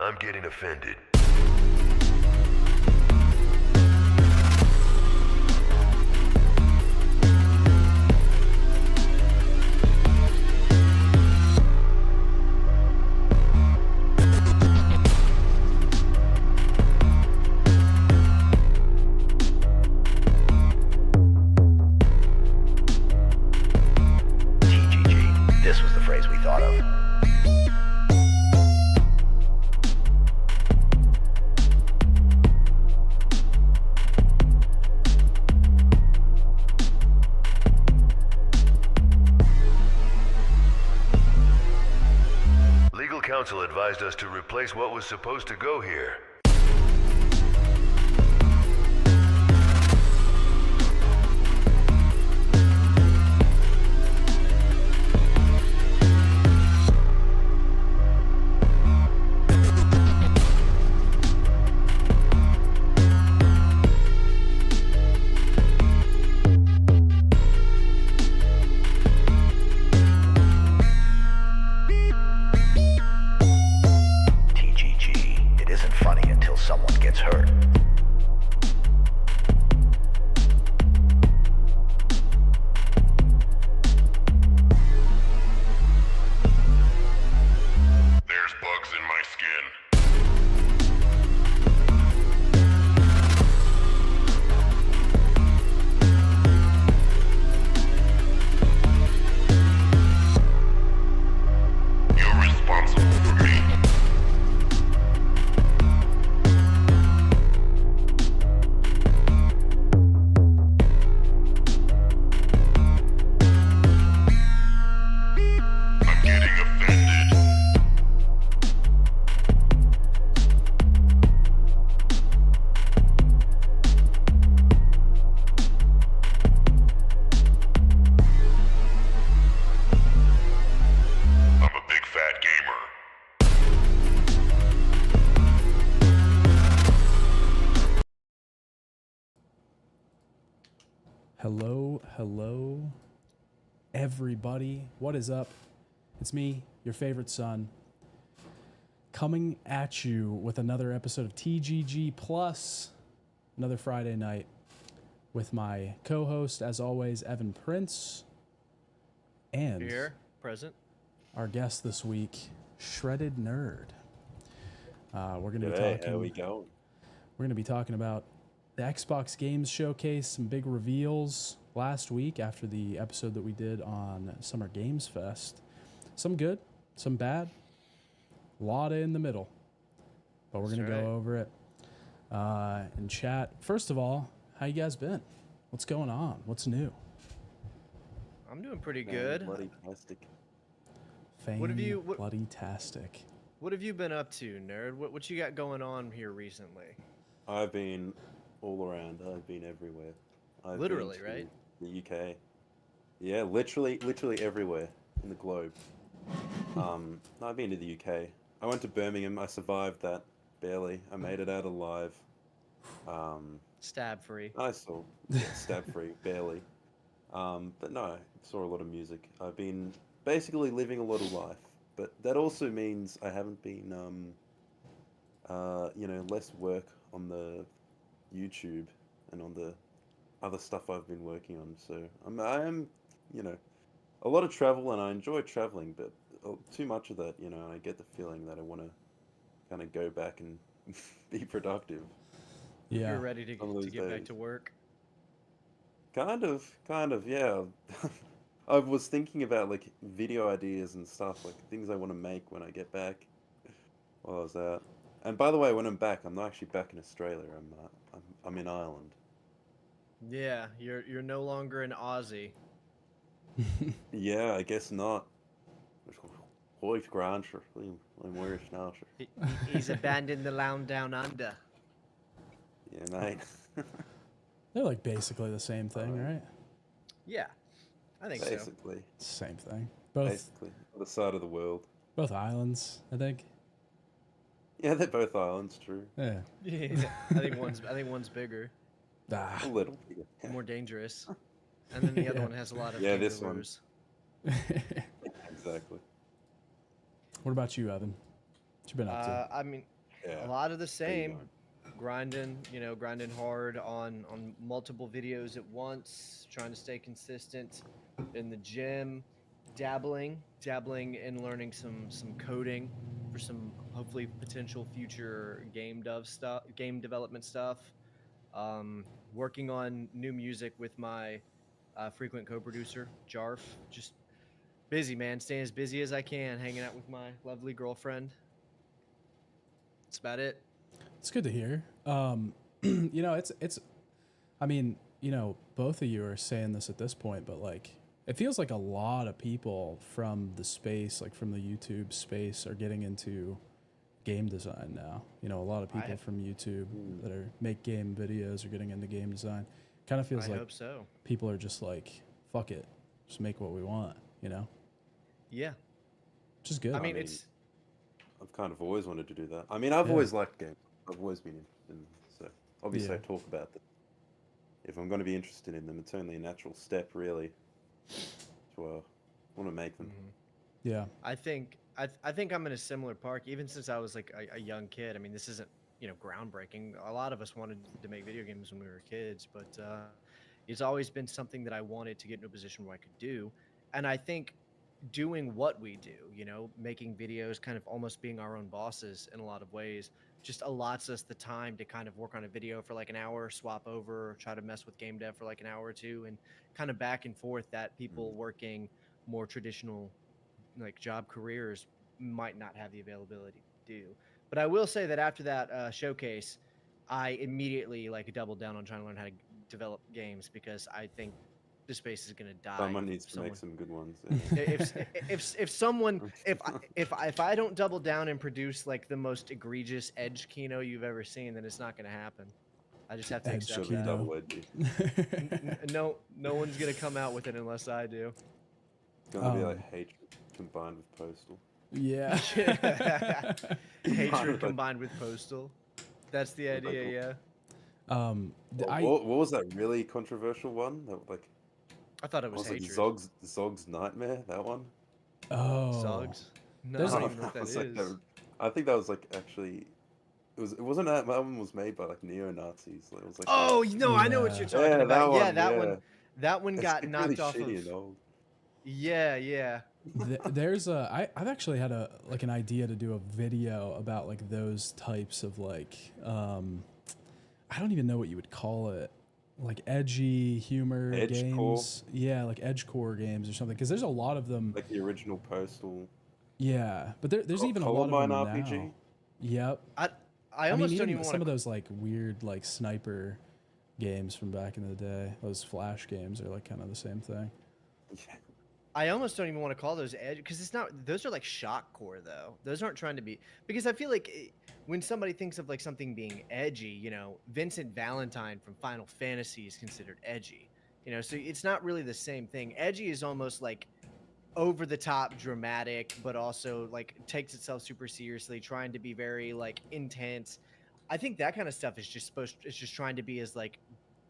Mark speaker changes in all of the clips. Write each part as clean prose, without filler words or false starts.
Speaker 1: I'm getting offended.
Speaker 2: TGG. This was the phrase we thought of.
Speaker 1: Legal counsel advised us to replace what was supposed to go here.
Speaker 2: TGG. It isn't funny until someone gets hurt.
Speaker 1: There's bugs in my skin. You're responsible for me. I'm getting offended. I'm a big fat gamer.
Speaker 3: Hello, everybody. What is up? It's me, your favorite son, coming at you with another episode of TGG Plus, another Friday night with my co-host, as always, Evan Prince, and
Speaker 4: Here, present.
Speaker 3: our guest this week, Shredded Nerd. We're gonna be
Speaker 5: G'day,
Speaker 3: talking.
Speaker 5: how we going?
Speaker 3: We're going to be talking about the Xbox Games Showcase, some big reveals last week after the episode that we did on Summer Games Fest. Some good, some bad, a lot in the middle. But we're going to
Speaker 4: That's
Speaker 3: go
Speaker 4: right.
Speaker 3: over it and chat. First of all, how you guys been? What's going on? What's new?
Speaker 4: I'm doing pretty
Speaker 5: Man,
Speaker 4: good.
Speaker 5: Bloody plastic.
Speaker 4: What have you- what-
Speaker 3: Bloody-tastic.
Speaker 4: What have you been up to, nerd? What you got going on here recently?
Speaker 5: I've been all around. I've been everywhere. I've
Speaker 4: Literally,
Speaker 5: been to
Speaker 4: right?
Speaker 5: The UK. Yeah, literally everywhere in the globe. I've been to the UK. I went to Birmingham. I survived that barely. I made it out alive.
Speaker 4: Stab free.
Speaker 5: I saw stab free barely. But no, I saw a lot of music. I've been basically living a lot of life. But that also means I haven't been, less work on the YouTube and on the other stuff I've been working on. So I am, a lot of travel, and I enjoy traveling, but too much of that, I get the feeling that I want to kind of go back and be productive.
Speaker 3: Yeah.
Speaker 4: You're ready to
Speaker 5: Some of those
Speaker 4: get back
Speaker 5: days.
Speaker 4: to work.
Speaker 5: Kind of, yeah. I was thinking about like video ideas and stuff, like things I want to make when I get back. While I was out. And by the way, when I'm back, I'm not actually back in Australia. I'm in Ireland.
Speaker 4: Yeah, you're no longer an Aussie.
Speaker 5: Yeah, I guess not. Hoyt Grancher, I'm Irish now, sure.
Speaker 4: He's abandoned the land down under.
Speaker 5: Yeah, mate.
Speaker 3: They're like basically the same thing, right?
Speaker 4: Yeah, I think so.
Speaker 5: Basically,
Speaker 3: Same thing. Both
Speaker 5: basically, other side of the world.
Speaker 3: both islands, I think.
Speaker 5: Yeah, they're both islands, true.
Speaker 3: Yeah.
Speaker 4: Yeah, I think one's bigger,
Speaker 3: Ah.
Speaker 5: A little bit.
Speaker 4: more dangerous, and then the other
Speaker 3: Yeah.
Speaker 4: one has a lot of
Speaker 5: Yeah, this one.
Speaker 4: kangaroos.
Speaker 5: Exactly.
Speaker 3: What about you, Evan? What you been up to?
Speaker 4: I mean, A lot of the
Speaker 5: There you
Speaker 4: same.
Speaker 5: go.
Speaker 4: Grinding hard on multiple videos at once, trying to stay consistent in the gym, dabbling in learning some coding for some hopefully potential future game development stuff. Working on new music with my frequent co-producer Jarf. Just busy, man. Staying as busy as I can, hanging out with my lovely girlfriend. That's about it.
Speaker 3: It's good to hear. It's. I mean, both of you are saying this at this point, but like, it feels like a lot of people from the space, like from the YouTube space, are getting into game design now. A lot of people from YouTube that make game videos are getting into game design. Kind of feels
Speaker 4: I
Speaker 3: like
Speaker 4: hope so.
Speaker 3: people are just like, fuck it, just make what we want.
Speaker 4: Yeah.
Speaker 3: Which is good.
Speaker 4: I mean,
Speaker 5: mean,
Speaker 4: it's
Speaker 5: I've kind of always wanted to do that. I mean, I've always liked games. I've always been interested in them. So obviously
Speaker 3: Yeah.
Speaker 5: I talk about them. If I'm going to be interested in them, it's only a natural step, really, to want to make them.
Speaker 3: Yeah.
Speaker 4: I think I'm in a similar park. Even since I was like a young kid. I mean, this isn't groundbreaking. A lot of us wanted to make video games when we were kids, but it's always been something that I wanted to get in a position where I could do. And I think doing what we do, making videos, kind of almost being our own bosses in a lot of ways, just allots us the time to kind of work on a video for like an hour, swap over, try to mess with game dev for like an hour or two, and kind of back and forth that people working more traditional like job careers might not have the availability to do. But I will say that after that showcase, I immediately like doubled down on trying to learn how to develop games because I think the space is going to die.
Speaker 5: Someone
Speaker 4: if
Speaker 5: needs to make some good ones.
Speaker 4: if I don't double down and produce like the most egregious edge kino you've ever seen, then it's not going to happen. I just have to
Speaker 3: Edge
Speaker 4: accept
Speaker 5: Should be
Speaker 4: that.
Speaker 3: Kino.
Speaker 5: double edgy.
Speaker 4: No one's going to come out with it unless I do.
Speaker 5: It's gonna be like hatred combined with postal.
Speaker 3: Yeah.
Speaker 4: Hatred combined with postal. That's the
Speaker 5: Like,
Speaker 4: idea, yeah.
Speaker 5: What was that really controversial one? That like
Speaker 4: I thought it was
Speaker 5: was it
Speaker 4: hatred.
Speaker 5: Zog's Nightmare? That one?
Speaker 3: Oh.
Speaker 4: Zogs? No,
Speaker 3: There's
Speaker 4: I don't
Speaker 3: like-
Speaker 4: even know what that
Speaker 5: was like
Speaker 4: is.
Speaker 5: I think that was like actually it wasn't that one was made by like neo-Nazis. It was like
Speaker 4: Oh, no, I know what
Speaker 3: Yeah.
Speaker 4: you're talking
Speaker 5: Yeah,
Speaker 4: about.
Speaker 5: that
Speaker 4: Yeah,
Speaker 5: one,
Speaker 4: that
Speaker 5: yeah.
Speaker 4: one. That one
Speaker 5: it's
Speaker 4: got
Speaker 5: like
Speaker 4: knocked
Speaker 5: really
Speaker 4: off
Speaker 5: shitty
Speaker 4: of.
Speaker 5: and old.
Speaker 4: Yeah.
Speaker 3: There's I've actually had an idea to do a video about like those types of like I don't even know what you would call it, like edgy humor
Speaker 5: Edgecore?
Speaker 3: games. Yeah, like edgecore games or something, because there's a lot of them.
Speaker 5: Like the original Postal.
Speaker 3: Yeah, but there's even a lot of
Speaker 5: Columbine
Speaker 3: them
Speaker 5: RPG?
Speaker 3: now. Yep.
Speaker 4: I almost
Speaker 3: mean,
Speaker 4: don't even
Speaker 3: some
Speaker 4: want
Speaker 3: of
Speaker 4: to.
Speaker 3: those like weird like sniper games from back in the day, those flash games are like kind of the same thing.
Speaker 5: Yeah.
Speaker 4: I almost don't even want to call those edge because it's not. Those are like shock core though. Those aren't trying to be because I feel like when somebody thinks of like something being edgy, Vincent Valentine from Final Fantasy is considered edgy. So it's not really the same thing. Edgy is almost like over the top dramatic, but also like takes itself super seriously, trying to be very like intense. I think that kind of stuff is just it's just trying to be as like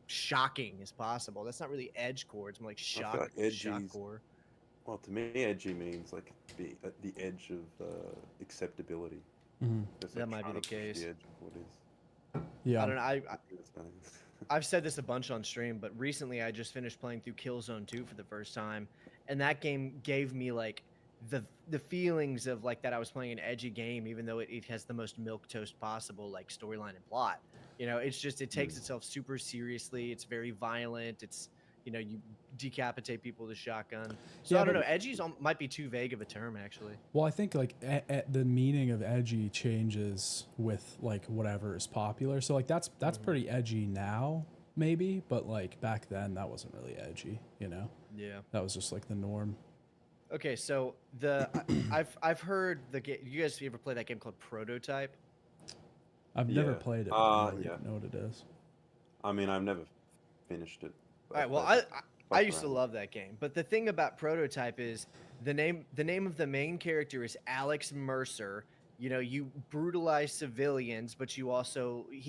Speaker 4: shocking as possible. That's not really edge core. It's more like
Speaker 5: feel
Speaker 4: shock,
Speaker 5: like
Speaker 4: shock
Speaker 5: edgy's-
Speaker 4: core.
Speaker 5: Well, to me, edgy means like be at the edge of acceptability.
Speaker 3: Mhm.
Speaker 5: It's
Speaker 4: That might be
Speaker 5: trying
Speaker 4: the
Speaker 5: to push
Speaker 4: case.
Speaker 5: The edge of what is.
Speaker 3: Yeah.
Speaker 4: I don't know.
Speaker 5: It's kind of-
Speaker 4: I've said this a bunch on stream, but recently I just finished playing through Killzone 2 for the first time, and that game gave me like the feelings of like that I was playing an edgy game, even though it has the most milquetoast possible like storyline and plot. It's just it takes itself super seriously. It's very violent. It's you decapitate people with a shotgun. So
Speaker 3: Yeah,
Speaker 4: I don't know.
Speaker 3: but-
Speaker 4: Edgy might be too vague of a term actually.
Speaker 3: Well, I think like the meaning of edgy changes with like whatever is popular. So like that's pretty edgy now, maybe, but like back then that wasn't really edgy.
Speaker 4: Yeah.
Speaker 3: That was just like the norm.
Speaker 4: Okay, so I've heard the game. You guys ever play that game called Prototype?
Speaker 3: I've never
Speaker 5: Yeah.
Speaker 3: played it. But I know,
Speaker 5: Yeah.
Speaker 3: know what it is.
Speaker 5: I mean, I've never finished it.
Speaker 4: All right. Well, I used to love that game, but the thing about Prototype is the name of the main character is Alex Mercer. You brutalize civilians, but he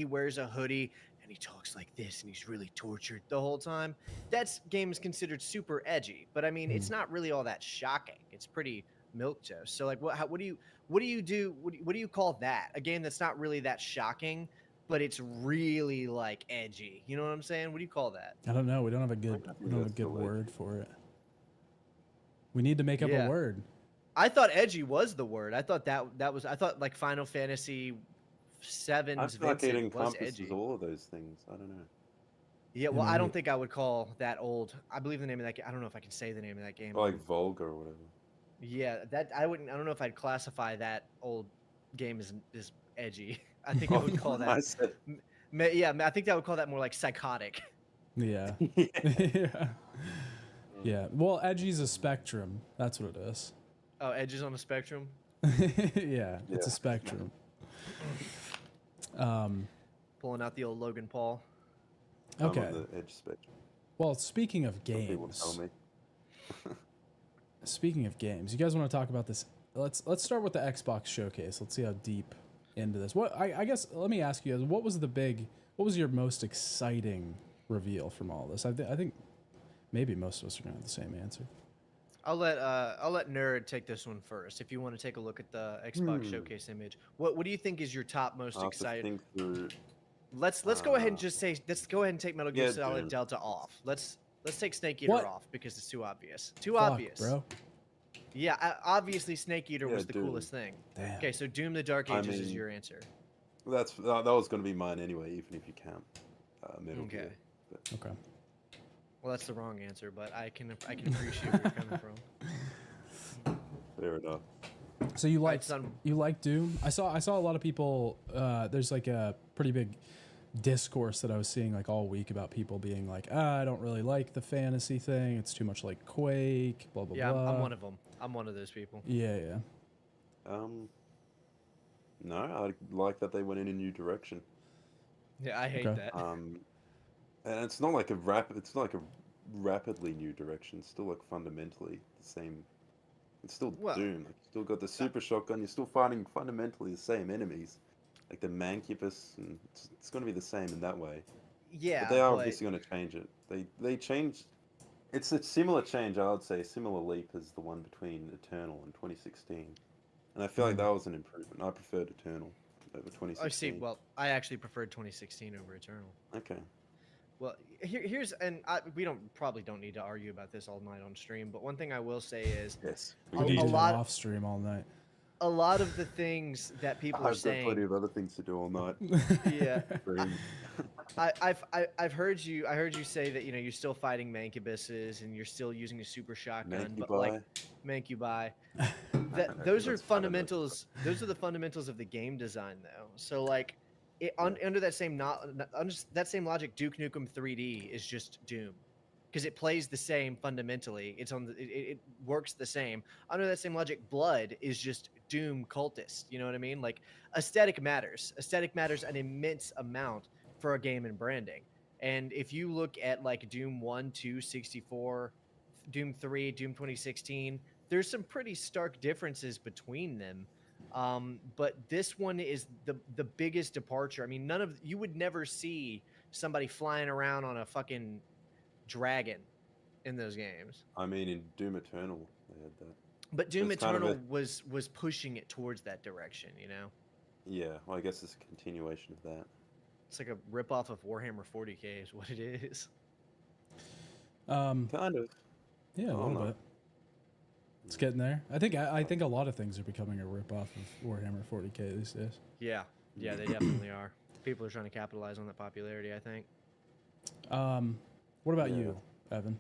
Speaker 4: wears a hoodie and he talks like this and he's really tortured the whole time. That game is considered super edgy, but I mean, it's not really all that shocking. It's pretty milk toast. So like, what do you do? What do you call that? A game that's not really that shocking, but it's really like edgy. You know what I'm saying? What do you call that?
Speaker 3: I don't know. We don't have a
Speaker 5: I
Speaker 3: good
Speaker 5: think
Speaker 3: we don't have a
Speaker 5: that's
Speaker 3: good
Speaker 5: still
Speaker 3: word
Speaker 5: edgy.
Speaker 3: for it. We need to make up a
Speaker 4: Yeah.
Speaker 3: word.
Speaker 4: I thought edgy was the word. I thought that was. I thought like Final Fantasy
Speaker 5: I
Speaker 4: VII's
Speaker 5: feel like it
Speaker 4: Vincent was
Speaker 5: encompasses
Speaker 4: edgy.
Speaker 5: all of those things. I don't know.
Speaker 4: Yeah,
Speaker 3: I
Speaker 4: well,
Speaker 3: mean,
Speaker 4: I don't think I would call that old. I believe the name of that game. I don't know if I can say the name of that game.
Speaker 5: Or like vulgar or whatever.
Speaker 4: Yeah, that I wouldn't. I don't know if I'd classify that old game as edgy. I think I would call
Speaker 5: I
Speaker 4: that.
Speaker 5: said,
Speaker 4: Yeah, I think that would call that more like psychotic.
Speaker 3: Yeah.
Speaker 5: yeah.
Speaker 3: Yeah. Yeah. Well, edgy's a spectrum. That's what it is.
Speaker 4: Oh, edges on the spectrum.
Speaker 3: Yeah, it's a
Speaker 5: Yeah.
Speaker 3: spectrum.
Speaker 4: Pulling out the old Logan Paul.
Speaker 5: I'm
Speaker 3: Okay.
Speaker 5: on the edge spectrum.
Speaker 3: Well, speaking of
Speaker 5: Some people tell
Speaker 3: games,
Speaker 5: me.
Speaker 3: speaking of games, you guys want to talk about this? Let's start with the Xbox showcase. Let's see how deep into this. What I guess let me ask you guys, what was your most exciting reveal from all this? I think maybe most of us are gonna have the same answer.
Speaker 4: I'll let Nerd take this one first. If you want to take a look at the Xbox showcase image, what do you think is your top most
Speaker 5: I'll have to
Speaker 4: exciting?
Speaker 5: think through.
Speaker 4: Let's go ahead and just say let's go ahead and take Metal Gear
Speaker 5: Yeah,
Speaker 4: Solid
Speaker 5: Doom.
Speaker 4: Delta off. Let's take Snake Eater
Speaker 3: What?
Speaker 4: off because it's too obvious. Too
Speaker 3: Fuck,
Speaker 4: obvious,
Speaker 3: bro.
Speaker 4: Yeah, obviously Snake Eater
Speaker 5: Yeah,
Speaker 4: was the
Speaker 5: Doom.
Speaker 4: coolest thing.
Speaker 3: Damn.
Speaker 4: Okay, so Doom: The Dark
Speaker 5: I
Speaker 4: Ages is
Speaker 5: mean,
Speaker 4: your answer.
Speaker 5: that was going to be mine anyway, even if you count Metal
Speaker 4: Okay.
Speaker 5: Gear. But
Speaker 3: Okay.
Speaker 4: Well, that's the wrong answer, but I can appreciate where you're coming from.
Speaker 5: fair enough.
Speaker 3: So you like
Speaker 4: son.
Speaker 3: Doom? I saw a lot of people. There's like a pretty big discourse that I was seeing like all week about people being like, I don't really like the fantasy thing. It's too much like Quake. Blah blah
Speaker 4: Yeah,
Speaker 3: blah.
Speaker 4: I'm one of them. I'm one of those people.
Speaker 3: Yeah, yeah.
Speaker 5: No, I like that they went in a new direction.
Speaker 4: Yeah, I hate
Speaker 3: Okay.
Speaker 4: that.
Speaker 5: And it's not like a rapidly new direction. It's still like fundamentally the same. It's still
Speaker 4: Well,
Speaker 5: Doom. Like, you still got the super shotgun. You're still fighting fundamentally the same enemies, like the Mancubus, and it's going to be the same in that way.
Speaker 4: Yeah,
Speaker 5: But they are obviously going to change it. They changed. It's a similar change, I would say, similar leap as the one between Eternal and 2016. And I feel like that was an improvement. I preferred Eternal over 2016.
Speaker 4: I see. Well, I actually preferred 2016 over Eternal.
Speaker 5: Okay.
Speaker 4: Well, here's we probably don't need to argue about this all night on stream, but one thing I will say is
Speaker 5: Yes.
Speaker 3: We
Speaker 4: A-
Speaker 3: need
Speaker 4: a
Speaker 3: to do
Speaker 4: lot-
Speaker 3: an off stream all night.
Speaker 4: a lot of the things that people are
Speaker 5: I've got plenty
Speaker 4: saying.
Speaker 5: of other things to do all night.
Speaker 4: Yeah,
Speaker 5: Dream.
Speaker 4: I've heard you. I heard you say that you're still fighting Mancubuses and you're still using a super shotgun, but like Mancubi. Those are
Speaker 5: That's
Speaker 4: fundamentals. Those are the fundamentals of the game design, though. So like, under that same that same logic, Duke Nukem 3D is just Doom, because it plays the same fundamentally. It's on it works the same. Under that same logic, Blood is just Doom cultist. You know what I mean? Like aesthetic matters. Aesthetic matters an immense amount for a game and branding. And if you look at like Doom 1, 2, 64, Doom 3, Doom 2016, there's some pretty stark differences between them. But this one is the biggest departure. I mean, you would never see somebody flying around on a fucking dragon in those games.
Speaker 5: I mean, in Doom Eternal, they had that.
Speaker 4: But Doom
Speaker 5: It's kind of
Speaker 4: Eternal was pushing it towards that direction,
Speaker 5: Yeah, well, I guess it's a continuation of that.
Speaker 4: It's like a ripoff of Warhammer 40K is what it is.
Speaker 5: Kind of.
Speaker 3: Yeah, a
Speaker 5: Oh,
Speaker 3: little
Speaker 5: no.
Speaker 3: bit. It's getting there. I think a lot of things are becoming a ripoff of Warhammer 40K these days.
Speaker 4: Yeah, they definitely are. People are trying to capitalize on that popularity, I think.
Speaker 3: What about
Speaker 5: Yeah.
Speaker 3: you, Evan?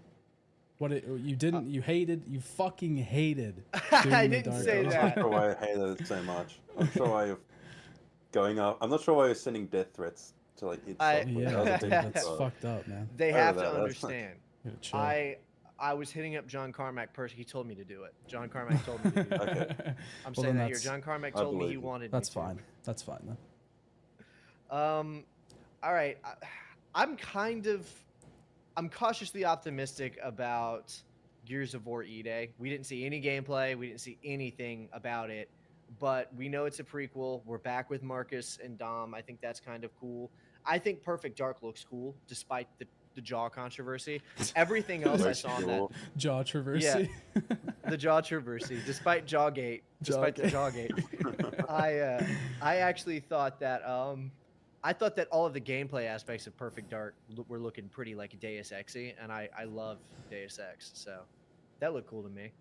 Speaker 3: You fucking hated.
Speaker 4: I
Speaker 3: Doom the
Speaker 4: didn't
Speaker 3: Dark
Speaker 4: say
Speaker 3: Ages.
Speaker 5: I'm not
Speaker 4: that.
Speaker 5: sure why I hated it so much. I'm sure why you're going up. I'm not sure why you're sending death threats to like it.
Speaker 3: Yeah, that's fucked up, man.
Speaker 4: They
Speaker 5: Oh,
Speaker 4: have to
Speaker 5: that's fine.
Speaker 4: understand.
Speaker 3: You gotta chill.
Speaker 4: I was hitting up John Carmack personally. He told me to do it. John Carmack told me to do it.
Speaker 5: Okay.
Speaker 4: I'm
Speaker 3: Well,
Speaker 4: saying
Speaker 3: then
Speaker 4: that here.
Speaker 3: that's-
Speaker 4: John Carmack
Speaker 5: I
Speaker 4: told me
Speaker 5: believe
Speaker 4: he
Speaker 5: you.
Speaker 4: wanted
Speaker 3: That's
Speaker 4: me to.
Speaker 3: fine. That's fine then.
Speaker 4: All right. I'm cautiously optimistic about Gears of War E-Day. We didn't see any gameplay. We didn't see anything about it, but we know it's a prequel. We're back with Marcus and Dom. I think that's kind of cool. I think Perfect Dark looks cool, despite the the jaw controversy. Everything else I saw on that,
Speaker 3: Jaw traversy.
Speaker 4: the jaw controversy, despite Jawgate, despite the Jawgate, I actually thought that I thought that all of the gameplay aspects of Perfect Dark were looking pretty like Deus Exy, and I love Deus Ex, so that looked cool to me.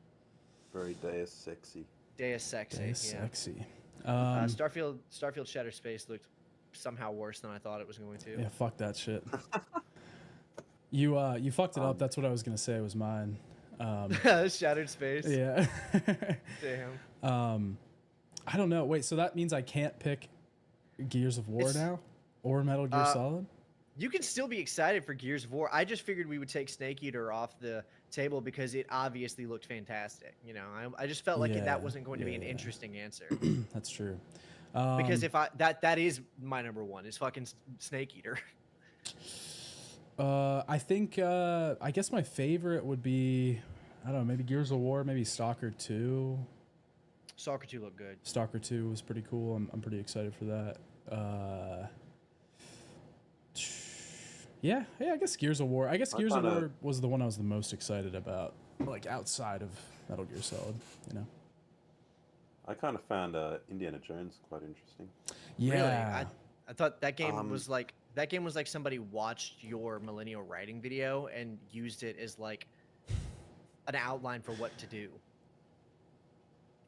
Speaker 5: Very Deus sexy.
Speaker 4: Deus Sexy,
Speaker 3: Deus
Speaker 4: yeah.
Speaker 3: sexy.
Speaker 4: Starfield Shattered Space looked somehow worse than I thought it was going to.
Speaker 3: Yeah, fuck that shit. You fucked it up. That's what I was gonna say was mine.
Speaker 4: Shattered Space.
Speaker 3: Yeah.
Speaker 4: Damn.
Speaker 3: I don't know. Wait, so that means I can't pick Gears of War now or Metal Gear Solid?
Speaker 4: You can still be excited for Gears of War. I just figured we would take Snake Eater off the table because it obviously looked fantastic. You know, I just felt like that wasn't going to be an interesting answer.
Speaker 3: That's true.
Speaker 4: Because if that is my number one is fucking Snake Eater.
Speaker 3: I think I guess my favorite would be, I don't know, maybe Gears of War, maybe Stalker 2.
Speaker 4: Stalker 2 looked good.
Speaker 3: Stalker 2 was pretty cool. I'm pretty excited for that. Yeah, I guess Gears of War. I guess Gears of War was the one I was the most excited about, like outside of Metal Gear Solid, you know.
Speaker 5: I kind of found Indiana Jones quite interesting.
Speaker 3: Yeah.
Speaker 4: Really? I thought that game was like somebody watched your Millennial writing video and used it as like an outline for what to do.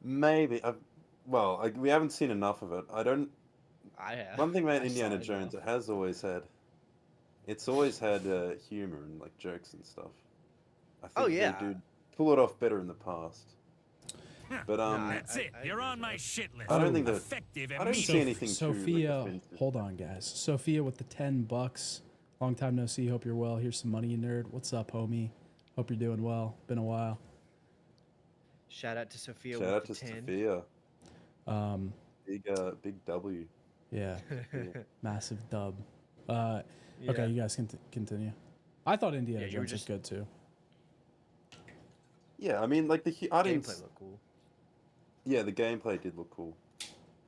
Speaker 5: Maybe. We haven't seen enough of it.
Speaker 4: I have.
Speaker 5: One thing about
Speaker 4: I saw
Speaker 5: Indiana
Speaker 4: it
Speaker 5: Jones,
Speaker 4: enough.
Speaker 5: it's always had humor and like jokes and stuff. I think
Speaker 4: yeah.
Speaker 5: they do pull it off better in the past. But
Speaker 6: That's it. You're on my shit list.
Speaker 5: I don't think that
Speaker 6: Effective
Speaker 5: I don't see anything
Speaker 3: Sophia,
Speaker 5: too, like,
Speaker 3: hold on, guys. Sophia with the $10. Long time no see. Hope you're well. Here's some money, you nerd. What's up, homie? Hope you're doing well. Been a while.
Speaker 4: Shout out to Sophia.
Speaker 5: Shout out to
Speaker 4: with the 10.
Speaker 5: Sophia. Big W.
Speaker 3: Yeah. Massive dub. Okay, you guys can continue. I thought Indiana Jones was good too.
Speaker 5: Yeah, I mean, like the audience.
Speaker 4: Gameplay looked cool.
Speaker 5: Yeah, the gameplay did look cool,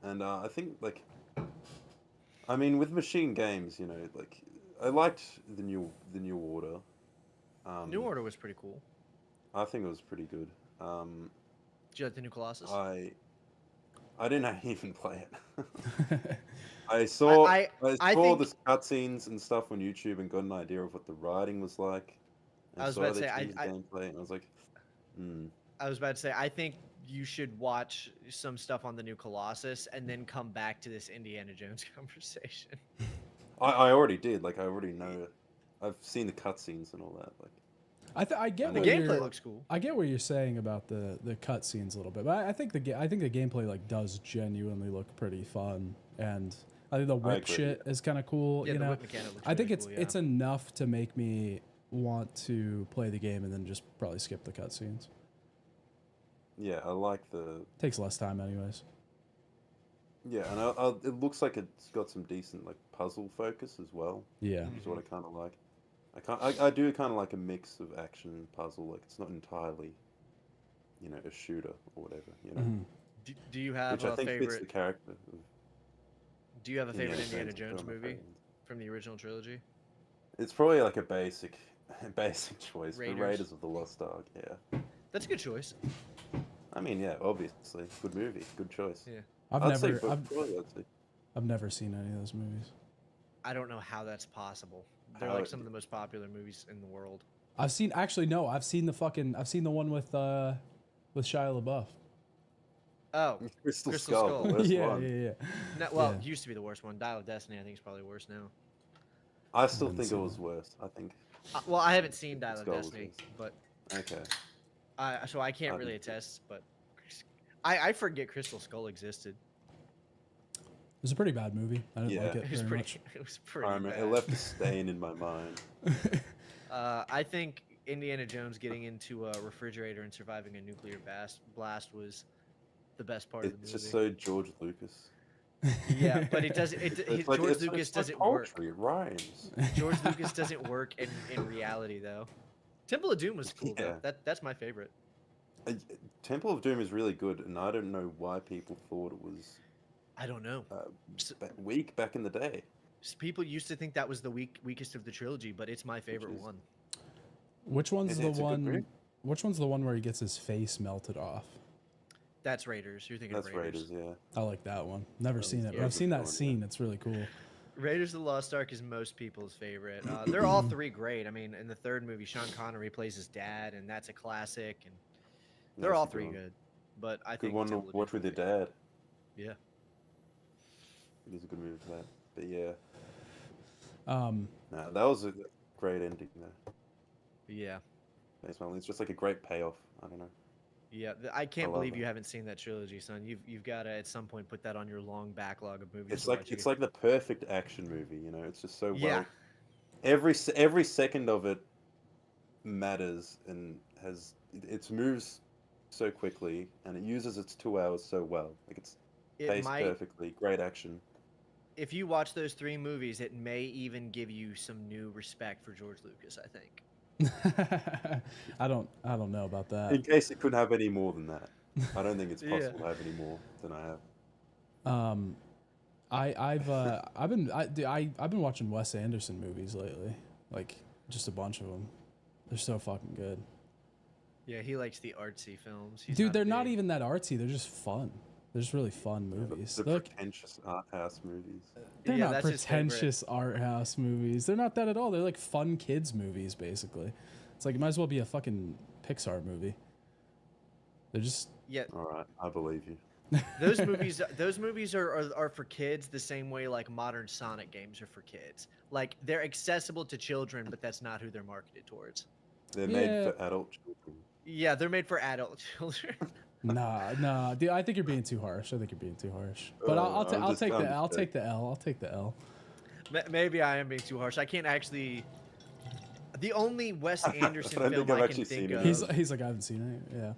Speaker 5: and I think like, I mean, with machine games, you know, like I liked the new Order.
Speaker 4: New Order was pretty cool.
Speaker 5: I think it was pretty good.
Speaker 4: Did you like the new Colossus?
Speaker 5: I didn't even play it. I saw the cutscenes and stuff on YouTube and got an idea of what the writing was like. And
Speaker 4: I was
Speaker 5: saw
Speaker 4: about to
Speaker 5: the
Speaker 4: say,
Speaker 5: gameplay, and I was like,
Speaker 4: I was about to say, I think you should watch some stuff on the new Colossus and then come back to this Indiana Jones conversation.
Speaker 5: I already did. Like, I already know it. I've seen the cutscenes and all that. Like,
Speaker 3: I get
Speaker 4: the
Speaker 3: what
Speaker 4: gameplay looks cool.
Speaker 3: I get what you're saying about the cutscenes a little bit, but I think the gameplay like does genuinely look pretty fun, and I think the whip shit is kind of cool.
Speaker 4: Yeah,
Speaker 3: you
Speaker 4: the
Speaker 3: know,
Speaker 4: whip mechanic looks
Speaker 3: I think
Speaker 4: really
Speaker 3: it's enough to make me want to play the game and then just probably skip the cutscenes.
Speaker 5: yeah, I like the.
Speaker 3: Takes less time, anyways.
Speaker 5: Yeah, and it looks like it's got some decent like puzzle focus as well.
Speaker 3: Yeah.
Speaker 5: Which is what I kind of like. I do kind of like a mix of action and puzzle. Like it's not entirely, you know, a shooter or whatever. You know.
Speaker 3: Mm-hmm.
Speaker 4: Do you have
Speaker 5: Which I
Speaker 4: a
Speaker 5: think fits the
Speaker 4: favorite?
Speaker 5: character.
Speaker 4: Do you have a favorite Indiana
Speaker 5: Jones.
Speaker 4: Jones movie from the original trilogy?
Speaker 5: It's probably like a basic choice.
Speaker 4: Raiders.
Speaker 5: The Raiders of the Lost Ark. Yeah.
Speaker 4: That's a good choice.
Speaker 5: I mean, yeah, obviously, good movie, good choice.
Speaker 4: Yeah.
Speaker 5: I'd say
Speaker 3: I've never seen any of those movies.
Speaker 4: I don't know how that's possible. They're
Speaker 5: How
Speaker 4: like
Speaker 5: it-
Speaker 4: some of the most popular movies in the world.
Speaker 3: I've seen I've seen the one with Shia LaBeouf.
Speaker 4: Oh,
Speaker 5: Crystal
Speaker 4: Crystal
Speaker 5: Skull.
Speaker 4: Skull.
Speaker 5: The worst
Speaker 3: yeah,
Speaker 5: one.
Speaker 3: yeah.
Speaker 4: no, well,
Speaker 3: Yeah.
Speaker 4: it used to be the worst one. Dial of Destiny, I think, is probably worse now.
Speaker 5: I still
Speaker 3: haven't
Speaker 5: think it
Speaker 3: seen
Speaker 5: was
Speaker 3: it.
Speaker 5: worse. I think.
Speaker 4: Well, I haven't seen Dial of
Speaker 5: Skull was
Speaker 4: Destiny,
Speaker 5: worse.
Speaker 4: but
Speaker 5: Okay.
Speaker 4: so I can't really attest. But I forget Crystal Skull existed.
Speaker 3: It was a pretty bad movie. I didn't
Speaker 5: Yeah.
Speaker 3: like it
Speaker 4: It was
Speaker 3: very
Speaker 4: pretty.
Speaker 3: much.
Speaker 4: It was pretty
Speaker 5: I remember
Speaker 4: bad.
Speaker 5: it left a stain in my mind.
Speaker 4: I think Indiana Jones getting into a refrigerator and surviving a nuclear blast was the best part of the
Speaker 5: It's
Speaker 4: movie.
Speaker 5: just so George Lucas.
Speaker 4: Yeah, but it does. George Lucas doesn't work.
Speaker 5: Poetry, it rhymes.
Speaker 4: George Lucas doesn't work in reality though. Temple of Doom was cool
Speaker 5: Yeah.
Speaker 4: though. That's my favorite.
Speaker 5: Temple of Doom is really good, and I don't know why people thought it was
Speaker 4: I don't know.
Speaker 5: weak back in the day.
Speaker 4: People used to think that was the weakest of the trilogy, but it's my favorite
Speaker 5: is-
Speaker 4: one.
Speaker 3: Which one's
Speaker 5: It's
Speaker 3: the
Speaker 5: a good movie.
Speaker 3: one? Which one's the one where he gets his face melted off?
Speaker 4: That's Raiders. You're thinking
Speaker 5: That's
Speaker 4: of Raiders.
Speaker 5: Raiders, yeah.
Speaker 3: I like that one. Never seen it,
Speaker 5: yeah,
Speaker 3: but I've
Speaker 5: it's a
Speaker 3: seen
Speaker 5: good
Speaker 3: that
Speaker 5: one, yeah.
Speaker 3: scene. It's really cool.
Speaker 4: Raiders of the Lost Ark is most people's favorite. They're all three great. I mean, in the third movie, Sean Connery plays his dad, and that's a classic. And they're
Speaker 5: That's
Speaker 4: all
Speaker 5: a good
Speaker 4: three
Speaker 5: one.
Speaker 4: good. But I
Speaker 5: Good
Speaker 4: think
Speaker 5: one to
Speaker 4: Temple of
Speaker 5: watch with your
Speaker 4: Doom-
Speaker 5: dad.
Speaker 4: Yeah.
Speaker 5: It is a good movie for that. But yeah,
Speaker 3: Um,
Speaker 5: nah, that was a great ending though.
Speaker 4: Yeah.
Speaker 5: Thanks, Melanie. It's just like a great payoff. I don't know.
Speaker 4: Yeah. I can't
Speaker 5: love
Speaker 4: believe you
Speaker 5: that.
Speaker 4: haven't seen that trilogy, son. You've got to at some point put that on your long backlog of movies.
Speaker 5: It's
Speaker 4: to
Speaker 5: like
Speaker 4: watch
Speaker 5: it's
Speaker 4: again.
Speaker 5: like the perfect action movie. You know, it's just so
Speaker 4: Yeah.
Speaker 5: well. Every second of it matters and it moves so quickly and it uses its 2 hours so well. Like it's
Speaker 4: It
Speaker 5: paced
Speaker 4: might,
Speaker 5: perfectly. Great action.
Speaker 4: if you watch those three movies, it may even give you some new respect for George Lucas, I think.
Speaker 3: I don't know about that.
Speaker 5: In case it couldn't have any more than that. I don't think it's
Speaker 4: Yeah.
Speaker 5: possible to have any more than I have.
Speaker 3: I've been watching Wes Anderson movies lately, like just a bunch of them. They're so fucking good.
Speaker 4: Yeah, he likes the artsy films. He's
Speaker 3: Dude, they're not
Speaker 4: big-
Speaker 3: even that artsy. They're just fun. They're just really fun movies.
Speaker 5: The
Speaker 3: They're, like,
Speaker 5: pretentious art house movies.
Speaker 3: they're
Speaker 4: Yeah,
Speaker 3: not
Speaker 4: that's his favorite.
Speaker 3: pretentious art house movies. They're not that at all. They're like fun kids movies, basically. It's like it might as well be a fucking Pixar movie. They're just
Speaker 4: Yeah,
Speaker 5: All right, I believe you.
Speaker 4: those movies are for kids the same way like modern Sonic games are for kids. Like they're accessible to children, but that's not who they're marketed towards.
Speaker 5: They're
Speaker 3: Yeah.
Speaker 5: made for adult children.
Speaker 4: Yeah, they're made for adult children.
Speaker 3: nah, dude. I think you're being too harsh. I think you're being too harsh. But
Speaker 5: I'm
Speaker 3: I'll
Speaker 5: just-
Speaker 3: take
Speaker 5: I'm
Speaker 3: the
Speaker 5: just
Speaker 3: I'll
Speaker 5: kidding.
Speaker 3: take the L. I'll take the L.
Speaker 4: Maybe I am being too harsh. I can't actually. The only Wes Anderson
Speaker 5: I don't
Speaker 4: film
Speaker 5: think I've
Speaker 4: I
Speaker 5: actually
Speaker 4: can think
Speaker 5: seen
Speaker 4: of.
Speaker 5: it.
Speaker 3: He's like I haven't seen it. Yeah.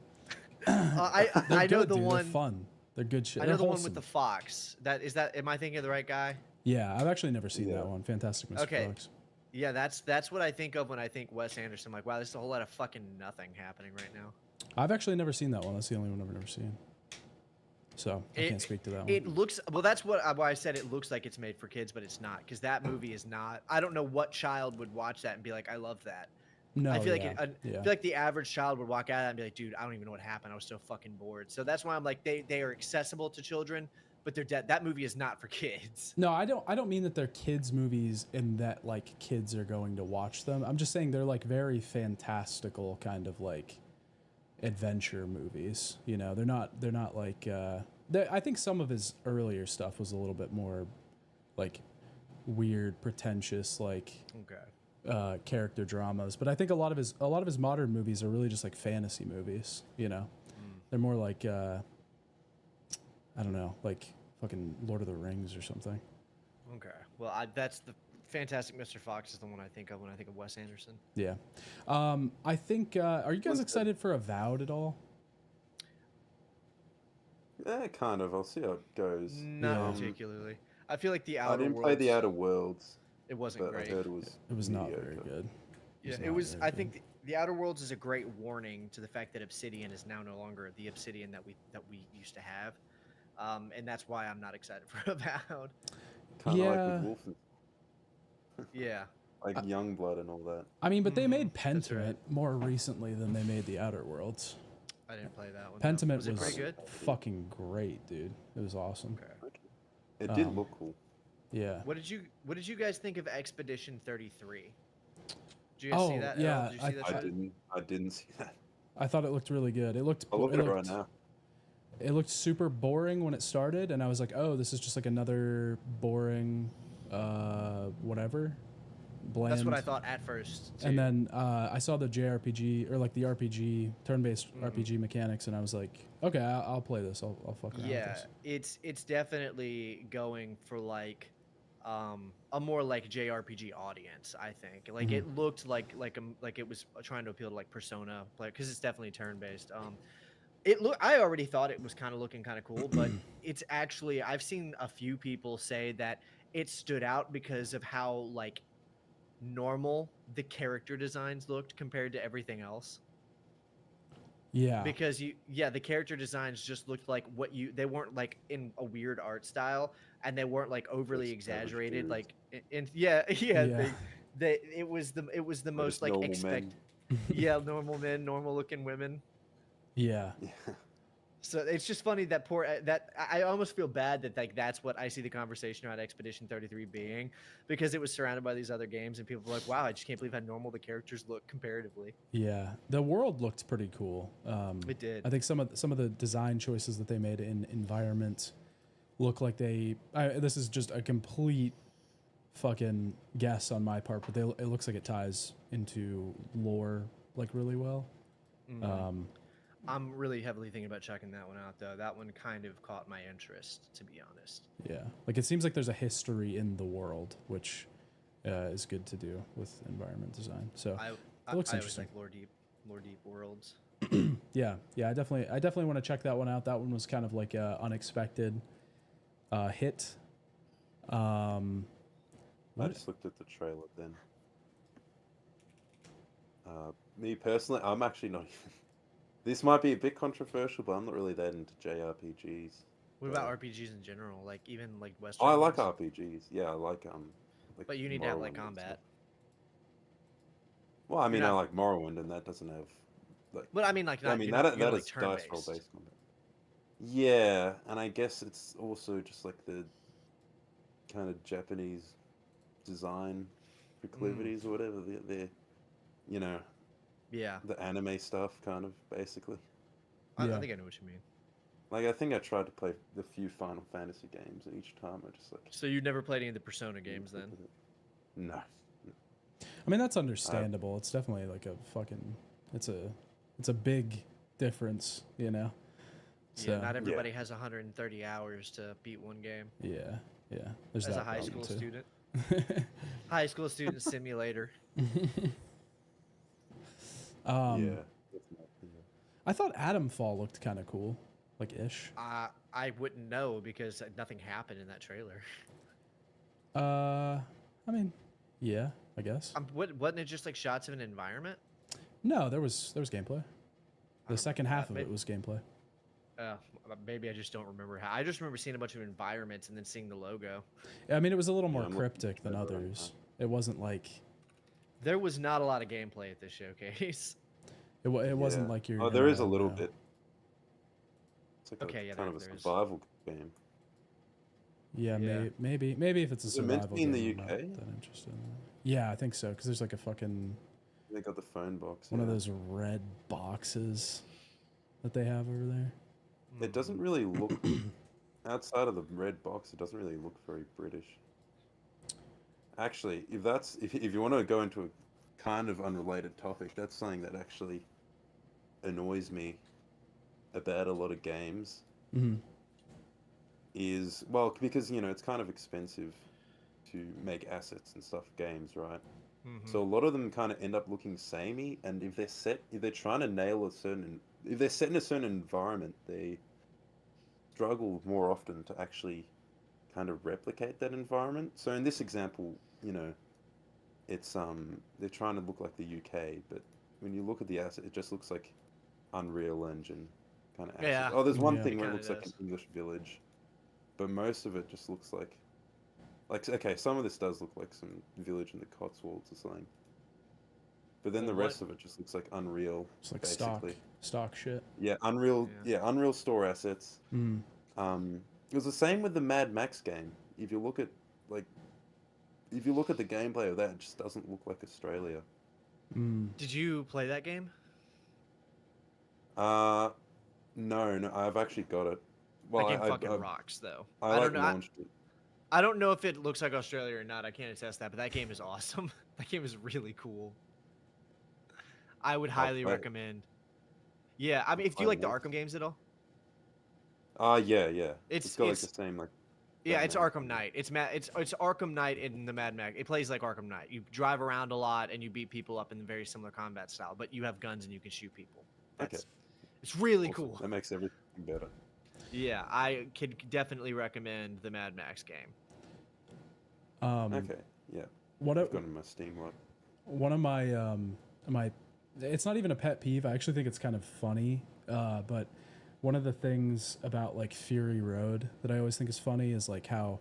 Speaker 4: I
Speaker 3: They're
Speaker 4: know
Speaker 3: good,
Speaker 4: the
Speaker 3: dude.
Speaker 4: one.
Speaker 3: They're fun. They're good shit.
Speaker 4: I
Speaker 3: They're
Speaker 4: know the one
Speaker 3: wholesome.
Speaker 4: with the fox. That. Am I thinking of the right guy?
Speaker 3: Yeah, I've actually never seen
Speaker 5: Yeah.
Speaker 3: that one. Fantastic Mr.
Speaker 4: Okay.
Speaker 3: Fox.
Speaker 4: Yeah, that's what I think of when I think Wes Anderson. I'm like, wow, there's a whole lot of fucking nothing happening right now.
Speaker 3: I've actually never seen that one. That's the only one I've never seen. So I can't speak to that one.
Speaker 4: It looks well. That's why I said it looks like it's made for kids, but it's not because that movie is not. I don't know what child would watch that and be like, I love that.
Speaker 3: No,
Speaker 4: I feel like
Speaker 3: yeah,
Speaker 4: I
Speaker 3: yeah.
Speaker 4: feel like the average child would walk out of that and be like, dude, I don't even know what happened. I was so fucking bored. So that's why I'm like, they are accessible to children, but they're dead. That movie is not for kids.
Speaker 3: No, I don't mean that they're kids movies and that like kids are going to watch them. I'm just saying they're like very fantastical kind of like adventure movies. You know, they're not like I think some of his earlier stuff was a little bit more like weird, pretentious, like
Speaker 4: Okay.
Speaker 3: character dramas. But I think a lot of his modern movies are really just like fantasy movies. You know, they're more like I don't know, like fucking Lord of the Rings or something.
Speaker 4: Okay. Well, that's the Fantastic Mr. Fox is the one I think of when I think of Wes Anderson.
Speaker 3: Yeah. I think, are you guys excited for Avowed at all?
Speaker 5: Yeah, kind of. I'll see how it goes.
Speaker 4: Not
Speaker 3: Yeah.
Speaker 4: particularly. I feel like the
Speaker 5: I
Speaker 4: Outer
Speaker 5: didn't
Speaker 4: Worlds.
Speaker 5: play the Outer Worlds,
Speaker 4: It wasn't
Speaker 5: but I
Speaker 4: great.
Speaker 5: heard it was.
Speaker 3: It was not very
Speaker 5: mediocre.
Speaker 3: good.
Speaker 4: Yeah, it
Speaker 3: not
Speaker 4: was.
Speaker 3: very
Speaker 4: I
Speaker 3: good.
Speaker 4: think the Outer Worlds is a great warning to the fact that Obsidian is now no longer the Obsidian that we used to have, and that's why I'm not excited for Avowed.
Speaker 5: Kind of
Speaker 3: Yeah.
Speaker 5: like with Wolfen,
Speaker 4: Yeah,
Speaker 5: like Youngblood and all that.
Speaker 3: I mean, but they made
Speaker 4: that's
Speaker 3: Pentiment
Speaker 4: right.
Speaker 3: more recently than they made the Outer Worlds.
Speaker 4: I didn't play that one. though.
Speaker 3: Pentiment
Speaker 4: was it pretty good?
Speaker 3: fucking great, dude. It was awesome.
Speaker 4: Okay.
Speaker 5: It did
Speaker 3: Um,
Speaker 5: look cool.
Speaker 3: Yeah.
Speaker 4: What did you guys think of Expedition 33? Did you guys see
Speaker 3: Oh,
Speaker 4: that?
Speaker 3: yeah,
Speaker 4: Did you see that
Speaker 5: I
Speaker 4: shit?
Speaker 5: didn't see that.
Speaker 3: I thought it looked really good. It looked.
Speaker 5: I'll look
Speaker 3: it
Speaker 5: at it right
Speaker 3: looked-
Speaker 5: now.
Speaker 3: It looked super boring when it started, and I was like, "Oh, this is just like another boring, whatever, bland."
Speaker 4: That's what I thought at first. Too.
Speaker 3: And then I saw the JRPG or like the RPG turn-based RPG mechanics, and I was like, "Okay, I'll play this. I'll fuck around
Speaker 4: yeah,
Speaker 3: with this."
Speaker 4: it's definitely going for like a more like JRPG audience. I think like
Speaker 3: Mm-hmm.
Speaker 4: it looked like it was trying to appeal to like Persona player because it's definitely turn based. I already thought it was kind of looking kind of cool, but it's actually I've seen a few people say that it stood out because of how like normal the character designs looked compared to everything else.
Speaker 3: Yeah.
Speaker 4: because the character designs just looked like they weren't like in a weird art style, and they weren't like overly
Speaker 5: Just average
Speaker 4: exaggerated,
Speaker 5: dudes.
Speaker 4: like yeah,
Speaker 3: Yeah.
Speaker 4: it was the
Speaker 5: We're just
Speaker 4: most like
Speaker 5: normal men.
Speaker 4: normal men, normal looking women.
Speaker 3: Yeah.
Speaker 5: Yeah.
Speaker 4: So it's just funny that I almost feel bad that like that's what I see the conversation around Expedition 33 being, because it was surrounded by these other games and people were like, wow, I just can't believe how normal the characters look comparatively.
Speaker 3: Yeah. The world looked pretty cool.
Speaker 4: It did.
Speaker 3: I think some of the design choices that they made in environment look like this is just a complete fucking guess on my part, but it looks like it ties into lore like really well.
Speaker 4: Mhm. I'm really heavily thinking about checking that one out, though. That one kind of caught my interest, to be honest.
Speaker 3: Yeah, like it seems like there's a history in the world, which is good to do with environment design. So it looks
Speaker 4: I always
Speaker 3: interesting.
Speaker 4: like lore deep worlds.
Speaker 3: Yeah, I definitely want to check that one out. That one was kind of like a unexpected hit.
Speaker 5: I
Speaker 3: What?
Speaker 5: just looked at the trailer then. Me personally, I'm actually not even. This might be a bit controversial, but I'm not really that into JRPGs.
Speaker 4: What about RPGs in general? Like even like
Speaker 5: Oh,
Speaker 4: Western
Speaker 5: I like
Speaker 4: ones?
Speaker 5: RPGs. Yeah, I like
Speaker 4: But you need to have like
Speaker 5: Morrowind and
Speaker 4: combat.
Speaker 5: stuff. Well, I
Speaker 4: You're
Speaker 5: mean, I
Speaker 4: not.
Speaker 5: like Morrowind, and that doesn't have like.
Speaker 4: But I mean, like
Speaker 5: I
Speaker 4: not.
Speaker 5: mean,
Speaker 4: You're not. You're
Speaker 5: that
Speaker 4: not like
Speaker 5: is
Speaker 4: turn
Speaker 5: dice roll
Speaker 4: based.
Speaker 5: based combat. Yeah, and I guess it's also just like the kind of Japanese design proclivities or whatever. They're, you know,
Speaker 4: Yeah,
Speaker 5: the anime stuff, kind of basically.
Speaker 4: I
Speaker 3: Yeah.
Speaker 4: think I know what you mean.
Speaker 5: Like, I think I tried to play the few Final Fantasy games, and each time I just like.
Speaker 4: So you never played any of the Persona games then?
Speaker 5: No.
Speaker 3: I mean, that's understandable. It's definitely like a fucking. It's a big difference, you know. So
Speaker 4: Yeah, not everybody has 130 hours to beat one game.
Speaker 3: yeah. There's
Speaker 4: As
Speaker 3: that
Speaker 4: a high
Speaker 3: problem,
Speaker 4: school
Speaker 3: too.
Speaker 4: student, high school student simulator.
Speaker 5: Yeah. Definitely.
Speaker 3: I thought Atomfall looked kind of cool, like ish.
Speaker 4: I wouldn't know because nothing happened in that trailer.
Speaker 3: I mean, yeah, I guess.
Speaker 4: Wasn't it just like shots of an environment?
Speaker 3: No, there was gameplay. The second half of
Speaker 4: maybe-
Speaker 3: it was gameplay.
Speaker 4: Maybe I just don't remember how. I just remember seeing a bunch of environments and then seeing the logo.
Speaker 3: I mean, it was a little more
Speaker 5: I'm looking
Speaker 3: cryptic than
Speaker 5: at it right
Speaker 3: others. It wasn't like
Speaker 4: There was not a lot of gameplay at this showcase.
Speaker 3: it wasn't
Speaker 5: Yeah.
Speaker 3: like you're.
Speaker 5: Oh, there is a
Speaker 3: gonna,
Speaker 5: little bit. It's like
Speaker 4: Okay,
Speaker 5: a
Speaker 4: yeah,
Speaker 5: kind of a
Speaker 4: there is.
Speaker 5: survival game.
Speaker 3: Yeah,
Speaker 4: Yeah.
Speaker 3: maybe if it's a
Speaker 5: Is it meant to
Speaker 3: survival
Speaker 5: be in the
Speaker 3: game, I'm not
Speaker 5: UK?
Speaker 3: that interested in it. Yeah, I think so. Because there's like a fucking
Speaker 5: They got the phone box.
Speaker 3: one of
Speaker 5: yeah.
Speaker 3: those red boxes that they have over there.
Speaker 5: It doesn't really look outside of the red box. It doesn't really look very British. Actually, if you want to go into a kind of unrelated topic, that's something that actually annoys me about a lot of games.
Speaker 3: Mm-hmm.
Speaker 5: Is well because it's kind of expensive to make assets and stuff games, right? So a lot of them kind of end up looking samey, and if they're trying to nail if they're set in a certain environment, they struggle more often to actually kind of replicate that environment. So in this example, it's they're trying to look like the UK, but when you look at the asset, it just looks like Unreal Engine kind of assets.
Speaker 4: Yeah.
Speaker 5: Oh, there's one
Speaker 3: Yeah.
Speaker 5: thing
Speaker 4: It
Speaker 5: where it
Speaker 4: kinda
Speaker 5: looks like an
Speaker 4: does.
Speaker 5: English village, but most of it just looks like okay, some of this does look like some village in the Cotswolds or something. But then
Speaker 4: Well,
Speaker 5: the rest of it just looks like Unreal,
Speaker 3: It's like
Speaker 5: basically.
Speaker 3: stock shit.
Speaker 5: Yeah, Unreal.
Speaker 4: Yeah.
Speaker 5: Yeah, Unreal Store assets.
Speaker 3: Mm.
Speaker 5: It was the same with the Mad Max game. If you look at the gameplay of that, it just doesn't look like Australia.
Speaker 3: Mm.
Speaker 4: Did you play that game?
Speaker 5: No, I've actually got it. Well,
Speaker 4: That game
Speaker 5: I
Speaker 4: fucking rocks, though.
Speaker 5: I
Speaker 4: don't
Speaker 5: like
Speaker 4: know.
Speaker 5: launched it.
Speaker 4: I don't know if it looks like Australia or not. I can't attest that, but that game is awesome. That game is really cool. I would highly
Speaker 5: play it.
Speaker 4: recommend. Yeah, I mean, if you
Speaker 5: I
Speaker 4: like the
Speaker 5: will.
Speaker 4: Arkham games at all,
Speaker 5: Yeah.
Speaker 4: It's-
Speaker 5: It's got like
Speaker 4: it's-
Speaker 5: the same like.
Speaker 4: yeah, it's
Speaker 5: Batman
Speaker 4: Arkham
Speaker 5: thing.
Speaker 4: Knight. It's Arkham Knight in the Mad Max. It plays like Arkham Knight. You drive around a lot and you beat people up in a very similar combat style, but you have guns and you can shoot people.
Speaker 5: Okay.
Speaker 4: It's really
Speaker 5: Awesome.
Speaker 4: cool.
Speaker 5: That makes everything better.
Speaker 4: Yeah, I could definitely recommend the Mad Max game.
Speaker 5: Okay. Yeah.
Speaker 3: What
Speaker 5: I've got it in my Steam right.
Speaker 3: one of my my it's not even a pet peeve. I actually think it's kind of funny. But one of the things about like Fury Road that I always think is funny is like how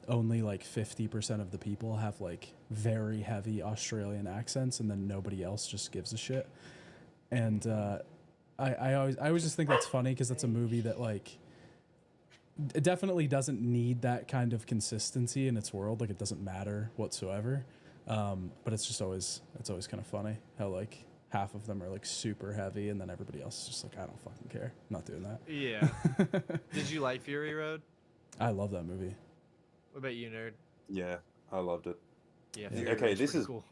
Speaker 3: only like 50% of the people have like very heavy Australian accents, and then nobody else just gives a shit. And I always just think that's funny because that's a movie that like it definitely doesn't need that kind of consistency in its world. Like it doesn't matter whatsoever. But it's always kind of funny how like half of them are like super heavy, and then everybody else is just like, I don't fucking care. I'm not doing that.
Speaker 4: Yeah. Did you like Fury Road?
Speaker 3: I love that movie.
Speaker 4: What about you, nerd?
Speaker 5: Yeah, I loved it.
Speaker 4: Yeah.
Speaker 3: Yeah.
Speaker 4: Fury
Speaker 5: Okay,
Speaker 4: Road's
Speaker 5: this
Speaker 4: pretty
Speaker 5: is-
Speaker 4: cool.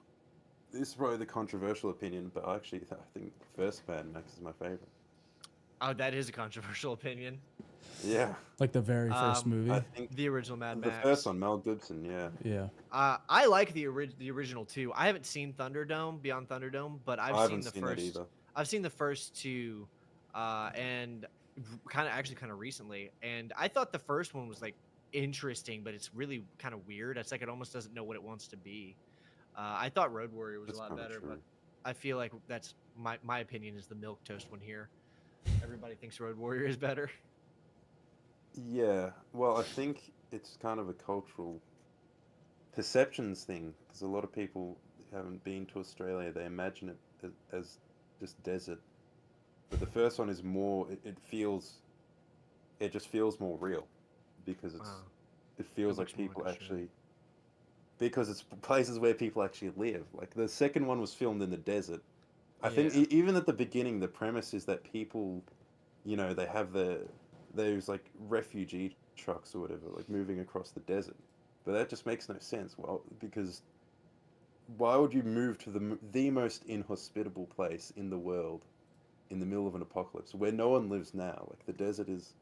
Speaker 5: This is probably the controversial opinion, but I think first Mad Max is my favorite.
Speaker 4: Oh, that is a controversial opinion.
Speaker 5: Yeah,
Speaker 3: Like the very first movie.
Speaker 5: I think
Speaker 4: The original Mad
Speaker 5: the
Speaker 4: Max.
Speaker 5: first one, Mel Gibson. Yeah,
Speaker 3: Yeah.
Speaker 4: I like the original too. I haven't seen Thunderdome, Beyond Thunderdome, but
Speaker 5: I
Speaker 4: I've
Speaker 5: haven't
Speaker 4: seen the
Speaker 5: seen
Speaker 4: first.
Speaker 5: that either.
Speaker 4: I've seen the first two, and kind of recently. And I thought the first one was like interesting, but it's really kind of weird. It's like it almost doesn't know what it wants to be. I thought Road Warrior was
Speaker 5: That's
Speaker 4: a lot
Speaker 5: kinda
Speaker 4: better,
Speaker 5: true.
Speaker 4: but I feel like that's my opinion is the milk toast one here. Everybody thinks Road Warrior is better.
Speaker 5: Yeah, well, I think it's kind of a cultural perceptions thing because a lot of people haven't been to Australia. They imagine it as just desert, but the first one is more. It just feels more real because
Speaker 4: Wow.
Speaker 5: it feels like
Speaker 4: looks more
Speaker 5: people
Speaker 4: like a show.
Speaker 5: actually because it's places where people actually live. Like the second one was filmed in the desert. I think
Speaker 4: Yeah.
Speaker 5: even at the beginning, the premise is that people, they have those like refugee trucks or whatever, like moving across the desert. But that just makes no sense. Well, because why would you move to the most inhospitable place in the world in the middle of an apocalypse where no one lives now? Like the desert is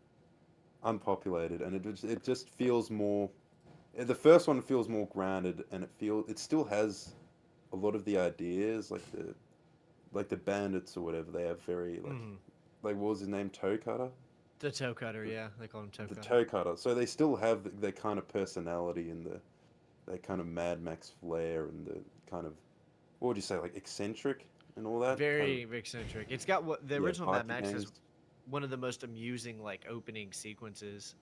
Speaker 5: unpopulated, and it just feels more. The first one feels more grounded, and it still has a lot of the ideas, like the bandits or whatever. They have very
Speaker 4: Mhm.
Speaker 5: like what was his name, Toe Cutter,
Speaker 4: The toe cutter, yeah, they call him toe
Speaker 5: the
Speaker 4: cutter.
Speaker 5: Toe Cutter. So they still have their kind of personality and their kind of Mad Max flair and the kind of what would you say, like eccentric and all that.
Speaker 4: Very eccentric. It's got what the
Speaker 5: Yeah,
Speaker 4: original Mad
Speaker 5: biker
Speaker 4: Max has
Speaker 5: gangs.
Speaker 4: one of the most amusing like opening sequences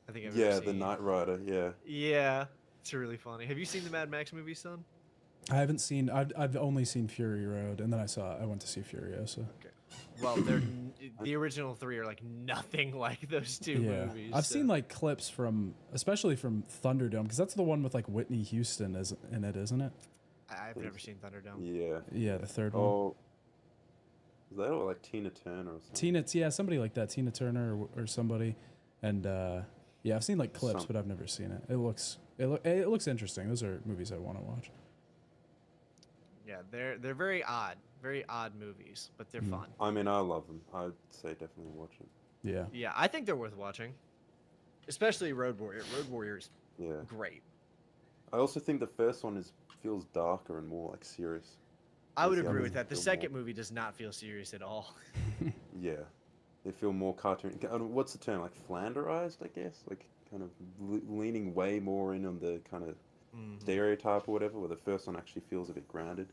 Speaker 4: I think I've
Speaker 5: Yeah,
Speaker 4: ever
Speaker 5: the
Speaker 4: seen.
Speaker 5: Knight Rider. Yeah,
Speaker 4: Yeah, it's really funny. Have you seen the Mad Max movie, son?
Speaker 3: I haven't seen. I've only seen Fury Road, and then I went to see Furiosa.
Speaker 4: Well, the original three are like nothing like those two
Speaker 3: Yeah,
Speaker 4: movies.
Speaker 3: I've
Speaker 4: so-
Speaker 3: seen like clips especially from Thunderdome, because that's the one with like Whitney Houston in it, isn't it?
Speaker 4: I've never seen Thunderdome.
Speaker 5: yeah.
Speaker 3: Yeah, the third one.
Speaker 5: Oh, is that or like Tina Turner or something?
Speaker 3: Somebody like that, Tina Turner or somebody, and yeah, I've seen like clips,
Speaker 5: Some-
Speaker 3: but I've never seen it. It looks interesting. Those are movies I want to watch.
Speaker 4: Yeah, they're very odd movies, but they're fun.
Speaker 5: I mean, I love them. I'd say definitely watch it.
Speaker 3: Yeah,
Speaker 4: Yeah, I think they're worth watching, especially Road Warrior. Road Warrior's
Speaker 5: Yeah.
Speaker 4: great.
Speaker 5: I also think the first one feels darker and more like serious.
Speaker 4: I would
Speaker 5: Whereas the
Speaker 4: agree
Speaker 5: others
Speaker 4: with that. The
Speaker 5: feel
Speaker 4: second
Speaker 5: more-
Speaker 4: movie does not feel serious at all.
Speaker 5: Yeah, they feel more cartoon. What's the term? Like flanderized, I guess. Like kind of leaning way more in on the kind of stereotype or whatever. Where the first one actually feels a bit grounded.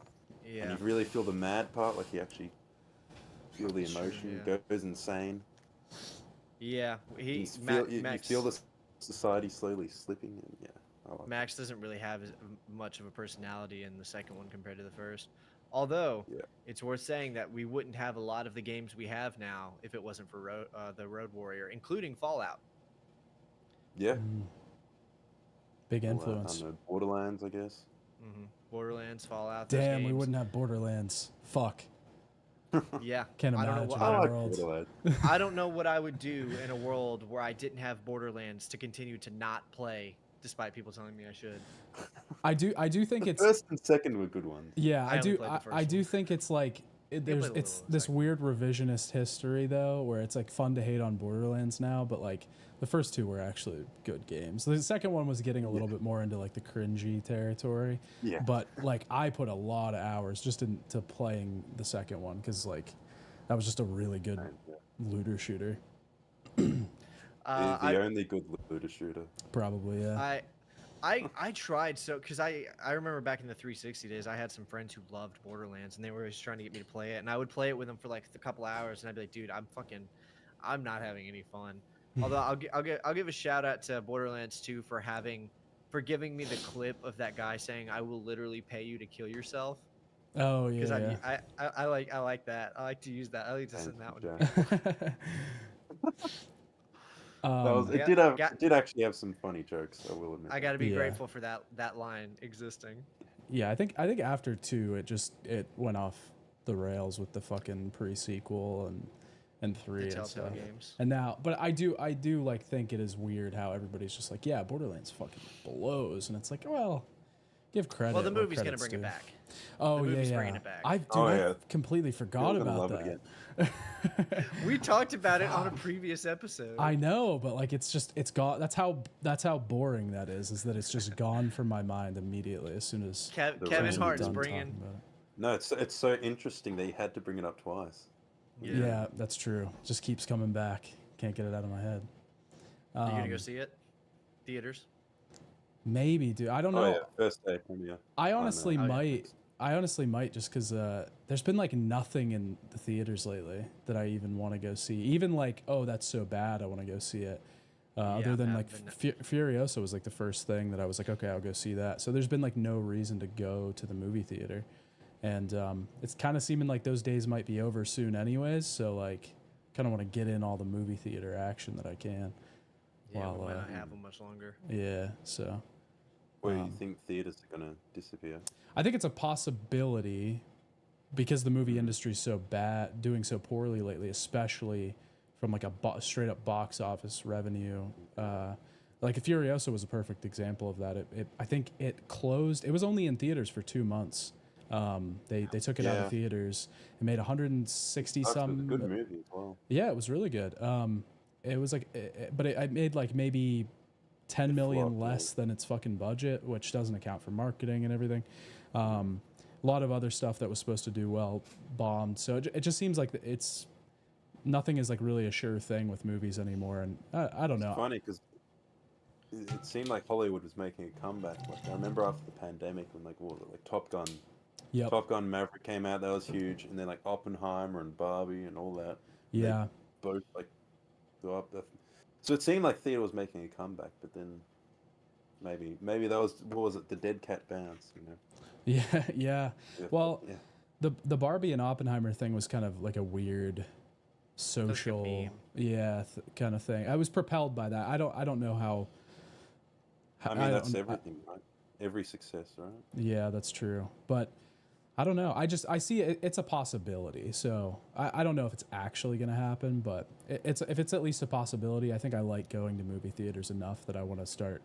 Speaker 4: Yeah.
Speaker 5: And you really feel the mad part, like you actually feel the
Speaker 4: True,
Speaker 5: emotion,
Speaker 4: yeah.
Speaker 5: goes insane.
Speaker 4: Yeah,
Speaker 5: You feel the society slowly slipping. And yeah, I like
Speaker 4: Max doesn't really have much of a personality in the second one compared to the first. Although
Speaker 5: Yeah.
Speaker 4: it's worth saying that we wouldn't have a lot of the games we have now if it wasn't for the Road Warrior, including Fallout.
Speaker 5: it. Yeah.
Speaker 3: big
Speaker 5: All that,
Speaker 3: influence.
Speaker 5: I don't know, Borderlands, I guess.
Speaker 4: Borderlands, Fallout. those
Speaker 3: Damn, we
Speaker 4: games.
Speaker 3: wouldn't have Borderlands. Fuck.
Speaker 4: Yeah,
Speaker 3: Can't
Speaker 4: I don't know
Speaker 3: imagine.
Speaker 4: what,
Speaker 5: I
Speaker 3: Our
Speaker 5: like
Speaker 3: world.
Speaker 5: Borderlands.
Speaker 4: I don't know what I would do in a world where I didn't have Borderlands to continue to not play, despite people telling me I should.
Speaker 3: I do think
Speaker 5: The
Speaker 3: it's
Speaker 5: first and second were good ones.
Speaker 3: yeah.
Speaker 4: I
Speaker 3: I
Speaker 4: only
Speaker 3: do
Speaker 4: played the first
Speaker 3: I do
Speaker 4: one.
Speaker 3: think it's like
Speaker 4: played
Speaker 3: there's
Speaker 4: a little
Speaker 3: it's
Speaker 4: of the
Speaker 3: this
Speaker 4: second
Speaker 3: weird revisionist history though, where it's like fun to hate on Borderlands now, but like the first two were actually good games. The second one was getting a little bit more into like the cringy territory.
Speaker 5: Yeah.
Speaker 3: But like I put a lot of hours just into playing the second one because like that was just a really good
Speaker 5: Yeah.
Speaker 3: looter shooter.
Speaker 5: The only good looter shooter.
Speaker 3: Probably yeah.
Speaker 4: I tried because I remember back in the 360 days I had some friends who loved Borderlands and they were always trying to get me to play it, and I would play it with them for like a couple hours and I'd be like, dude, I'm not having any fun. Although I'll give a shout out to Borderlands 2 for giving me the clip of that guy saying, I will literally pay you to kill yourself.
Speaker 3: Oh
Speaker 4: Because
Speaker 3: yeah.
Speaker 4: I like that. I like to use that. I like to send that one.
Speaker 5: Jack.
Speaker 3: Um,
Speaker 5: It did actually have some funny jokes, I will admit.
Speaker 4: I got to be
Speaker 3: Yeah.
Speaker 4: grateful for that line existing.
Speaker 3: yeah, I think after 2 it went off the rails with the fucking pre-sequel and 3 and
Speaker 4: Telltale
Speaker 3: stuff.
Speaker 4: games.
Speaker 3: And now, but I do like think it is weird how everybody's just like, yeah, Borderlands fucking blows, and it's like, well, give credit.
Speaker 4: Well, the
Speaker 3: where
Speaker 4: movie's gonna
Speaker 3: credit's
Speaker 4: bring it
Speaker 3: due.
Speaker 4: back.
Speaker 3: Oh
Speaker 4: The
Speaker 3: yeah,
Speaker 4: movie's
Speaker 3: yeah.
Speaker 4: bringing it back.
Speaker 3: I completely forgot
Speaker 5: People are gonna
Speaker 3: about
Speaker 5: love it
Speaker 3: that.
Speaker 4: We talked about it on a previous episode.
Speaker 3: I know, but like it's gone. That's how boring that is that it's just gone from my mind immediately as soon as
Speaker 5: The
Speaker 4: Kevin
Speaker 5: reason
Speaker 4: Hart's
Speaker 3: done
Speaker 4: bringing.
Speaker 3: talking about it.
Speaker 5: No, it's so interesting that you had to bring it up twice.
Speaker 3: Yeah, that's true. Just keeps coming back. Can't get it out of my head.
Speaker 4: Are you gonna go see it? Theaters.
Speaker 3: Maybe, dude. I don't know.
Speaker 5: Oh yeah, first day premiere.
Speaker 3: I honestly
Speaker 4: Oh, yeah.
Speaker 3: might. I honestly might just because there's been like nothing in the theaters lately that I even want to go see. Even like, oh, that's so bad, I want to go see it. Other than like Furiosa was like the first thing that I was like, okay, I'll go see that. So there's been like no reason to go to the movie theater, and it's kind of seeming like those days might be over soon, anyways. So like, kind of want to get in all the movie theater action that I can.
Speaker 4: Yeah,
Speaker 3: While,
Speaker 4: we might not have them much longer.
Speaker 3: Yeah, so.
Speaker 5: Where do you think theaters are gonna disappear?
Speaker 3: I think it's a possibility because the movie industry is so bad, doing so poorly lately, especially from like a straight up box office revenue. Like Furiosa was a perfect example of that. I think it closed. It was only in theaters for 2 months. They took it out of theaters. It made 160 some.
Speaker 5: It was a good movie as well.
Speaker 3: Yeah, it was really good. It was like, but it made like maybe 10 million less than its fucking budget, which doesn't account for marketing and everything. A lot of other stuff that was supposed to do well bombed. So it just seems like nothing is like really a sure thing with movies anymore. And I don't know.
Speaker 5: It's funny because it seemed like Hollywood was making a comeback. Like I remember after the pandemic when like Top Gun, Top Gun Maverick came out, that was huge, and then like Oppenheimer and Barbie and all that.
Speaker 3: Yeah.
Speaker 5: They both like go up there. So it seemed like theater was making a comeback, but then maybe that was, what was it, the dead cat bounce, you know?
Speaker 3: Yeah. Well, the Barbie and Oppenheimer thing was kind of like a weird social, kind of thing. I was propelled by that. I don't know how.
Speaker 5: I mean, that's everything, right? Every success, right?
Speaker 3: Yeah, that's true. But I don't know. I see it's a possibility. So I don't know if it's actually going to happen, but if it's at least a possibility, I think I like going to movie theaters enough that I want to start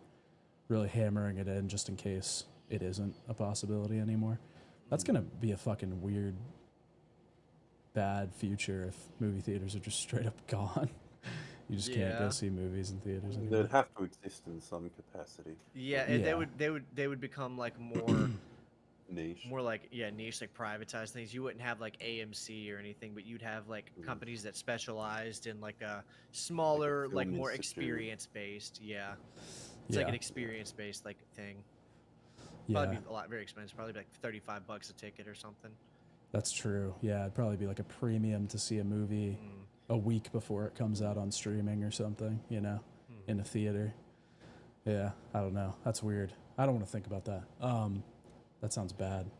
Speaker 3: really hammering it in just in case it isn't a possibility anymore. That's going to be a fucking weird, bad future if movie theaters are just straight up gone. You just can't go see movies in theaters anymore.
Speaker 5: They'd have to exist in some capacity.
Speaker 4: Yeah, and they would become like more
Speaker 5: niche.
Speaker 4: More like niche, like privatized things. You wouldn't have like AMC or anything, but you'd have like companies that specialized in like a smaller, like more experience based. Yeah. It's like an experience based like thing. Probably be a lot very expensive. Probably be like $35 a ticket or something.
Speaker 3: That's true. Yeah, it'd probably be like a premium to see a movie a week before it comes out on streaming or something, you know, in a theater. Yeah, I don't know. That's weird. I don't want to think about that. That sounds bad.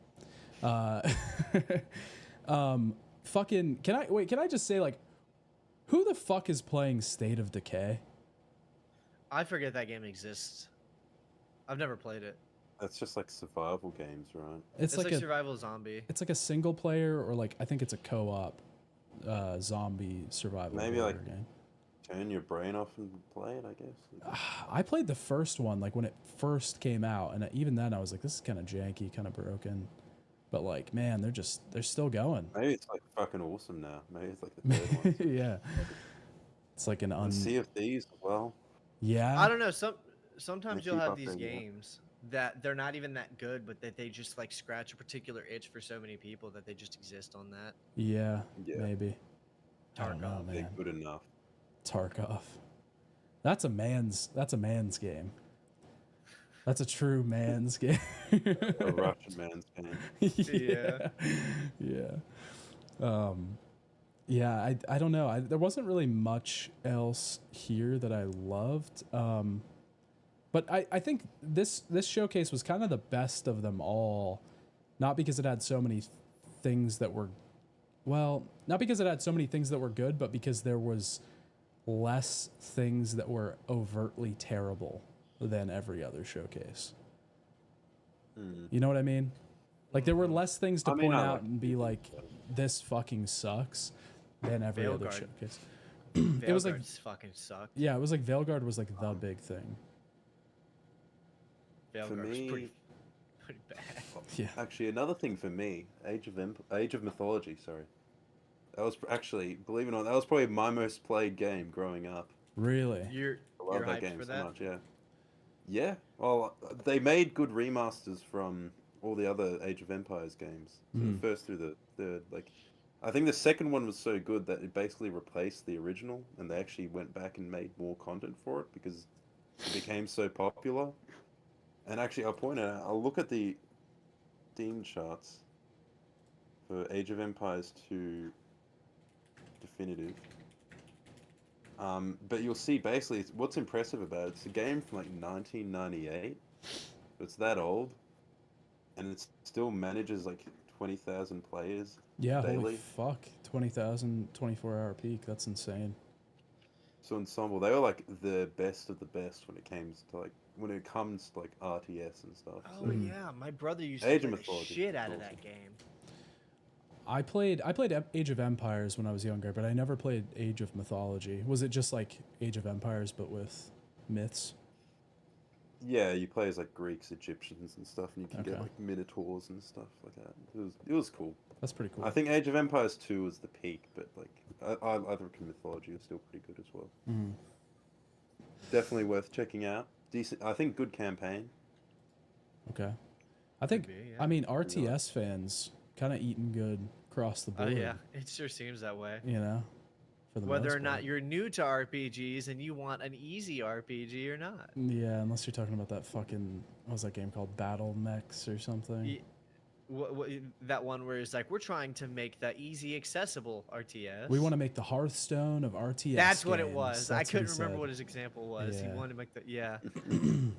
Speaker 3: Fucking, can I just say, like, who the fuck is playing State of Decay?
Speaker 4: I forget that game exists. I've never played it.
Speaker 5: That's just like survival games, right?
Speaker 3: It's like a
Speaker 4: survival zombie.
Speaker 3: It's like a single player, or like I think it's a co-op zombie survival
Speaker 5: Maybe like
Speaker 3: game.
Speaker 5: Turn your brain off and play it, I guess.
Speaker 3: I played the first one like when it first came out, and even then I was like, this is kind of janky, kind of broken. But like, man, they're still going.
Speaker 5: Maybe it's like fucking awesome now. Maybe it's like the third one.
Speaker 3: Yeah. It's like an
Speaker 5: Sea of Thieves as well.
Speaker 3: Yeah.
Speaker 4: I don't know. Sometimes you'll have these games that they're not even that good, but that they just like scratch a particular itch for so many people that they just exist on that.
Speaker 3: Yeah. Maybe. I don't know, man.
Speaker 5: They're good enough.
Speaker 3: Tarkov. That's a man's game. That's a true man's game.
Speaker 5: A Russian man's game.
Speaker 3: Yeah. Yeah. Yeah, I don't know. There wasn't really much else here that I loved. But I think this showcase was kind of the best of them all. Not because it had so many things that were, well, not because it had so many things that were good, but because there was less things that were overtly terrible than every other showcase. You know what I mean? Like there were less things to point out and be like, this fucking sucks than every other showcase. It was like
Speaker 4: fucking sucked.
Speaker 3: Yeah, it was like Veilguard was like the big thing.
Speaker 4: Veilguard was pretty bad.
Speaker 3: Yeah.
Speaker 5: Actually, another thing for me, Age of Mythology. Sorry, that was actually, believe it or not, that was probably my most played game growing up.
Speaker 3: Really?
Speaker 4: You're
Speaker 5: I love that
Speaker 4: hyped
Speaker 5: game
Speaker 4: for
Speaker 5: so
Speaker 4: that?
Speaker 5: much. Yeah. Yeah. Well, they made good remasters from all the other Age of Empires games. So the first through the third, like, I think the second one was so good that it basically replaced the original, and they actually went back and made more content for it because it became so popular. And actually, I'll look at the Steam charts for Age of Empires 2 Definitive. But you'll see basically what's impressive about it. It's a game from like 1998. It's that old, and it still manages like 20,000 players
Speaker 3: Yeah,
Speaker 5: daily.
Speaker 3: holy fuck. 20,000 24-hour peak. That's insane.
Speaker 5: So Ensemble, they were like the best of the best when it comes to like RTS and stuff.
Speaker 4: Oh
Speaker 5: So
Speaker 4: yeah, my brother used to
Speaker 5: Age
Speaker 4: play
Speaker 5: of
Speaker 4: the
Speaker 5: Mythology
Speaker 4: shit
Speaker 5: is
Speaker 4: out of
Speaker 5: awesome.
Speaker 4: that game.
Speaker 3: I played Age of Empires when I was younger, but I never played Age of Mythology. Was it just like Age of Empires but with myths?
Speaker 5: Yeah, you play as like Greeks, Egyptians, and stuff, and you can get
Speaker 3: Okay.
Speaker 5: like minotaurs and stuff like that. It was cool.
Speaker 3: That's pretty cool.
Speaker 5: I think Age of Empires 2 was the peak, but like I reckon Mythology was still pretty good as well. Definitely worth checking out. Decent, I think, good campaign.
Speaker 3: Okay. I think
Speaker 4: be, yeah.
Speaker 3: I mean RTS fans kind of eating good across the
Speaker 4: Oh
Speaker 3: board.
Speaker 4: yeah, it sure seems that way.
Speaker 3: You know, for the
Speaker 4: Whether
Speaker 3: most
Speaker 4: or not
Speaker 3: part.
Speaker 4: you're new to RPGs and you want an easy RPG or not.
Speaker 3: Yeah, unless you're talking about that fucking what was that game called, Battle Mechs or something.
Speaker 4: Ye- that one where it's like we're trying to make the easy accessible RTS.
Speaker 3: We want to make the Hearthstone of RTS.
Speaker 4: That's what it
Speaker 3: games.
Speaker 4: was. I
Speaker 3: That's what
Speaker 4: couldn't
Speaker 3: he
Speaker 4: remember
Speaker 3: said.
Speaker 4: what his example was. He
Speaker 3: Yeah.
Speaker 4: wanted to make the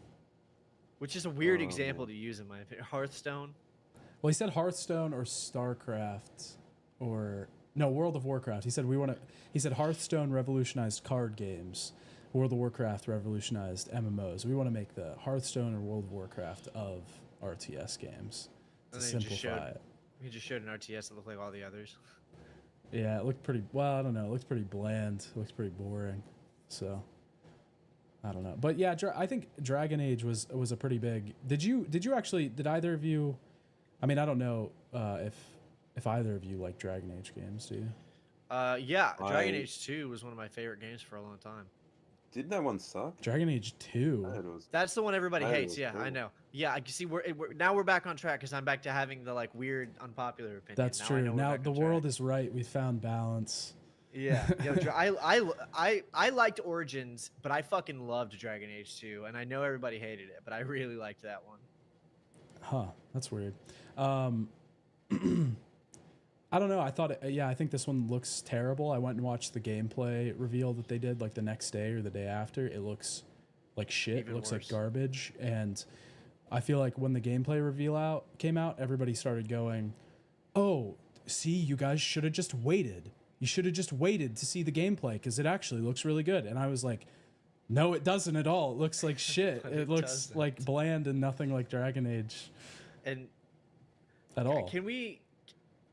Speaker 4: which is a weird
Speaker 5: Oh,
Speaker 4: example
Speaker 5: man.
Speaker 4: to use in my opinion. Hearthstone.
Speaker 3: Well, he said Hearthstone or StarCraft or no, World of Warcraft. He said he said Hearthstone revolutionized card games. World of Warcraft revolutionized MMOs. We want to make the Hearthstone or World of Warcraft of RTS games to
Speaker 4: And then he just
Speaker 3: simplify
Speaker 4: showed-
Speaker 3: it.
Speaker 4: He just showed an RTS that looked like all the others.
Speaker 3: Yeah, it looked pretty, well, I don't know. It looked pretty bland. It looked pretty boring. So, I don't know. But yeah, I think Dragon Age was a pretty big. Did either of you, I mean, I don't know if either of you like Dragon Age games, do you?
Speaker 4: Yeah, Dragon
Speaker 5: I-
Speaker 4: Age 2 was one of my favorite games for a long time.
Speaker 5: Didn't that one suck?
Speaker 3: Dragon Age 2.
Speaker 5: I heard it was.
Speaker 4: That's the one everybody
Speaker 5: I
Speaker 4: hates.
Speaker 5: was
Speaker 4: Yeah, I
Speaker 5: cool.
Speaker 4: know. Yeah, I can see now we're back on track because I'm back to having the like weird unpopular opinion.
Speaker 3: That's
Speaker 4: Now I
Speaker 3: true.
Speaker 4: know we're
Speaker 3: Now
Speaker 4: back
Speaker 3: the
Speaker 4: on
Speaker 3: world
Speaker 4: track.
Speaker 3: is right. We found balance.
Speaker 4: Yeah, I liked Origins, but I fucking loved Dragon Age 2, and I know everybody hated it, but I really liked that one.
Speaker 3: Huh, that's weird. I don't know. I thought, I think this one looks terrible. I went and watched the gameplay reveal that they did like the next day or the day after. It looks like shit.
Speaker 4: Even
Speaker 3: It looks
Speaker 4: worse.
Speaker 3: like garbage. And I feel like when the gameplay reveal came out, everybody started going, "Oh, see, you guys should have just waited. You should have just waited to see the gameplay because it actually looks really good." And I was like, "No, it doesn't at all. It looks like shit.
Speaker 4: But
Speaker 3: it
Speaker 4: it
Speaker 3: looks
Speaker 4: doesn't.
Speaker 3: like bland and nothing like Dragon Age
Speaker 4: And
Speaker 3: at all."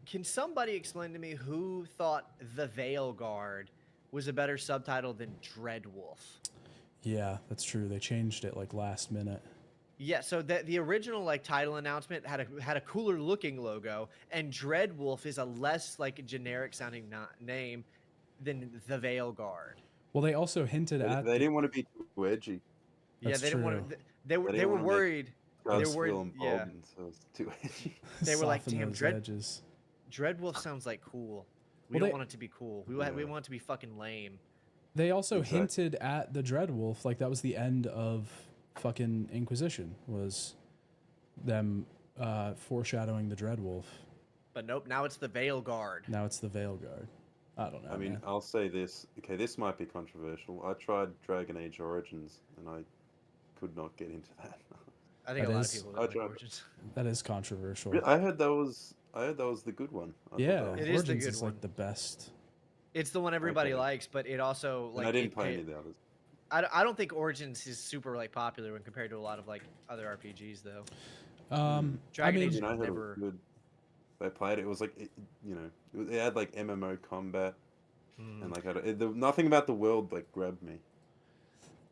Speaker 4: Can somebody explain to me who thought the Veil Guard was a better subtitle than Dreadwolf?
Speaker 3: Yeah, that's true. They changed it like last minute.
Speaker 4: Yeah, so the original like title announcement had a cooler looking logo, and Dreadwolf is a less like generic sounding name than the Veil Guard.
Speaker 3: Well, they also hinted
Speaker 5: They,
Speaker 3: at
Speaker 5: they didn't want to be too edgy.
Speaker 4: Yeah,
Speaker 3: That's
Speaker 4: they didn't want
Speaker 3: true.
Speaker 4: to. They were
Speaker 5: didn't
Speaker 4: were
Speaker 5: wanna make
Speaker 4: worried. They were worried.
Speaker 5: Ghostwheel and
Speaker 4: Yeah,
Speaker 5: Bolden, so it's too edgy.
Speaker 4: They were like,
Speaker 3: soften
Speaker 4: "Damn,
Speaker 3: those
Speaker 4: Dread-
Speaker 3: edges.
Speaker 4: Dreadwolf sounds like cool. We
Speaker 3: Well,
Speaker 4: don't
Speaker 3: they-
Speaker 4: want it to be cool. We
Speaker 5: Yeah.
Speaker 4: want it to be fucking lame."
Speaker 3: They also
Speaker 5: Exactly.
Speaker 3: hinted at the Dreadwolf, like that was the end of fucking Inquisition was them foreshadowing the Dreadwolf.
Speaker 4: But nope, now it's the Veil Guard.
Speaker 3: Now it's the Veil Guard. I don't know.
Speaker 5: I mean,
Speaker 3: man.
Speaker 5: I'll say this. Okay, this might be controversial. I tried Dragon Age Origins, and I could not get into that.
Speaker 4: I think
Speaker 3: That
Speaker 4: a lot
Speaker 3: is-
Speaker 4: of people
Speaker 5: I
Speaker 4: don't like
Speaker 5: tried-
Speaker 4: Origins.
Speaker 3: That is controversial.
Speaker 5: I heard that was the good one. I thought
Speaker 3: Yeah,
Speaker 5: that was-
Speaker 4: It is the
Speaker 3: Origins
Speaker 4: good
Speaker 3: is
Speaker 4: one.
Speaker 3: like the best.
Speaker 4: It's the one everybody
Speaker 5: Okay.
Speaker 4: likes, but it also
Speaker 5: And
Speaker 4: like
Speaker 5: I didn't
Speaker 4: it-
Speaker 5: play any
Speaker 4: it-
Speaker 5: of the others.
Speaker 4: I don't think Origins is super like popular when compared to a lot of like other RPGs though.
Speaker 3: I
Speaker 4: Dragon
Speaker 3: mean,
Speaker 4: Age
Speaker 5: I heard it
Speaker 4: never.
Speaker 5: was good. I played it. It was like it had like MMO combat, and like nothing about the world like grabbed me.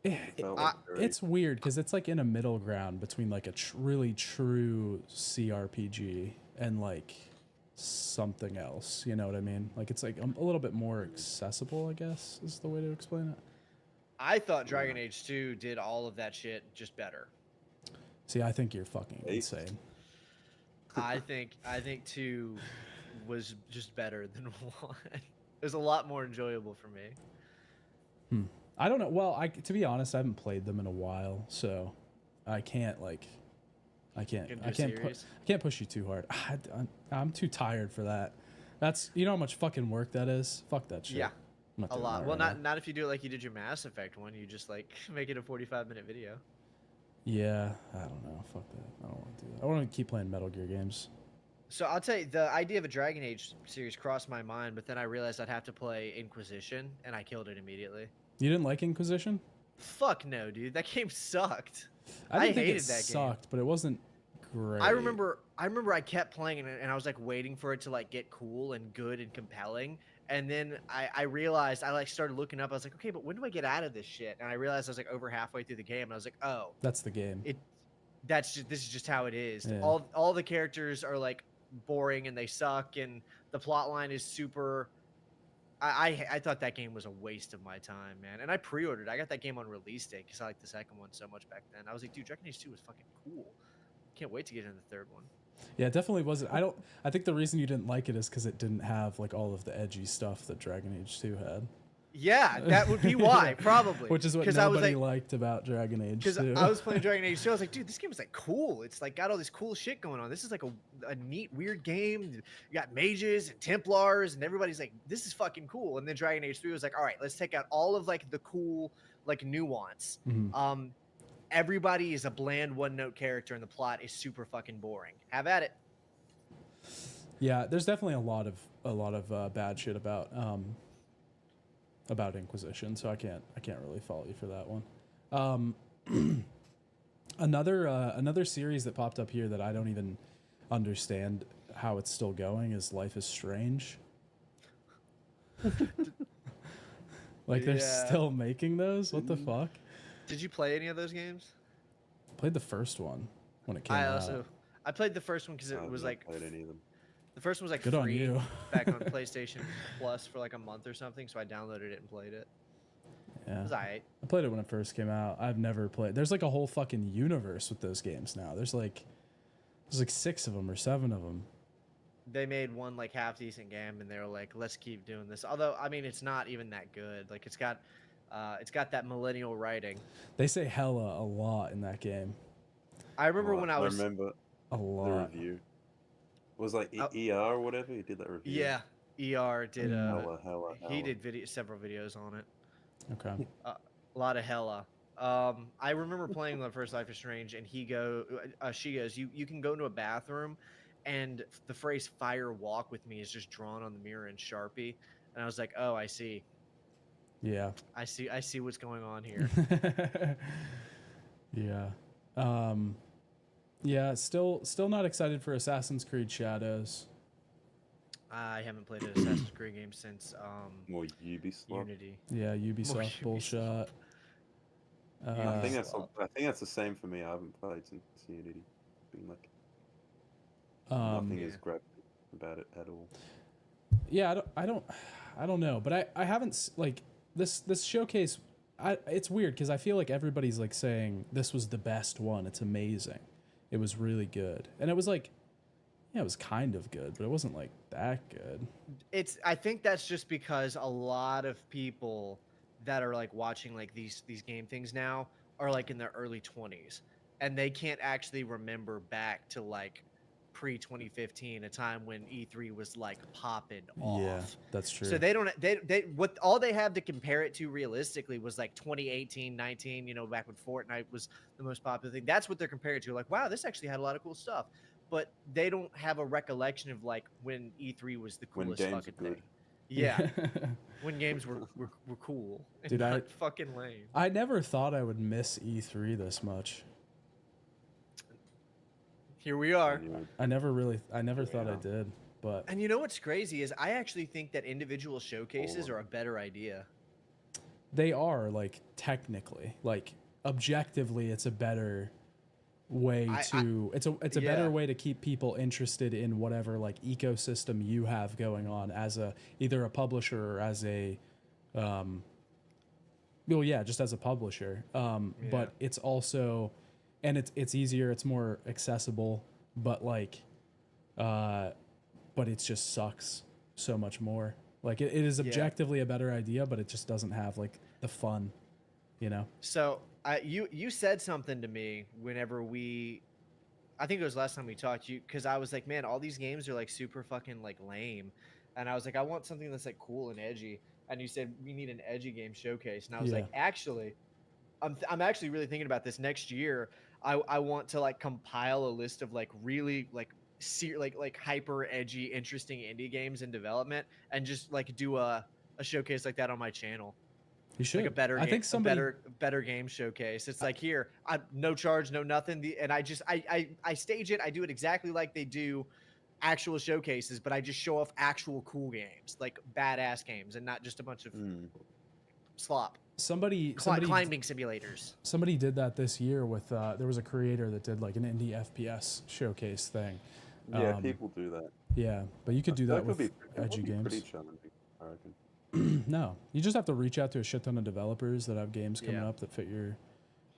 Speaker 5: It felt like very-
Speaker 3: it's weird because it's like in a middle ground between like a really true CRPG and like something else. You know what I mean? Like it's like a little bit more accessible, I guess, is the way to explain it.
Speaker 4: I thought Dragon Age 2 did all of that shit just better.
Speaker 3: See, I think you're fucking
Speaker 5: Ace.
Speaker 3: insane.
Speaker 4: I think 2 was just better than 1. It was a lot more enjoyable for me.
Speaker 3: I don't know. Well, to be honest, I haven't played them in a while, so I can't like, I can't push you too hard. I'm too tired for that. That's you know how much fucking work that is. Fuck that shit.
Speaker 4: Yeah.
Speaker 3: I'm not
Speaker 4: A
Speaker 3: doing
Speaker 4: lot.
Speaker 3: that
Speaker 4: Well,
Speaker 3: right now.
Speaker 4: not if you do it like you did your Mass Effect one. You just like make it a 45-minute video.
Speaker 3: Yeah, I don't know. Fuck that. I don't want to do that. I want to keep playing Metal Gear games.
Speaker 4: So I'll tell you, the idea of a Dragon Age series crossed my mind, but then I realized I'd have to play Inquisition, and I killed it immediately.
Speaker 3: You didn't like Inquisition?
Speaker 4: Fuck no, dude. That game sucked.
Speaker 3: I didn't think
Speaker 4: hated
Speaker 3: it
Speaker 4: that game.
Speaker 3: sucked, but it wasn't great.
Speaker 4: I remember I kept playing it, and I was like waiting for it to like get cool and good and compelling. And then I realized I like started looking up. I was like, okay, but when do I get out of this shit? And I realized I was like over halfway through the game, and I was like, oh,
Speaker 3: That's the game.
Speaker 4: this is just how it is.
Speaker 3: Yeah.
Speaker 4: All the characters are like boring and they suck, and the plot line is super. I thought that game was a waste of my time, man. And I pre-ordered. I got that game on release day because I liked the second one so much back then. I was like, dude, Dragon Age 2 was fucking cool. Can't wait to get into the third one.
Speaker 3: Yeah, it definitely wasn't. I think the reason you didn't like it is because it didn't have like all of the edgy stuff that Dragon Age 2 had.
Speaker 4: Yeah, that would be why, probably.
Speaker 3: Which is what
Speaker 4: 'Cause I was
Speaker 3: nobody
Speaker 4: like,
Speaker 3: liked about Dragon Age
Speaker 4: because
Speaker 3: 2.
Speaker 4: I was playing Dragon Age 2, I was like, dude, this game is like cool. It's like got all this cool shit going on. This is like a neat, weird game. You got mages and Templars, and everybody's like, this is fucking cool. And then Dragon Age 3 was like, all right, let's take out all of like the cool like nuance.
Speaker 3: Mhm.
Speaker 4: Everybody is a bland one-note character, and the plot is super fucking boring. Have at it.
Speaker 3: Yeah, there's definitely a lot of bad shit about Inquisition, so I can't really follow you for that one. Another series that popped up here that I don't even understand how it's still going is Life is Strange. Like they're
Speaker 4: Yeah.
Speaker 3: still making those? What the fuck?
Speaker 4: Did you play any of those games?
Speaker 3: Played the first one when it came
Speaker 4: I
Speaker 3: out.
Speaker 4: also I played the first one because it
Speaker 5: I've
Speaker 4: was
Speaker 5: not
Speaker 4: like
Speaker 5: played any of them.
Speaker 4: the first one was like
Speaker 3: Good on
Speaker 4: free
Speaker 3: you.
Speaker 4: back on PlayStation Plus for like a month or something, so I downloaded it and played it. It
Speaker 3: Yeah.
Speaker 4: was alright.
Speaker 3: I played it when it first came out. I've never played. There's like a whole fucking universe with those games now. There's like 6 of them or 7 of them.
Speaker 4: They made one like half decent game, and they were like, "Let's keep doing this." Although, I mean, it's not even that good. Like, it's got that millennial writing.
Speaker 3: They say hella a lot in that game.
Speaker 4: I remember when I was
Speaker 5: remember
Speaker 3: A
Speaker 5: the
Speaker 3: lot.
Speaker 5: review. It was like
Speaker 4: Oh.
Speaker 5: ER or whatever. He did that review.
Speaker 4: yeah, ER did
Speaker 5: Hella.
Speaker 4: he did several videos on it.
Speaker 3: Okay.
Speaker 4: A lot of hella. I remember playing the first Life is Strange, and she goes, you can go into a bathroom, and the phrase "fire walk with me" is just drawn on the mirror in Sharpie, and I was like, oh, I see
Speaker 3: Yeah.
Speaker 4: I see what's going on here.
Speaker 3: Yeah. Yeah, still not excited for Assassin's Creed Shadows.
Speaker 4: I haven't played an Assassin's Creed game since
Speaker 5: More Ubisoft.
Speaker 4: Unity.
Speaker 3: Yeah, Ubisoft
Speaker 4: Ubisoft.
Speaker 3: bullshit.
Speaker 5: I think
Speaker 4: Ubisoft.
Speaker 5: that's the same for me. I haven't played since Unity. Been like nothing
Speaker 4: Yeah.
Speaker 5: is grabbed about it at all.
Speaker 3: Yeah, I don't know, but I haven't like this showcase. It's weird because I feel like everybody's like saying this was the best one. It's amazing. It was really good, and it was like, yeah, it was kind of good, but it wasn't like that good.
Speaker 4: I think that's just because a lot of people that are like watching like these game things now are like in their early 20s, and they can't actually remember back to like pre 2015, a time when E3 was like popping off.
Speaker 3: Yeah, that's true.
Speaker 4: So they what all they have to compare it to realistically was like 2018, 19, back when Fortnite was the most popular thing. That's what they're comparing to. Like, wow, this actually had a lot of cool stuff. But they don't have a recollection of like when E3 was the
Speaker 5: When
Speaker 4: coolest
Speaker 5: games
Speaker 4: fucking
Speaker 5: are good.
Speaker 4: thing. Yeah, when games were cool and
Speaker 3: Dude,
Speaker 4: not fucking lame.
Speaker 3: I never thought I would miss E3 this much.
Speaker 4: Here we are.
Speaker 3: I never thought I did, but
Speaker 4: And you know what's crazy is I actually think that individual showcases are a better idea.
Speaker 3: they are, like, technically, like, objectively, it's a better way it's a
Speaker 4: yeah.
Speaker 3: better way to keep people interested in whatever like ecosystem you have going on as either a publisher or as a just as a publisher. But it's also, and it's easier, it's more accessible, but like but it just sucks so much more. Like it is objectively a better idea, but it just doesn't have like the fun,
Speaker 4: So you said something to me whenever I think it was last time we talked, because I was like, man, all these games are like super fucking like lame, and I was like, I want something that's like cool and edgy, and you said we need an edgy game showcase, and I was like, actually, I'm actually really thinking about this next year. I want to like compile a list of like really like like hyper edgy, interesting indie games in development, and just like do a showcase like that on my channel.
Speaker 3: You should.
Speaker 4: Like a better,
Speaker 3: I think somebody
Speaker 4: better game showcase. It's like here, no charge, no nothing. And I stage it. I do it exactly like they do actual showcases, but I just show off actual cool games, like badass games, and not just a bunch of slop.
Speaker 3: Somebody
Speaker 4: Climbing simulators.
Speaker 3: Somebody did that this year with there was a creator that did like an indie FPS showcase thing.
Speaker 5: Yeah, people do that.
Speaker 3: Yeah, but you could do that with edgy
Speaker 5: Pretty
Speaker 3: games.
Speaker 5: challenging, I reckon.
Speaker 3: No, you just have to reach out to a shit ton of developers that have games coming up that fit your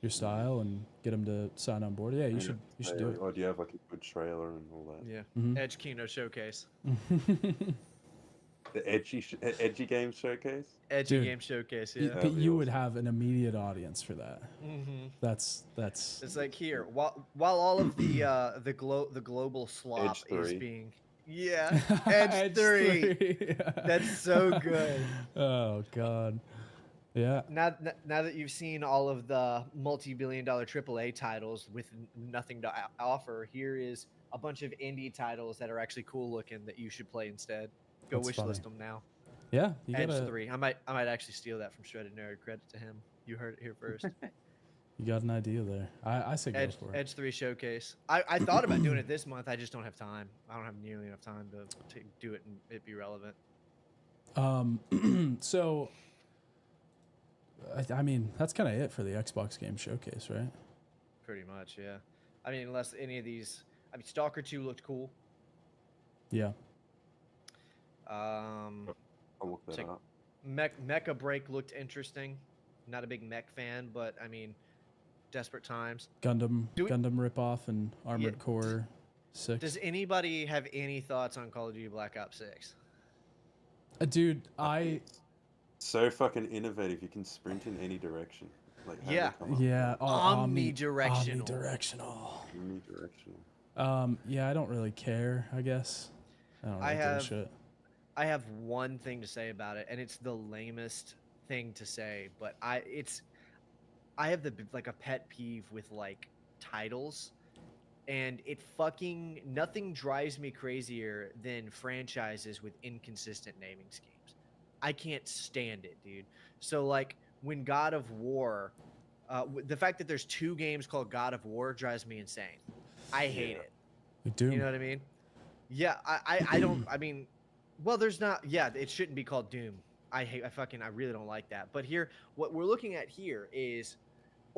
Speaker 3: style and get them to sign on board. Yeah, you should do it.
Speaker 5: Or do you have like a good trailer and all that?
Speaker 4: Yeah, Edge Kino showcase.
Speaker 5: The edgy game showcase.
Speaker 4: Edgy game showcase. Yeah,
Speaker 3: but you would have an immediate audience for that. That's.
Speaker 4: It's like here, while all of the global slop is being. Yeah, Edge 3. That's so good.
Speaker 3: Oh God, yeah.
Speaker 4: Now that you've seen all of the multi-billion-dollar AAA titles with nothing to offer, here is a bunch of indie titles that are actually cool looking that you should play instead. Go wishlist them now.
Speaker 3: Yeah,
Speaker 4: Edge 3. I might actually steal that from Shredded Nerd. Credit to him. You heard it here first.
Speaker 3: You got an idea there. I say go for it.
Speaker 4: Edge 3 showcase. I thought about doing it this month. I just don't have time. I don't have nearly enough time to do it and it be relevant.
Speaker 3: So, I mean, that's kind of it for the Xbox game showcase, right?
Speaker 4: Pretty much, yeah. I mean, unless any of these... I mean, Stalker 2 looked cool.
Speaker 3: Yeah.
Speaker 5: I'll look that up.
Speaker 4: Mecha Break looked interesting. Not a big mech fan, but I mean... Desperate Times.
Speaker 3: Gundam ripoff and Armored Core 6.
Speaker 4: Does anybody have any thoughts on Call of Duty Black Ops 6?
Speaker 3: Dude,
Speaker 5: so fucking innovative. You can sprint in any direction. Like
Speaker 4: omnidirectional.
Speaker 5: Omnidirectional.
Speaker 3: Yeah, I don't really care. I guess I don't really give a shit.
Speaker 4: I have one thing to say about it, and it's the lamest thing to say, but I have a pet peeve with like titles, and nothing drives me crazier than franchises with inconsistent naming schemes. I can't stand it, dude. So like when God of War, the fact that there's 2 games called God of War drives me insane. I hate it.
Speaker 3: Doom.
Speaker 4: You know what I mean? Yeah, I don't. I mean, well, there's not. Yeah, it shouldn't be called Doom. I really don't like that. But here, what we're looking at here is.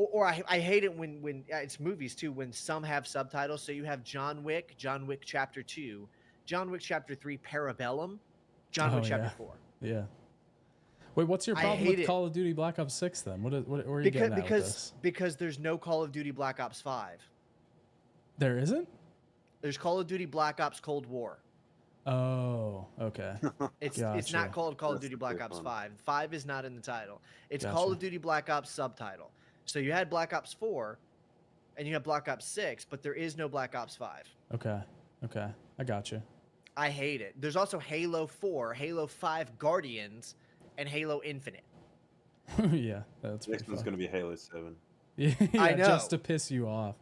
Speaker 4: Or I hate it when it's movies too, when some have subtitles. So you have John Wick Chapter 2, John Wick Chapter 3, Parabellum, John Wick Chapter 4.
Speaker 3: Yeah. Wait, what's your problem with Call of Duty Black Ops 6 then? What are you getting at with this?
Speaker 4: Because there's no Call of Duty Black Ops 5.
Speaker 3: There isn't?
Speaker 4: There's Call of Duty Black Ops Cold War.
Speaker 3: Oh, okay.
Speaker 4: It's not called Call of Duty Black Ops 5. 5 is not in the title. It's Call of Duty Black Ops subtitle. So you had Black Ops 4, and you have Black Ops 6, but there is no Black Ops 5.
Speaker 3: Okay. Okay. I got you.
Speaker 4: I hate it. There's also Halo 4, Halo 5 Guardians, and Halo Infinite.
Speaker 3: Yeah, that's pretty
Speaker 5: Next one's
Speaker 3: fun.
Speaker 5: going to be Halo 7.
Speaker 3: Yeah,
Speaker 4: I know.
Speaker 3: just to piss you off.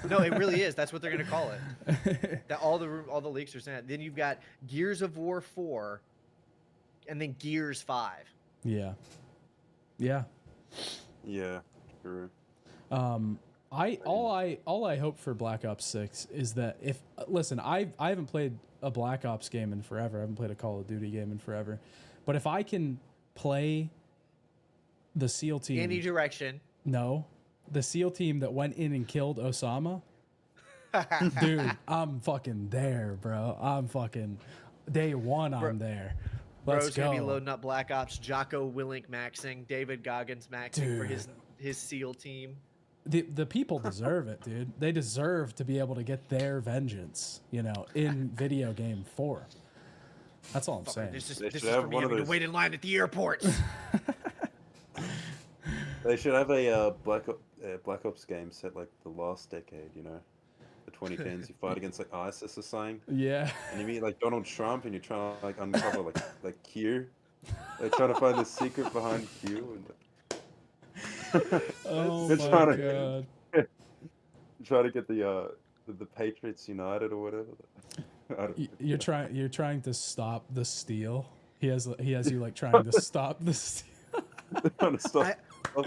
Speaker 4: No, it really is. That's what they're gonna call it. That all the leaks are saying. Then you've got Gears of War 4, and then Gears 5.
Speaker 3: Yeah. Yeah.
Speaker 5: Yeah, true.
Speaker 3: All I hope for Black Ops 6 is that if listen, I haven't played a Black Ops game in forever. I haven't played a Call of Duty game in forever. But if I can play the SEAL team,
Speaker 4: Any direction.
Speaker 3: no, the SEAL team that went in and killed Osama, dude, I'm fucking there, bro. I'm fucking day one. I'm there. Let's
Speaker 4: Bro's
Speaker 3: go.
Speaker 4: gonna be loading up Black Ops. Jocko Willink maxing, David Goggins maxing for his SEAL team.
Speaker 3: The people deserve it, dude. They deserve to be able to get their vengeance, in video game form. That's all I'm saying.
Speaker 4: This is
Speaker 5: They
Speaker 4: for
Speaker 5: should have
Speaker 4: me
Speaker 5: one of
Speaker 4: having to
Speaker 5: those-
Speaker 4: wait in line at the airports.
Speaker 5: They should have a Black Ops game set like the last decade, the 2010s. You fight against like ISIS or something,
Speaker 3: Yeah.
Speaker 5: and you meet like Donald Trump, and you're trying to like uncover like Q. They're trying to find the secret behind Q, and
Speaker 3: Oh
Speaker 5: They're
Speaker 3: my
Speaker 5: trying to-
Speaker 3: god.
Speaker 5: try to get the Patriots United or whatever. I don't-
Speaker 3: You're trying to stop the steal. He has you like trying to stop the steal.
Speaker 5: They're trying to stop.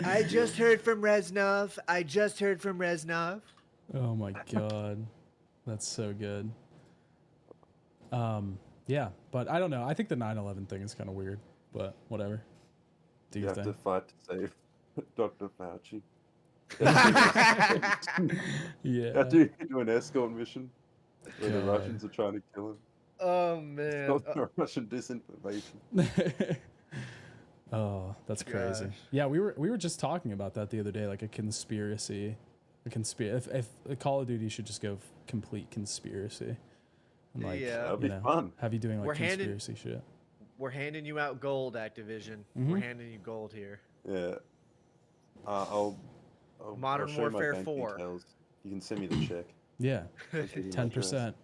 Speaker 4: I just heard from Reznov.
Speaker 3: Oh my god. That's so good. Yeah, but I don't know. I think the 9/11 thing is kind of weird, but whatever. Do
Speaker 5: You
Speaker 3: your
Speaker 5: have to
Speaker 3: thing.
Speaker 5: fight to save Dr. Fauci. You
Speaker 3: Yeah.
Speaker 5: have to do an escort mission where the
Speaker 3: God.
Speaker 5: Russians are trying to kill him.
Speaker 4: Oh man.
Speaker 5: Stop the Russian disinformation.
Speaker 3: Oh, that's crazy.
Speaker 4: Gosh.
Speaker 3: Yeah, we were just talking about that the other day, like a conspiracy. If Call of Duty should just go complete conspiracy. And like,
Speaker 4: Yeah.
Speaker 5: That'd be fun.
Speaker 3: have you doing like
Speaker 4: We're handing-
Speaker 3: conspiracy shit.
Speaker 4: We're handing you out gold, Activision.
Speaker 3: Mhm.
Speaker 4: We're handing you gold here.
Speaker 5: Yeah. I'll
Speaker 4: Modern
Speaker 5: show you my
Speaker 4: Warfare
Speaker 5: bank
Speaker 4: 4.
Speaker 5: details. You can send me the check.
Speaker 3: Yeah,
Speaker 5: I'll give you my
Speaker 3: 10%.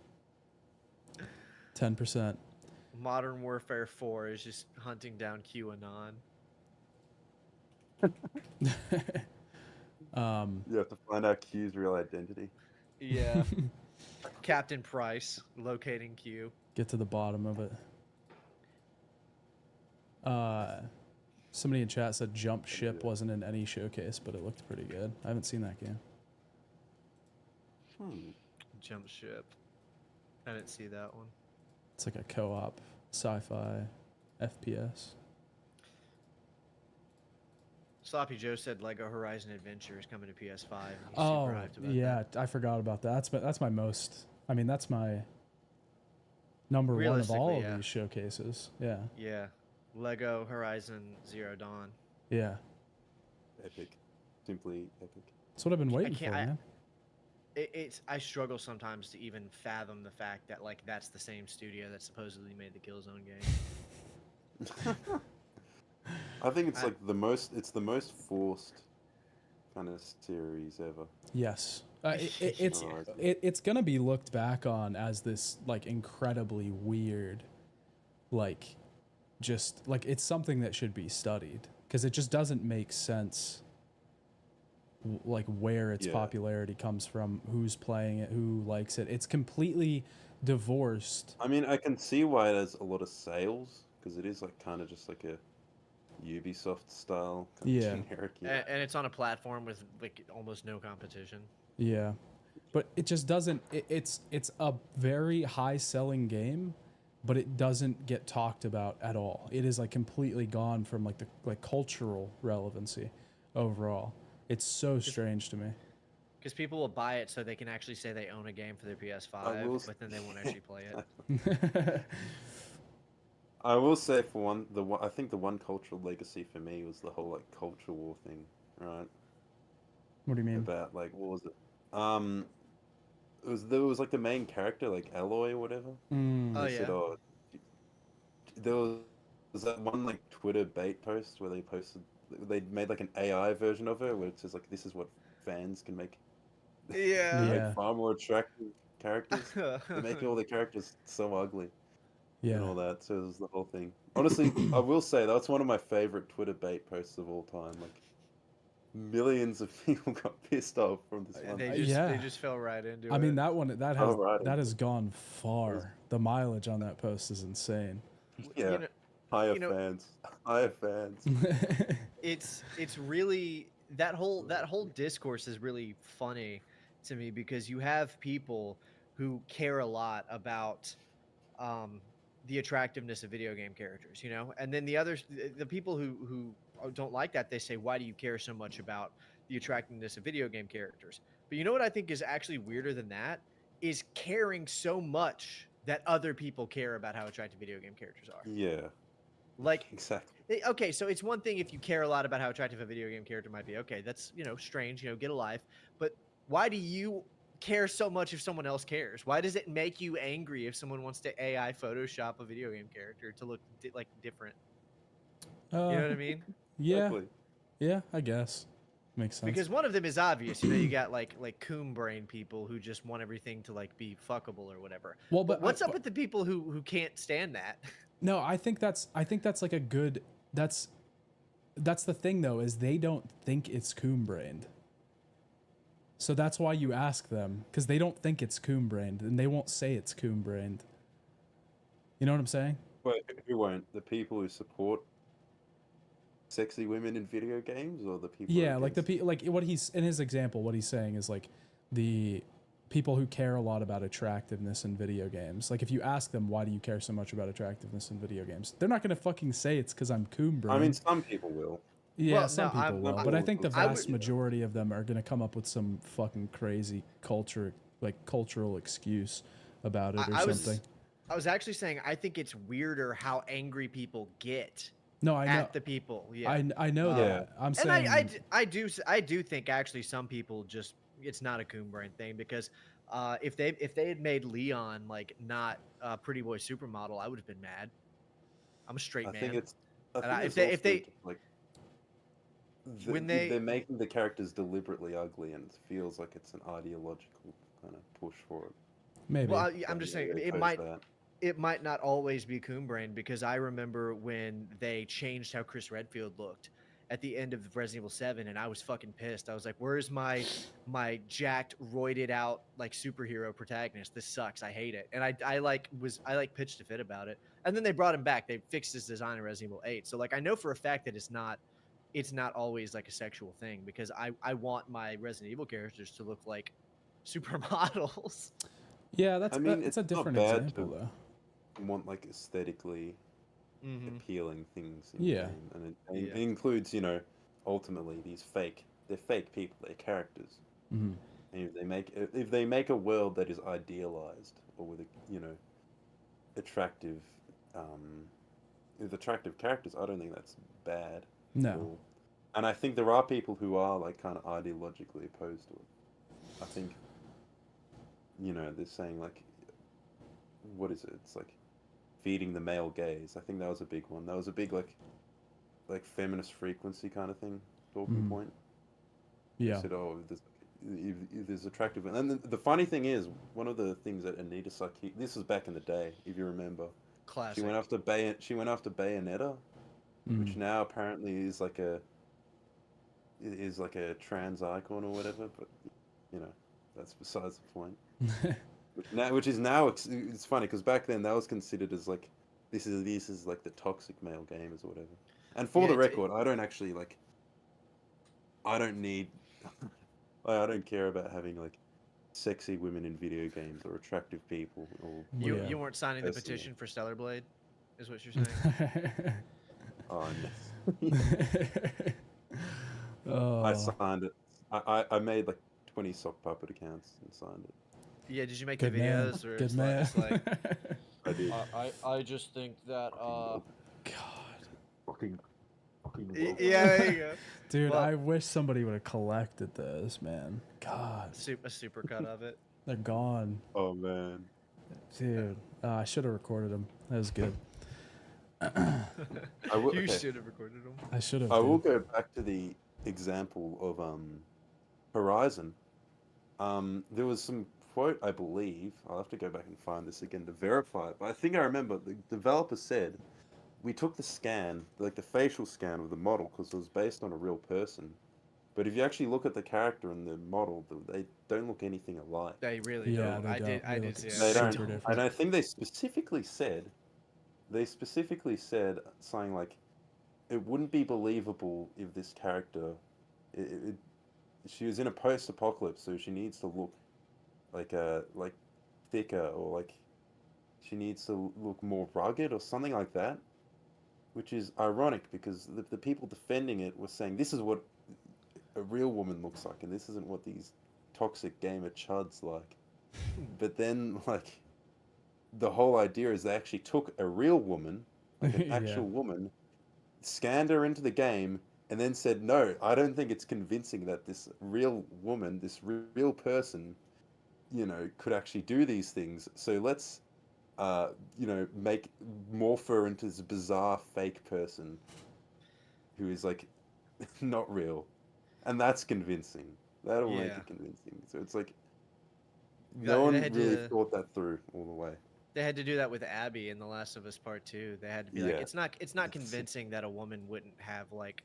Speaker 3: 10%.
Speaker 4: Modern Warfare 4 is just hunting down QAnon.
Speaker 5: You have to find out Q's real identity.
Speaker 4: Yeah. Captain Price locating Q.
Speaker 3: Get to the bottom of it. Somebody in chat said Jump Ship wasn't in any showcase, but it looked pretty good. I haven't seen that game.
Speaker 4: Jump ship. I didn't see that one.
Speaker 3: It's like a co-op sci-fi FPS.
Speaker 4: Sloppy Joe said Lego Horizon Adventure is coming to PS5. And he's
Speaker 3: Oh,
Speaker 4: super hyped about
Speaker 3: yeah, I forgot about that. That's my most. I mean, that's my number one of all
Speaker 4: Realistically,
Speaker 3: of
Speaker 4: yeah.
Speaker 3: these showcases. Yeah,
Speaker 4: that. Yeah. Lego Horizon Zero Dawn.
Speaker 3: yeah.
Speaker 5: Epic. Simply epic.
Speaker 3: That's what I've been waiting for,
Speaker 4: can't-
Speaker 3: man.
Speaker 4: I struggle sometimes to even fathom the fact that like that's the same studio that supposedly made the Killzone game.
Speaker 5: I think it's like it's the most forced kind of series ever.
Speaker 3: Yes. It's
Speaker 5: Horizon.
Speaker 3: it's gonna be looked back on as this like incredibly weird, like, just like it's something that should be studied because it just doesn't make sense. Like where its
Speaker 5: Yeah.
Speaker 3: popularity comes from, who's playing it, who likes it. It's completely divorced.
Speaker 5: I mean, I can see why it has a lot of sales because it is like kind of just like a Ubisoft style kind
Speaker 3: Yeah.
Speaker 5: of generic.
Speaker 4: And it's on a platform with like almost no competition.
Speaker 3: Yeah, but it just doesn't. It's a very high selling game, but it doesn't get talked about at all. It is like completely gone from like the cultural relevancy overall. It's so strange to me.
Speaker 4: Because people will buy it so they can actually say they own a game for their PS5,
Speaker 5: I will
Speaker 4: but then they won't actually play it.
Speaker 5: I will say for one, I think the one cultural legacy for me was the whole like culture war thing, right?
Speaker 3: What do you mean?
Speaker 5: About like what was it? There was like the main character like Alloy or whatever.
Speaker 3: Mm.
Speaker 4: Oh,
Speaker 5: They said,
Speaker 4: yeah.
Speaker 5: there was that one like Twitter bait post where they posted they made like an AI version of her where it says like this is what fans can make.
Speaker 4: Yeah.
Speaker 5: Make
Speaker 3: Yeah.
Speaker 5: far more attractive characters. They're making all the characters so ugly and
Speaker 3: Yeah.
Speaker 5: all that. So it was the whole thing. Honestly, I will say that's one of my favorite Twitter bait posts of all time. Like millions of people got pissed off from this one.
Speaker 4: They
Speaker 3: Yeah.
Speaker 4: just fell right into it.
Speaker 3: I mean, that one that has
Speaker 5: Alrighty.
Speaker 3: that has gone far. The mileage on that post is insane.
Speaker 5: Yeah.
Speaker 4: You know,
Speaker 5: Higher
Speaker 4: you know-
Speaker 5: fans. Higher fans.
Speaker 4: it's really that whole discourse is really funny to me because you have people who care a lot about the attractiveness of video game characters, you know, and then the others, the people who don't like that, they say, why do you care so much about the attractiveness of video game characters? But you know what I think is actually weirder than that is caring so much that other people care about how attractive video game characters are.
Speaker 5: Yeah.
Speaker 4: Like,
Speaker 5: Exactly.
Speaker 4: okay, so it's one thing if you care a lot about how attractive a video game character might be. Okay, that's, you know, strange, you know, get a life. But why do you care so much if someone else cares? Why does it make you angry if someone wants to AI Photoshop a video game character to look like different? You know what I mean?
Speaker 3: Yeah.
Speaker 5: Exactly.
Speaker 3: Yeah, I guess. Makes sense.
Speaker 4: Because one of them is obvious. You know, you got like coon brain people who just want everything to like be fuckable or whatever.
Speaker 3: Well,
Speaker 4: But
Speaker 3: but
Speaker 4: what's up with the people who can't stand that?
Speaker 3: No, I think that's like a good that's the thing though, is they don't think it's coon brained. So that's why you ask them, because they don't think it's coon brained and they won't say it's coon brained. You know what I'm saying?
Speaker 5: But who won't? The people who support sexy women in video games, or the people?
Speaker 3: Yeah, like the
Speaker 5: against
Speaker 3: people, like what he's in his example, what he's saying is like the people who care a lot about attractiveness in video games. Like if you ask them, why do you care so much about attractiveness in video games? They're not going to fucking say it's because I'm coon brained.
Speaker 5: I mean, some people will.
Speaker 3: Yeah,
Speaker 4: Well,
Speaker 3: some
Speaker 4: no,
Speaker 3: people
Speaker 4: I'm-
Speaker 3: will,
Speaker 5: I'm-
Speaker 3: but I think the
Speaker 5: I
Speaker 3: vast
Speaker 5: would-
Speaker 3: majority of them are going to come up with some fucking crazy cultural excuse about it or something.
Speaker 4: I was actually saying I think it's weirder how angry people get
Speaker 3: No, I know.
Speaker 4: at the people. Yeah.
Speaker 3: I know
Speaker 5: Yeah.
Speaker 3: that. I'm
Speaker 4: And
Speaker 3: saying
Speaker 4: I do think actually some people just it's not a coon brain thing because if they had made Leon like not a pretty boy supermodel, I would have been mad. I'm a straight
Speaker 5: I
Speaker 4: man.
Speaker 5: think it's. I
Speaker 4: And
Speaker 5: think
Speaker 4: if
Speaker 5: it's
Speaker 4: they- if
Speaker 5: also
Speaker 4: they-
Speaker 5: just, like
Speaker 4: when they-
Speaker 5: they're making the characters deliberately ugly, and it feels like it's an ideological kind of push for it.
Speaker 3: maybe.
Speaker 4: Well, I'm just
Speaker 5: Yeah,
Speaker 4: saying
Speaker 5: they
Speaker 4: it
Speaker 5: oppose
Speaker 4: might
Speaker 5: that.
Speaker 4: it might not always be coon brain because I remember when they changed how Chris Redfield looked at the end of Resident Evil 7 and I was fucking pissed. I was like, where's my jacked, roided out like superhero protagonist? This sucks. I hate it. And I pitched a fit about it. And then they brought him back. They fixed his design in Resident Evil 8. So like I know for a fact that it's not always like a sexual thing because I want my Resident Evil characters to look like supermodels.
Speaker 3: yeah, that's
Speaker 5: I mean,
Speaker 3: it's a
Speaker 5: it's not
Speaker 3: different
Speaker 5: bad
Speaker 3: example
Speaker 5: to-
Speaker 3: though.
Speaker 5: Want like aesthetically
Speaker 4: Mm-hmm.
Speaker 5: appealing things. In
Speaker 3: Yeah.
Speaker 5: game. And it
Speaker 4: Yeah.
Speaker 5: includes, you know, ultimately they're fake people, they're characters.
Speaker 3: Mhm.
Speaker 5: And if they make a world that is idealized or with you know attractive with attractive characters, I don't think that's bad. at
Speaker 3: No.
Speaker 5: all. And I think there are people who are like kind of ideologically opposed to it. I think, you know, they're saying like, what is it? It's like feeding the male gaze. I think that was a big one. That was a big like feminist frequency kind of thing, talking
Speaker 3: Mhm.
Speaker 5: point. They
Speaker 3: Yeah.
Speaker 5: said, oh, if there's attractive, and then the funny thing is, one of the things that Anita Sarkeesian, this was back in the day, if you remember,
Speaker 4: Classic.
Speaker 5: she went after Bayonetta, which
Speaker 3: Mhm.
Speaker 5: now apparently is like a trans icon or whatever, but you know, that's besides the point. Which is now it's funny because back then that was considered as like this is like the toxic male gamers or whatever. And for
Speaker 4: Yeah,
Speaker 5: the
Speaker 4: it's-
Speaker 5: record, I don't actually like. I don't need. I don't care about having like sexy women in video games or attractive people or.
Speaker 4: You
Speaker 3: Yeah.
Speaker 4: you weren't signing the
Speaker 5: Personally.
Speaker 4: petition for Stellar Blade, is what you're saying?
Speaker 5: Oh, no.
Speaker 3: Oh.
Speaker 5: I signed it. I made like 20 sock puppet accounts and signed it.
Speaker 4: Yeah, did you make
Speaker 3: Good
Speaker 4: the
Speaker 3: man.
Speaker 4: videos or
Speaker 3: Good
Speaker 4: it's
Speaker 3: man.
Speaker 4: like
Speaker 5: I did.
Speaker 4: I just think that
Speaker 3: God.
Speaker 5: Fucking
Speaker 4: yeah, there you go.
Speaker 3: Dude,
Speaker 4: Well-
Speaker 3: I wish somebody would have collected those, man. God,
Speaker 4: A super cut of it.
Speaker 3: they're gone.
Speaker 5: Oh man.
Speaker 3: Dude, I should have recorded them. That was good.
Speaker 5: I will,
Speaker 4: You
Speaker 5: okay.
Speaker 4: should have recorded them.
Speaker 3: I should have.
Speaker 5: I will go back to the example of Horizon. There was some quote, I believe. I'll have to go back and find this again to verify it. But I think I remember the developer said we took the scan, like the facial scan of the model, because it was based on a real person. But if you actually look at the character and the model, they don't look anything alike.
Speaker 4: They really
Speaker 3: Yeah,
Speaker 4: don't.
Speaker 3: they
Speaker 4: I
Speaker 3: don't.
Speaker 4: did. I
Speaker 3: They
Speaker 4: did
Speaker 3: look
Speaker 4: see that.
Speaker 5: They don't.
Speaker 3: super
Speaker 5: And
Speaker 3: different.
Speaker 5: I think they specifically said something like, it wouldn't be believable if this character, it, she was in a post-apocalypse, so she needs to look like thicker, or like she needs to look more rugged or something like that, which is ironic because the people defending it were saying this is what a real woman looks like, and this isn't what these toxic gamer chuds like. But then, like, the whole idea is they actually took a real woman, like an
Speaker 3: Yeah.
Speaker 5: actual woman, scanned her into the game, and then said, no, I don't think it's convincing that this real woman, this real person, could actually do these things. So let's, morph her into this bizarre fake person who is, like, not real. And that's convincing. That'll make
Speaker 4: Yeah.
Speaker 5: it convincing. So it's like,
Speaker 4: Yeah,
Speaker 5: no
Speaker 4: they
Speaker 5: one
Speaker 4: had
Speaker 5: really
Speaker 4: to-
Speaker 5: thought that through all the way.
Speaker 4: They had to do that with Abby in The Last of Us Part 2. They had to be like,
Speaker 5: Yeah.
Speaker 4: it's not convincing that a woman wouldn't have like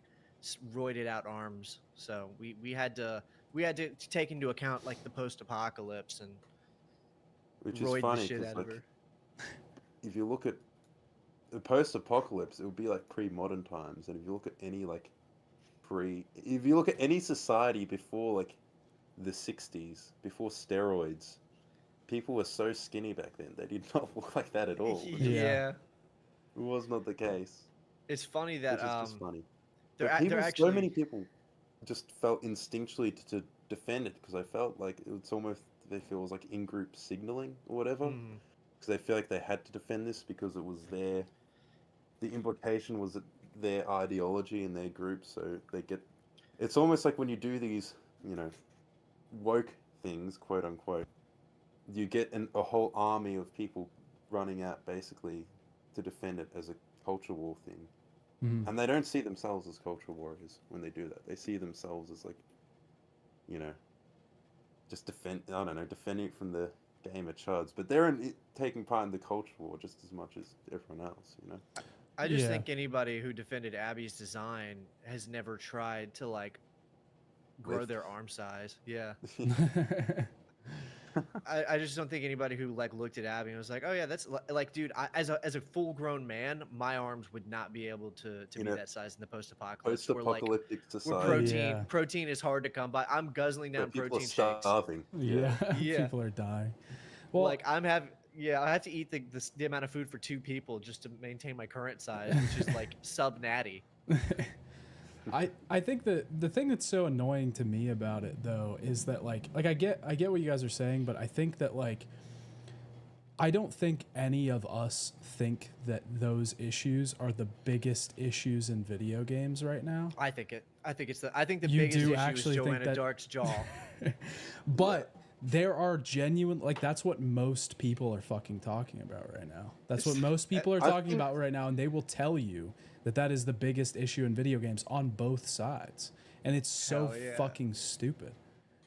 Speaker 4: roided out arms. So we had to take into account like the post-apocalypse and
Speaker 5: Which is
Speaker 4: roid the
Speaker 5: funny
Speaker 4: shit
Speaker 5: because,
Speaker 4: out of
Speaker 5: like,
Speaker 4: her.
Speaker 5: if you look at the post-apocalypse, it would be like pre-modern times, and if you look at any if you look at any society before like the 60s, before steroids, people were so skinny back then. They did not look like that at all.
Speaker 4: Yeah.
Speaker 5: It was not the case.
Speaker 4: It's funny
Speaker 5: Which
Speaker 4: that
Speaker 5: is just funny.
Speaker 4: they're
Speaker 5: But people,
Speaker 4: actually
Speaker 5: so many people just felt instinctually to defend it because I felt like it's almost, they feel it was like in-group signaling or whatever.
Speaker 4: Mhm.
Speaker 5: Because they feel like they had to defend this because it was the implication was that their ideology and their group, so they get, it's almost like when you do these, woke things, quote unquote, you get a whole army of people running out basically to defend it as a culture war thing.
Speaker 3: Mhm.
Speaker 5: And they don't see themselves as cultural warriors when they do that. They see themselves as like, just defending it from the gamer chuds. But they're taking part in the culture war just as much as everyone else,
Speaker 4: I just
Speaker 3: Yeah.
Speaker 4: think anybody who defended Abby's design has never tried to like grow
Speaker 5: Lift.
Speaker 4: their arm size. Yeah. I just don't think anybody who like looked at Abby and was like, oh yeah, that's like, dude, as a full grown man, my arms would not be able to
Speaker 5: In
Speaker 4: be
Speaker 5: a
Speaker 4: that size in the post-apocalypse where
Speaker 5: Post-apocalyptic
Speaker 4: where
Speaker 5: society.
Speaker 3: Yeah.
Speaker 4: protein is hard to come by. I'm guzzling
Speaker 5: where
Speaker 4: down
Speaker 5: people are
Speaker 4: protein shakes.
Speaker 5: starving.
Speaker 3: Yeah.
Speaker 4: Yeah.
Speaker 3: People are dying. Well,
Speaker 4: Like I have to eat the amount of food for 2 people just to maintain my current size, which is like sub natty.
Speaker 3: I think that the thing that's so annoying to me about it though is that like I get what you guys are saying, but I think that like I don't think any of us think that those issues are the biggest issues in video games right now.
Speaker 4: I think the
Speaker 3: You
Speaker 4: biggest
Speaker 3: do
Speaker 4: issue
Speaker 3: actually
Speaker 4: is
Speaker 3: think
Speaker 4: Joanna
Speaker 3: that-
Speaker 4: Dark's jaw.
Speaker 3: But there are genuine, like that's what most people are fucking talking about right now. That's what most people are
Speaker 5: I
Speaker 3: talking
Speaker 5: think-
Speaker 3: about right now, and they will tell you that that is the biggest issue in video games on both sides, and it's so
Speaker 4: Hell yeah.
Speaker 3: fucking stupid.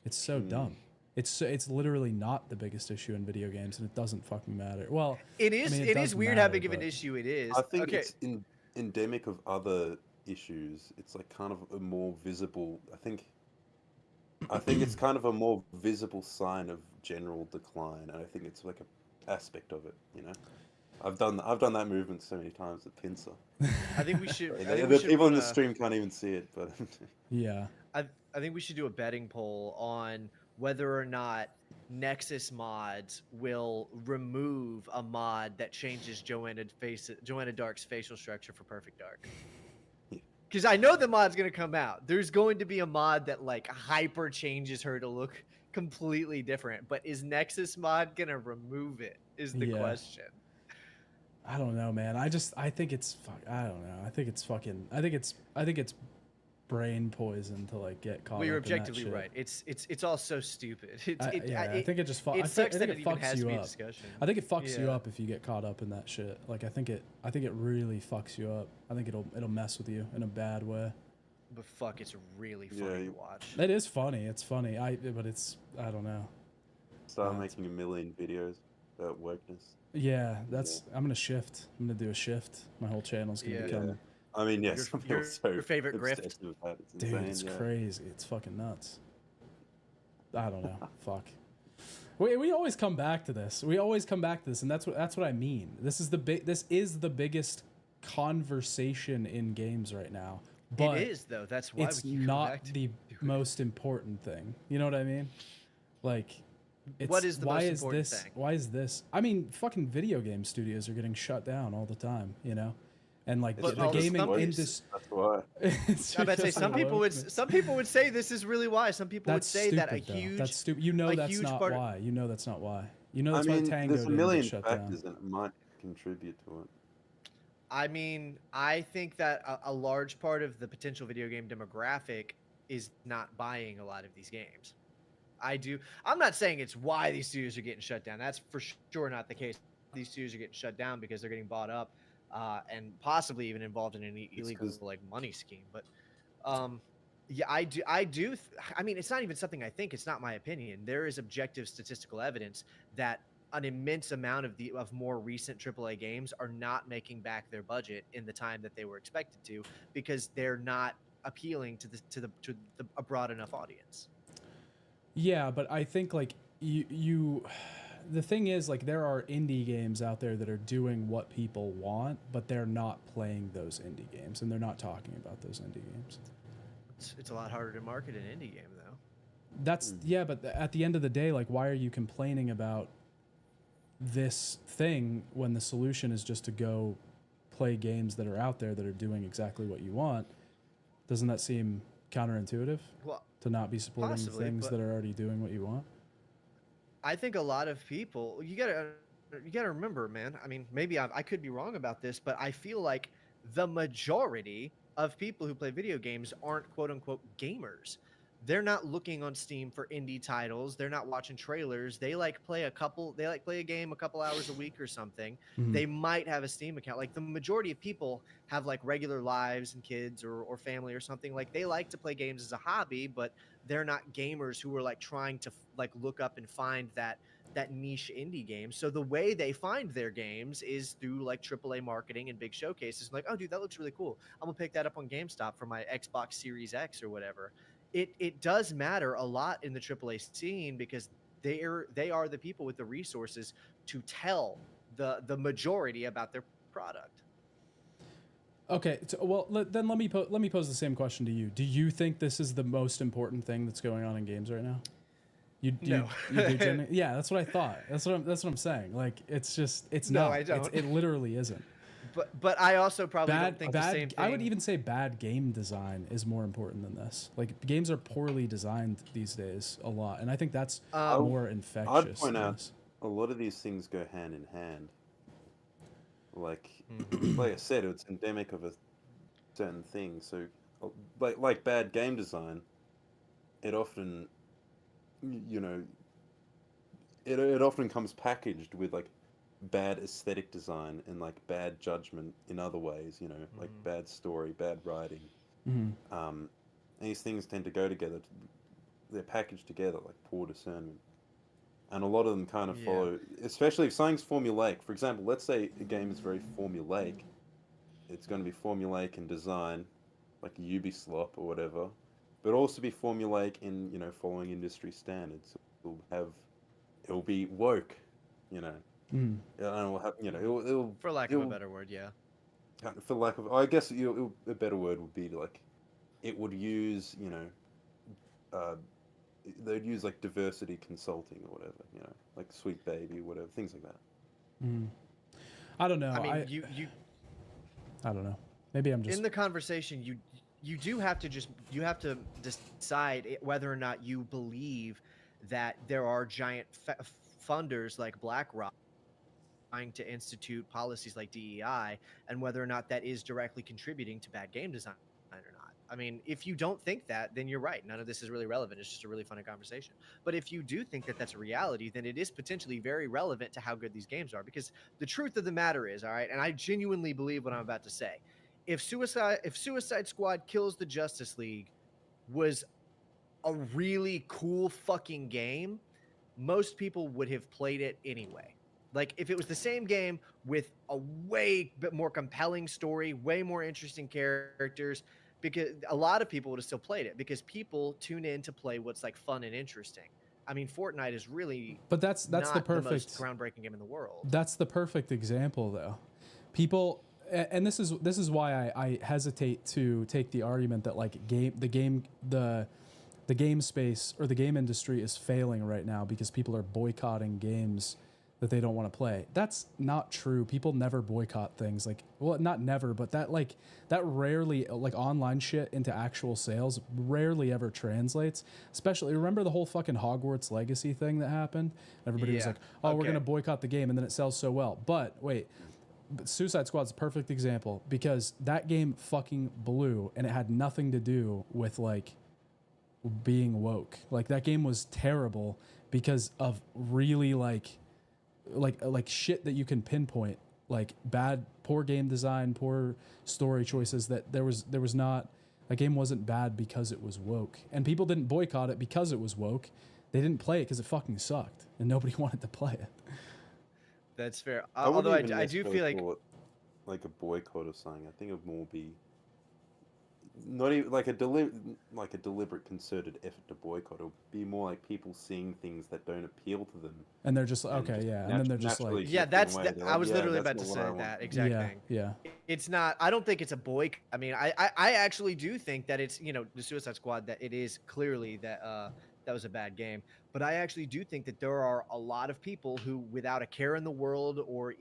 Speaker 3: It's so dumb. It's literally not the biggest issue in video games, and it doesn't fucking matter. Well,
Speaker 4: It is.
Speaker 3: I mean,
Speaker 4: It is
Speaker 3: does
Speaker 4: weird how
Speaker 3: matter,
Speaker 4: big of an
Speaker 3: but-
Speaker 4: issue it is.
Speaker 5: I think
Speaker 4: okay.
Speaker 5: it's endemic of other issues. It's like kind of a more visible. I think it's kind of a more visible sign of general decline, and I think it's like a aspect of it. I've done that movement so many times at Pincer.
Speaker 4: I think we should. I
Speaker 5: The
Speaker 4: think we should
Speaker 5: people in
Speaker 4: run
Speaker 5: the
Speaker 4: a-
Speaker 5: stream can't even see it, but
Speaker 3: yeah.
Speaker 4: I think we should do a betting poll on whether or not Nexus mods will remove a mod that changes Joanna Dark's facial structure for Perfect Dark. Because I know the mod's gonna come out. There's going to be a mod that like hyper changes her to look completely different. But is Nexus mod gonna remove it? Is the
Speaker 3: Yeah.
Speaker 4: question.
Speaker 3: I don't know, man. I think it's I don't know. I think it's brain poison to like get caught
Speaker 4: Well, you're
Speaker 3: up in that
Speaker 4: objectively
Speaker 3: shit.
Speaker 4: right. It's all so stupid.
Speaker 3: I think it just
Speaker 4: it
Speaker 3: I
Speaker 4: sucks
Speaker 3: think
Speaker 4: that
Speaker 3: it
Speaker 4: it even
Speaker 3: fucks
Speaker 4: has
Speaker 3: you
Speaker 4: to be a
Speaker 3: up.
Speaker 4: discussion.
Speaker 3: I think it fucks you
Speaker 4: Yeah.
Speaker 3: up if you get caught up in that shit. Like I think it really fucks you up. I think it'll mess with you in a bad way.
Speaker 4: But fuck, it's really
Speaker 5: Yeah,
Speaker 4: funny to
Speaker 5: you-
Speaker 4: watch.
Speaker 3: It is funny. It's funny. But it's I don't know.
Speaker 5: Start
Speaker 3: Yeah.
Speaker 5: making a million videos about wokeness.
Speaker 3: Yeah, I'm gonna shift. I'm gonna do a shift. My whole channel's gonna
Speaker 4: Yeah.
Speaker 3: become.
Speaker 5: Yeah. I mean, yes,
Speaker 4: Your favorite grift?
Speaker 5: obsessed with that. It's
Speaker 3: Dude,
Speaker 5: insane,
Speaker 3: it's
Speaker 5: yeah.
Speaker 3: crazy. It's fucking nuts. I don't know. Fuck. We always come back to this. We always come back to this, and that's what I mean. This is the biggest conversation in games right now. But
Speaker 4: it is though. That's why
Speaker 3: it's
Speaker 4: we keep coming
Speaker 3: not
Speaker 4: back to
Speaker 3: the most important thing. You know what I mean? Like,
Speaker 4: What is the
Speaker 3: why
Speaker 4: most
Speaker 3: is
Speaker 4: important
Speaker 3: this?
Speaker 4: thing?
Speaker 3: Why is this? I mean, fucking video game studios are getting shut down all the time. You know, and like
Speaker 4: But
Speaker 3: the
Speaker 4: all the
Speaker 3: gaming
Speaker 4: studies-
Speaker 3: industry.
Speaker 5: That's why.
Speaker 4: I bet say some people would say this is really why. Some people would say that a
Speaker 3: though.
Speaker 4: huge
Speaker 3: That's stupid. You know
Speaker 4: a
Speaker 3: that's
Speaker 4: huge
Speaker 3: not
Speaker 4: part of-
Speaker 3: why. You know that's not why. You know
Speaker 5: I
Speaker 3: that's
Speaker 5: mean,
Speaker 3: why Tango
Speaker 5: there's a
Speaker 3: didn't
Speaker 5: million
Speaker 3: get shut
Speaker 5: factors
Speaker 3: down.
Speaker 5: that might contribute to it.
Speaker 4: I mean, I think that a large part of the potential video game demographic is not buying a lot of these games. I do. I'm not saying it's why these studios are getting shut down. That's for sure not the case. These studios are getting shut down because they're getting bought up and possibly even involved in an illegal
Speaker 5: 'cause-
Speaker 4: like money scheme. But yeah, I do. I mean, it's not even something I think. It's not my opinion. There is objective statistical evidence that an immense amount of more recent AAA games are not making back their budget in the time that they were expected to because they're not appealing to a broad enough audience.
Speaker 3: Yeah, but I think like you the thing is like there are indie games out there that are doing what people want, but they're not playing those indie games and they're not talking about those indie games.
Speaker 4: It's a lot harder to market an indie game though.
Speaker 3: That's yeah, but at the end of the day, like why are you complaining about this thing when the solution is just to go play games that are out there that are doing exactly what you want? Doesn't that seem counterintuitive
Speaker 4: Well,
Speaker 3: to not be supporting
Speaker 4: possibly,
Speaker 3: things
Speaker 4: but-
Speaker 3: that are already doing what you want?
Speaker 4: I think a lot of people you gotta remember, man. I mean, maybe I could be wrong about this, but I feel like the majority of people who play video games aren't quote unquote gamers. They're not looking on Steam for indie titles. They're not watching trailers. They like play a game a couple hours a week or something.
Speaker 3: Mhm.
Speaker 4: They might have a Steam account. Like the majority of people have like regular lives and kids or family or something. Like they like to play games as a hobby, but they're not gamers who are like trying to like look up and find that niche indie game. So the way they find their games is through like AAA marketing and big showcases. Like, oh dude, that looks really cool. I'm gonna pick that up on GameStop for my Xbox Series X or whatever. It does matter a lot in the AAA scene because they are the people with the resources to tell the majority about their product.
Speaker 3: Okay, well then let me pose the same question to you. Do you think this is the most important thing that's going on in games right now?
Speaker 4: No.
Speaker 3: Yeah, that's what I thought. That's what I'm saying. Like it's
Speaker 4: No,
Speaker 3: not.
Speaker 4: I don't.
Speaker 3: It literally isn't.
Speaker 4: But I also probably don't think the same thing.
Speaker 3: I would even say bad game design is more important than this. Like games are poorly designed these days a lot, and I think that's more infectious.
Speaker 5: I'd point
Speaker 3: than
Speaker 5: out
Speaker 3: this.
Speaker 5: a lot of these things go hand in hand. Like, like I said, it's endemic of a certain thing. So, like bad game design, it often, you know, it often comes packaged with like bad aesthetic design and like bad judgment in other ways. You know, like bad story, bad writing.
Speaker 3: Mhm.
Speaker 5: These things tend to go together. They're packaged together like poor discernment. And a lot of them kind of
Speaker 4: Yeah.
Speaker 5: follow, especially if something's formulaic. For example, let's say a game is very formulaic. It's going to be formulaic in design, like a Ubisoft or whatever, but also be formulaic in, you know, following industry standards. It'll be woke, you know.
Speaker 3: Mm.
Speaker 5: And it'll have, you know, it'll
Speaker 4: For lack of a better word, yeah.
Speaker 5: for lack of, I guess a better word would be like, it would use, you know, they'd use like diversity consulting or whatever, you know, like Sweet Baby, whatever, things like that.
Speaker 3: Mm. I don't know.
Speaker 4: I mean,
Speaker 3: I don't know. Maybe I'm just
Speaker 4: in the conversation you do have to decide whether or not you believe that there are giant funders like BlackRock trying to institute policies like DEI and whether or not that is directly contributing to bad game design or not. I mean, if you don't think that, then you're right. None of this is really relevant. It's just a really funny conversation. But if you do think that that's a reality, then it is potentially very relevant to how good these games are. Because the truth of the matter is, all right, and I genuinely believe what I'm about to say. If Suicide Squad Kills the Justice League was a really cool fucking game, most people would have played it anyway. Like if it was the same game with a way bit more compelling story, way more interesting characters, because a lot of people would have still played it because people tune in to play what's like fun and interesting. I mean, Fortnite is really
Speaker 3: But that's the
Speaker 4: not the most
Speaker 3: perfect
Speaker 4: groundbreaking game in the world.
Speaker 3: That's the perfect example, though. People, and this is why I hesitate to take the argument that like the game space or the game industry is failing right now because people are boycotting games that they don't want to play. That's not true. People never boycott things. Like, well, not never, but that rarely, like online shit into actual sales rarely ever translates. Especially, remember the whole fucking Hogwarts Legacy thing that happened? Everybody was like, oh, we're going to boycott the game, and then it sells so well. But wait, Suicide Squad's a perfect example because that game fucking blew, and it had nothing to do with like being woke. Like that game was terrible because of really like shit that you can pinpoint, like poor game design, poor story choices. That there was not, a game wasn't bad because it was woke, and people didn't boycott it because it was woke. They didn't play it because it fucking sucked and nobody wanted to play it.
Speaker 4: That's fair.
Speaker 5: I wouldn't
Speaker 4: Although
Speaker 5: even
Speaker 4: I do feel
Speaker 5: necessarily call it like a boycott or something. I think it would more be not even like a deliberate concerted effort to boycott. It'll be more like people seeing things that don't appeal to them,
Speaker 3: and they're just okay, yeah, and then they're just like,
Speaker 4: yeah, that's I was literally about to say that exact thing.
Speaker 3: Yeah,
Speaker 4: it's not. I don't think it's a boycott. I mean, I actually do think that it's, you know, the Suicide Squad, that it is clearly that that was a bad game. But I actually do think that there are a lot of people who, without a care in the world or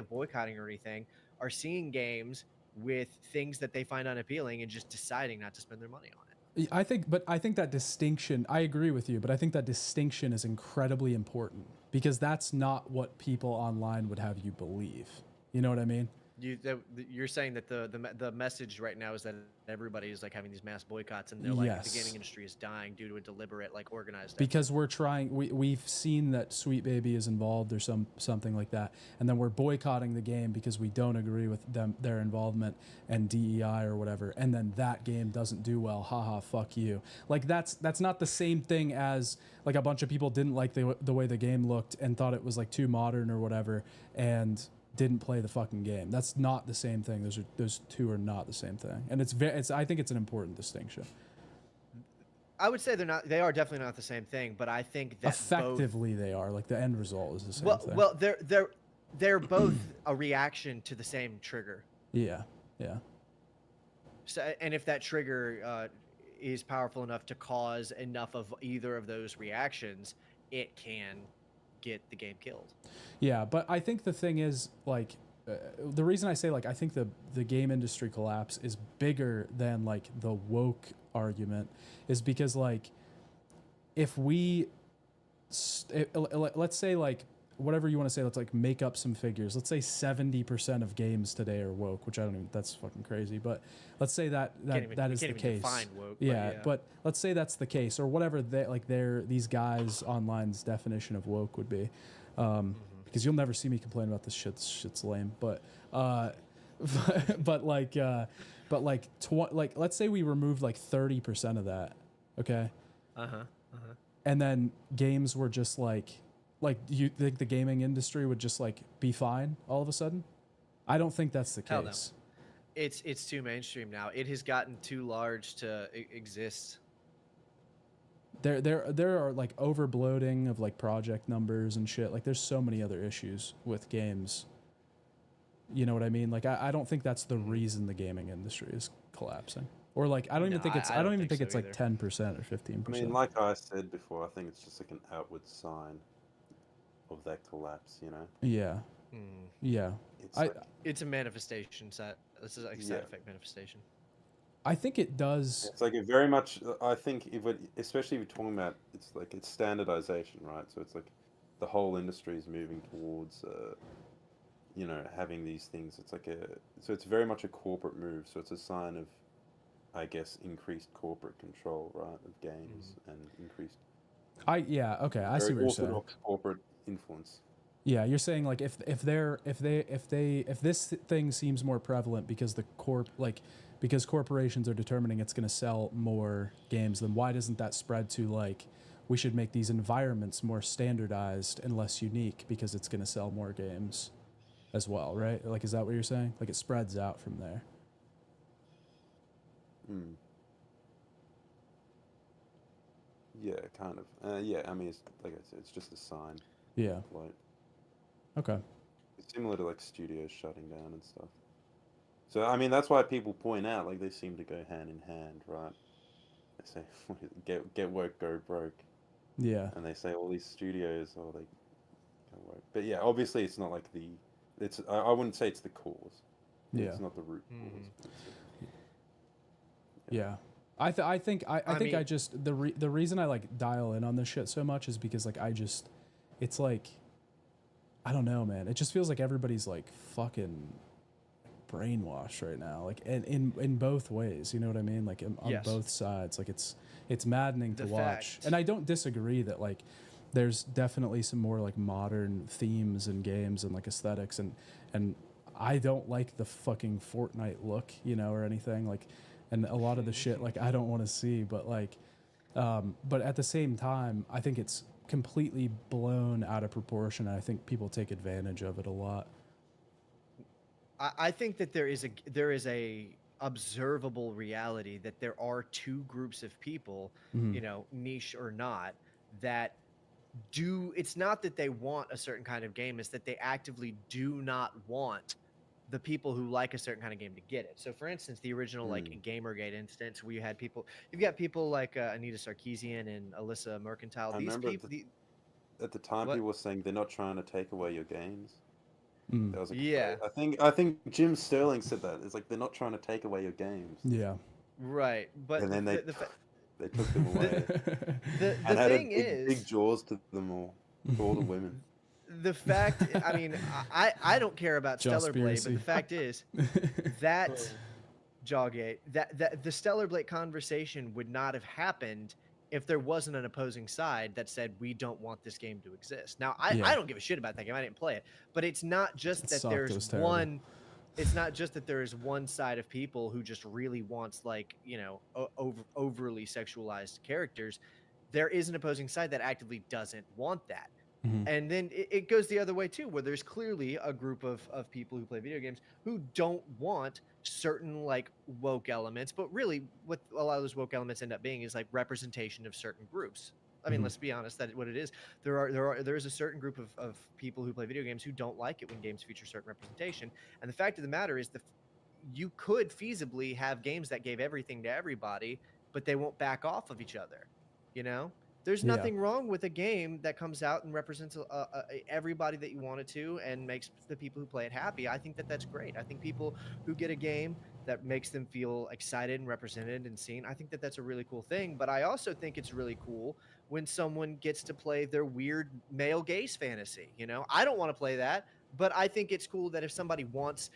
Speaker 4: boycotting or anything, are seeing games with things that they find unappealing and just deciding not to spend their money on it.
Speaker 3: I think that distinction, I agree with you, but I think that distinction is incredibly important because that's not what people online would have you believe. You know what I mean?
Speaker 4: You're saying that the message right now is that everybody is like having these mass boycotts, and they're like, the gaming industry is dying due to a deliberate, like, organized
Speaker 3: because effort. We're trying, we've seen that Sweet Baby is involved or something like that, and then we're boycotting the game because we don't agree with their involvement and DEI or whatever, and then that game doesn't do well. Haha, fuck you. Like that's not the same thing as like a bunch of people didn't like the way the game looked and thought it was like too modern or whatever, and didn't play the fucking game. That's not the same thing. Those two are not the same thing, and I think it's an important distinction.
Speaker 4: I would say they are definitely not the same thing, but I think that
Speaker 3: effectively they are. Like the end result is the same thing.
Speaker 4: Well, they're both a reaction to the same trigger.
Speaker 3: Yeah.
Speaker 4: So, and if that trigger is powerful enough to cause enough of either of those reactions, it can get the game killed.
Speaker 3: Yeah, but I think the thing is, like, the reason I say, like, I think the game industry collapse is bigger than, like, the woke argument is because, like, if we, let's say, like, whatever you want to say, let's, like, make up some figures. Let's say 70% of games today are woke, which I don't even, that's fucking crazy, but let's say that is the case. Define woke, but let's say that's the case, or whatever these guys online's definition of woke would be. Because you'll never see me complain about this shit. This shit's lame, but let's say we removed like 30% of that, okay? And then games were just like you think the gaming industry would just like be fine all of a sudden? I don't think that's the case.
Speaker 4: Hell no. It's too mainstream now. It has gotten too large to exist.
Speaker 3: There are like over bloating of like project numbers and shit. Like there's so many other issues with games. You know what I mean? Like I don't think that's the reason the gaming industry is collapsing. Or like I don't even think it's like 10% or 15%.
Speaker 5: I mean, like I said before, I think it's just like an outward sign of that collapse, you know?
Speaker 3: Yeah. Yeah.
Speaker 4: It's a manifestation set. This is like a side effect manifestation.
Speaker 3: I think it does.
Speaker 5: It's like a very much. I think especially if you're talking about, it's standardization, right? So it's like the whole industry is moving towards, having these things. It's like so it's very much a corporate move. So it's a sign of I guess, increased corporate control, right, of games and increased
Speaker 3: I see what you're saying.
Speaker 5: orthodox corporate influence.
Speaker 3: Yeah, you're saying like if this thing seems more prevalent because because corporations are determining it's going to sell more games, then why doesn't that spread to like we should make these environments more standardized and less unique because it's going to sell more games as well, right? Like, is that what you're saying? Like it spreads out from there.
Speaker 5: Yeah, kind of. Yeah, I mean, it's, like I said, it's just a sign.
Speaker 3: Yeah.
Speaker 5: Like,
Speaker 3: Okay.
Speaker 5: it's similar to like studios shutting down and stuff. So I mean, that's why people point out like they seem to go hand in hand, right? They say, what is it? Get work, go broke,
Speaker 3: Yeah.
Speaker 5: and they say all these studios, oh, they go work. But yeah, obviously, it's not like the. It's I wouldn't say it's the cause.
Speaker 3: Yeah.
Speaker 5: It's not the root cause.
Speaker 3: Yeah. I think
Speaker 4: mean-
Speaker 3: I just the reason I like dial in on this shit so much is because like it's like I don't know, man. It just feels like everybody's like fucking brainwashed right now, like in both ways. You know what I mean? Like on
Speaker 4: Yes.
Speaker 3: both sides. Like it's maddening to
Speaker 4: The
Speaker 3: watch.
Speaker 4: fact-
Speaker 3: And I don't disagree that like there's definitely some more like modern themes in games and like aesthetics and I don't like the fucking Fortnite look, you know, or anything like. And a lot of the shit, like, I don't want to see, but like, but at the same time, I think it's completely blown out of proportion. And I think people take advantage of it a lot.
Speaker 4: I think that there is a observable reality that there are two groups of people,
Speaker 3: Mhm.
Speaker 4: you know, niche or not, that do. It's not that they want a certain kind of game; it's that they actively do not want the people who like a certain kind of game to get it. So, for instance, the original like Gamergate instance, where you've got people like Anita Sarkeesian and Alyssa Mercantile.
Speaker 5: I
Speaker 4: These
Speaker 5: remember
Speaker 4: people,
Speaker 5: at the time,
Speaker 4: What?
Speaker 5: people were saying they're not trying to take away your games.
Speaker 3: Mm.
Speaker 5: That was like,
Speaker 4: Yeah.
Speaker 5: I think Jim Sterling said that. It's like they're not trying to take away your games,
Speaker 3: Yeah.
Speaker 4: right? But
Speaker 5: and then they
Speaker 4: the
Speaker 5: took them away
Speaker 4: the
Speaker 5: and had
Speaker 4: thing
Speaker 5: big
Speaker 4: is,
Speaker 5: jaws to them all, to all the women.
Speaker 4: the fact, I mean, I don't care about
Speaker 3: Joss
Speaker 4: Stellar Blade, but
Speaker 3: Beersey.
Speaker 4: the fact is that Jawgate, that the Stellar Blade conversation would not have happened if there wasn't an opposing side that said we don't want this game to exist. Now,
Speaker 3: Yeah.
Speaker 4: I don't give a shit about that game. I didn't play it, but it's not just
Speaker 3: It
Speaker 4: that
Speaker 3: sucked. It was
Speaker 4: there's
Speaker 3: terrible.
Speaker 4: one. It's not just that there is one side of people who just really wants like, you know, overly sexualized characters. There is an opposing side that actively doesn't want that.
Speaker 3: Mhm.
Speaker 4: And then it goes the other way too, where there's clearly a group of people who play video games who don't want certain like woke elements, but really what a lot of those woke elements end up being is like representation of certain groups. I mean,
Speaker 3: Mhm.
Speaker 4: let's be honest, that what it is. There is a certain group of people who play video games who don't like it when games feature certain representation. And the fact of the matter is you could feasibly have games that gave everything to everybody, but they won't back off of each other. You know? There's
Speaker 3: Yeah.
Speaker 4: nothing wrong with a game that comes out and represents everybody that you want it to and makes the people who play it happy. I think that that's great. I think people who get a game that makes them feel excited and represented and seen, I think that that's a really cool thing. But I also think it's really cool when someone gets to play their weird male gaze fantasy. You know, I don't want to play that, but I think it's cool that if somebody wants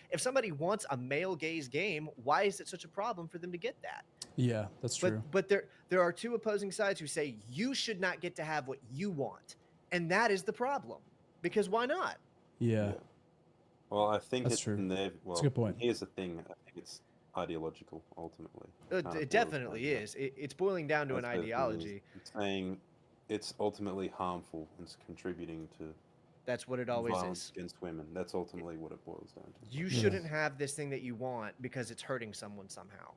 Speaker 4: a male gaze game, why is it such a problem for them to get that?
Speaker 3: Yeah, that's true.
Speaker 4: But there are two opposing sides who say you should not get to have what you want, and that is the problem. Because why not?
Speaker 3: Yeah.
Speaker 5: Well, I think
Speaker 3: That's
Speaker 5: it's
Speaker 3: true.
Speaker 5: in there. Well,
Speaker 3: a good point.
Speaker 5: Here's the thing. I think it's ideological ultimately.
Speaker 4: It,
Speaker 5: Kinda
Speaker 4: it
Speaker 5: boils
Speaker 4: definitely
Speaker 5: down to
Speaker 4: is. It's boiling down to an
Speaker 5: That's what it is.
Speaker 4: ideology.
Speaker 5: It's saying it's ultimately harmful and it's contributing to
Speaker 4: That's what it always
Speaker 5: violence
Speaker 4: is.
Speaker 5: against women. That's ultimately what it boils down to.
Speaker 4: You
Speaker 3: Yeah.
Speaker 4: shouldn't have this thing that you want because it's hurting someone somehow.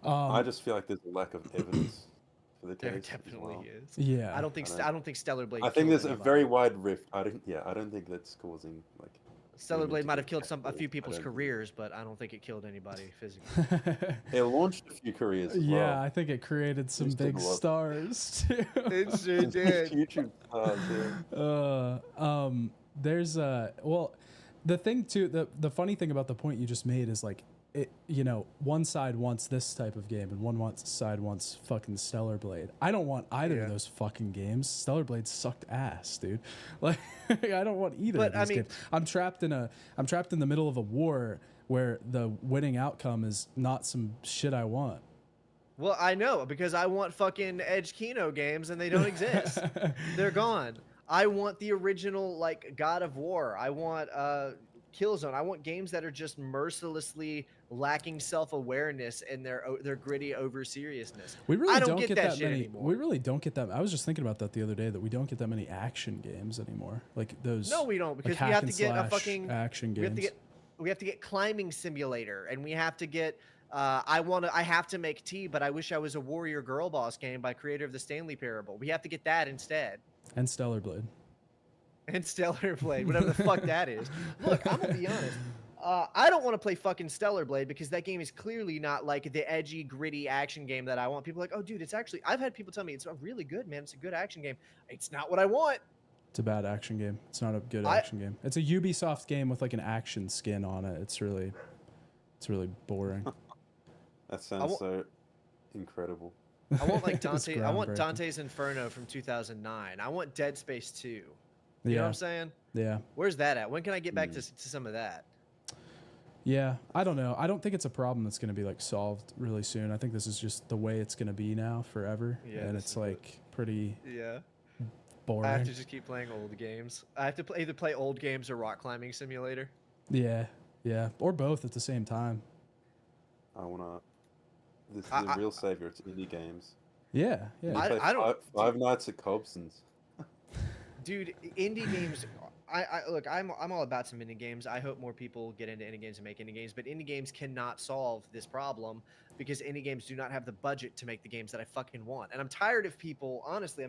Speaker 5: I just feel like there's a lack of evidence for the
Speaker 4: There
Speaker 5: case. as
Speaker 4: definitely
Speaker 5: well.
Speaker 4: is.
Speaker 3: Yeah.
Speaker 4: I don't think
Speaker 5: I don't-
Speaker 4: I don't think Stellar Blade.
Speaker 5: I think
Speaker 4: killed
Speaker 5: there's a
Speaker 4: anybody.
Speaker 5: very wide rift. I don't think that's causing like.
Speaker 4: Stellar
Speaker 5: women
Speaker 4: Blade
Speaker 5: to
Speaker 4: might
Speaker 5: get
Speaker 4: have killed a
Speaker 5: catcalled.
Speaker 4: few
Speaker 5: I
Speaker 4: people's
Speaker 5: don't think-
Speaker 4: careers, but I don't think it killed anybody physically.
Speaker 5: It launched a few careers. As
Speaker 3: Yeah,
Speaker 5: well.
Speaker 3: I think it created some
Speaker 5: Just did
Speaker 3: big
Speaker 5: a lot.
Speaker 3: stars too.
Speaker 4: It sure did.
Speaker 5: YouTube stars, yeah.
Speaker 3: There's well, the thing too, the funny thing about the point you just made is like one side wants this type of game and side wants fucking Stellar Blade. I don't want either of those fucking games. Stellar Blade sucked ass, dude. Like, I don't want either of these games. I'm trapped in the middle of a war where the winning outcome is not some shit I want.
Speaker 4: Well, I know, because I want fucking Edge Kino games and they don't exist. They're gone. I want the original, like, God of War. I want Killzone. I want games that are just mercilessly lacking self-awareness and their gritty over seriousness.
Speaker 3: We really
Speaker 4: I
Speaker 3: don't get that many
Speaker 4: anymore.
Speaker 3: We really don't get that. I was just thinking about that the other day, that we don't get that many action games anymore. Like those.
Speaker 4: No, we don't, because
Speaker 3: like
Speaker 4: we have to get a fucking
Speaker 3: action games.
Speaker 4: We have to get climbing simulator, and we have to get I have to make tea, but I wish I was a warrior girl boss game by creator of the Stanley Parable. We have to get that instead.
Speaker 3: And Stellar Blade.
Speaker 4: And Stellar Blade, whatever the fuck that is. Look, I'm gonna be honest. I don't want to play fucking Stellar Blade because that game is clearly not like the edgy, gritty action game that I want. People are like, oh, dude, it's actually. I've had people tell me it's really good, man. It's a good action game. It's not what I want.
Speaker 3: It's a bad action game. It's not a good action game. It's a Ubisoft game with like an action skin on it. It's really boring.
Speaker 5: That sounds so incredible.
Speaker 4: I want like Dante. I want Dante's Inferno from 2009. I want Dead Space 2. You know what I'm saying?
Speaker 3: Yeah.
Speaker 4: Where's that at? When can I get back to some of that?
Speaker 3: Yeah, I don't know. I don't think it's a problem that's going to be like solved really soon. I think this is just the way it's going to be now forever. Yeah, and it's like pretty boring.
Speaker 4: I have to just keep playing old games. I have to either play old games or rock climbing simulator.
Speaker 3: Yeah, or both at the same time.
Speaker 5: I wanna. This is the real savior. It's indie games.
Speaker 3: Yeah.
Speaker 5: I don't. Five Nights at Cobson's.
Speaker 4: Dude, indie games. Look, I'm all about some indie games. I hope more people get into indie games and make indie games, but indie games cannot solve this problem because indie games do not have the budget to make the games that I fucking want. And I'm tired of people, honestly,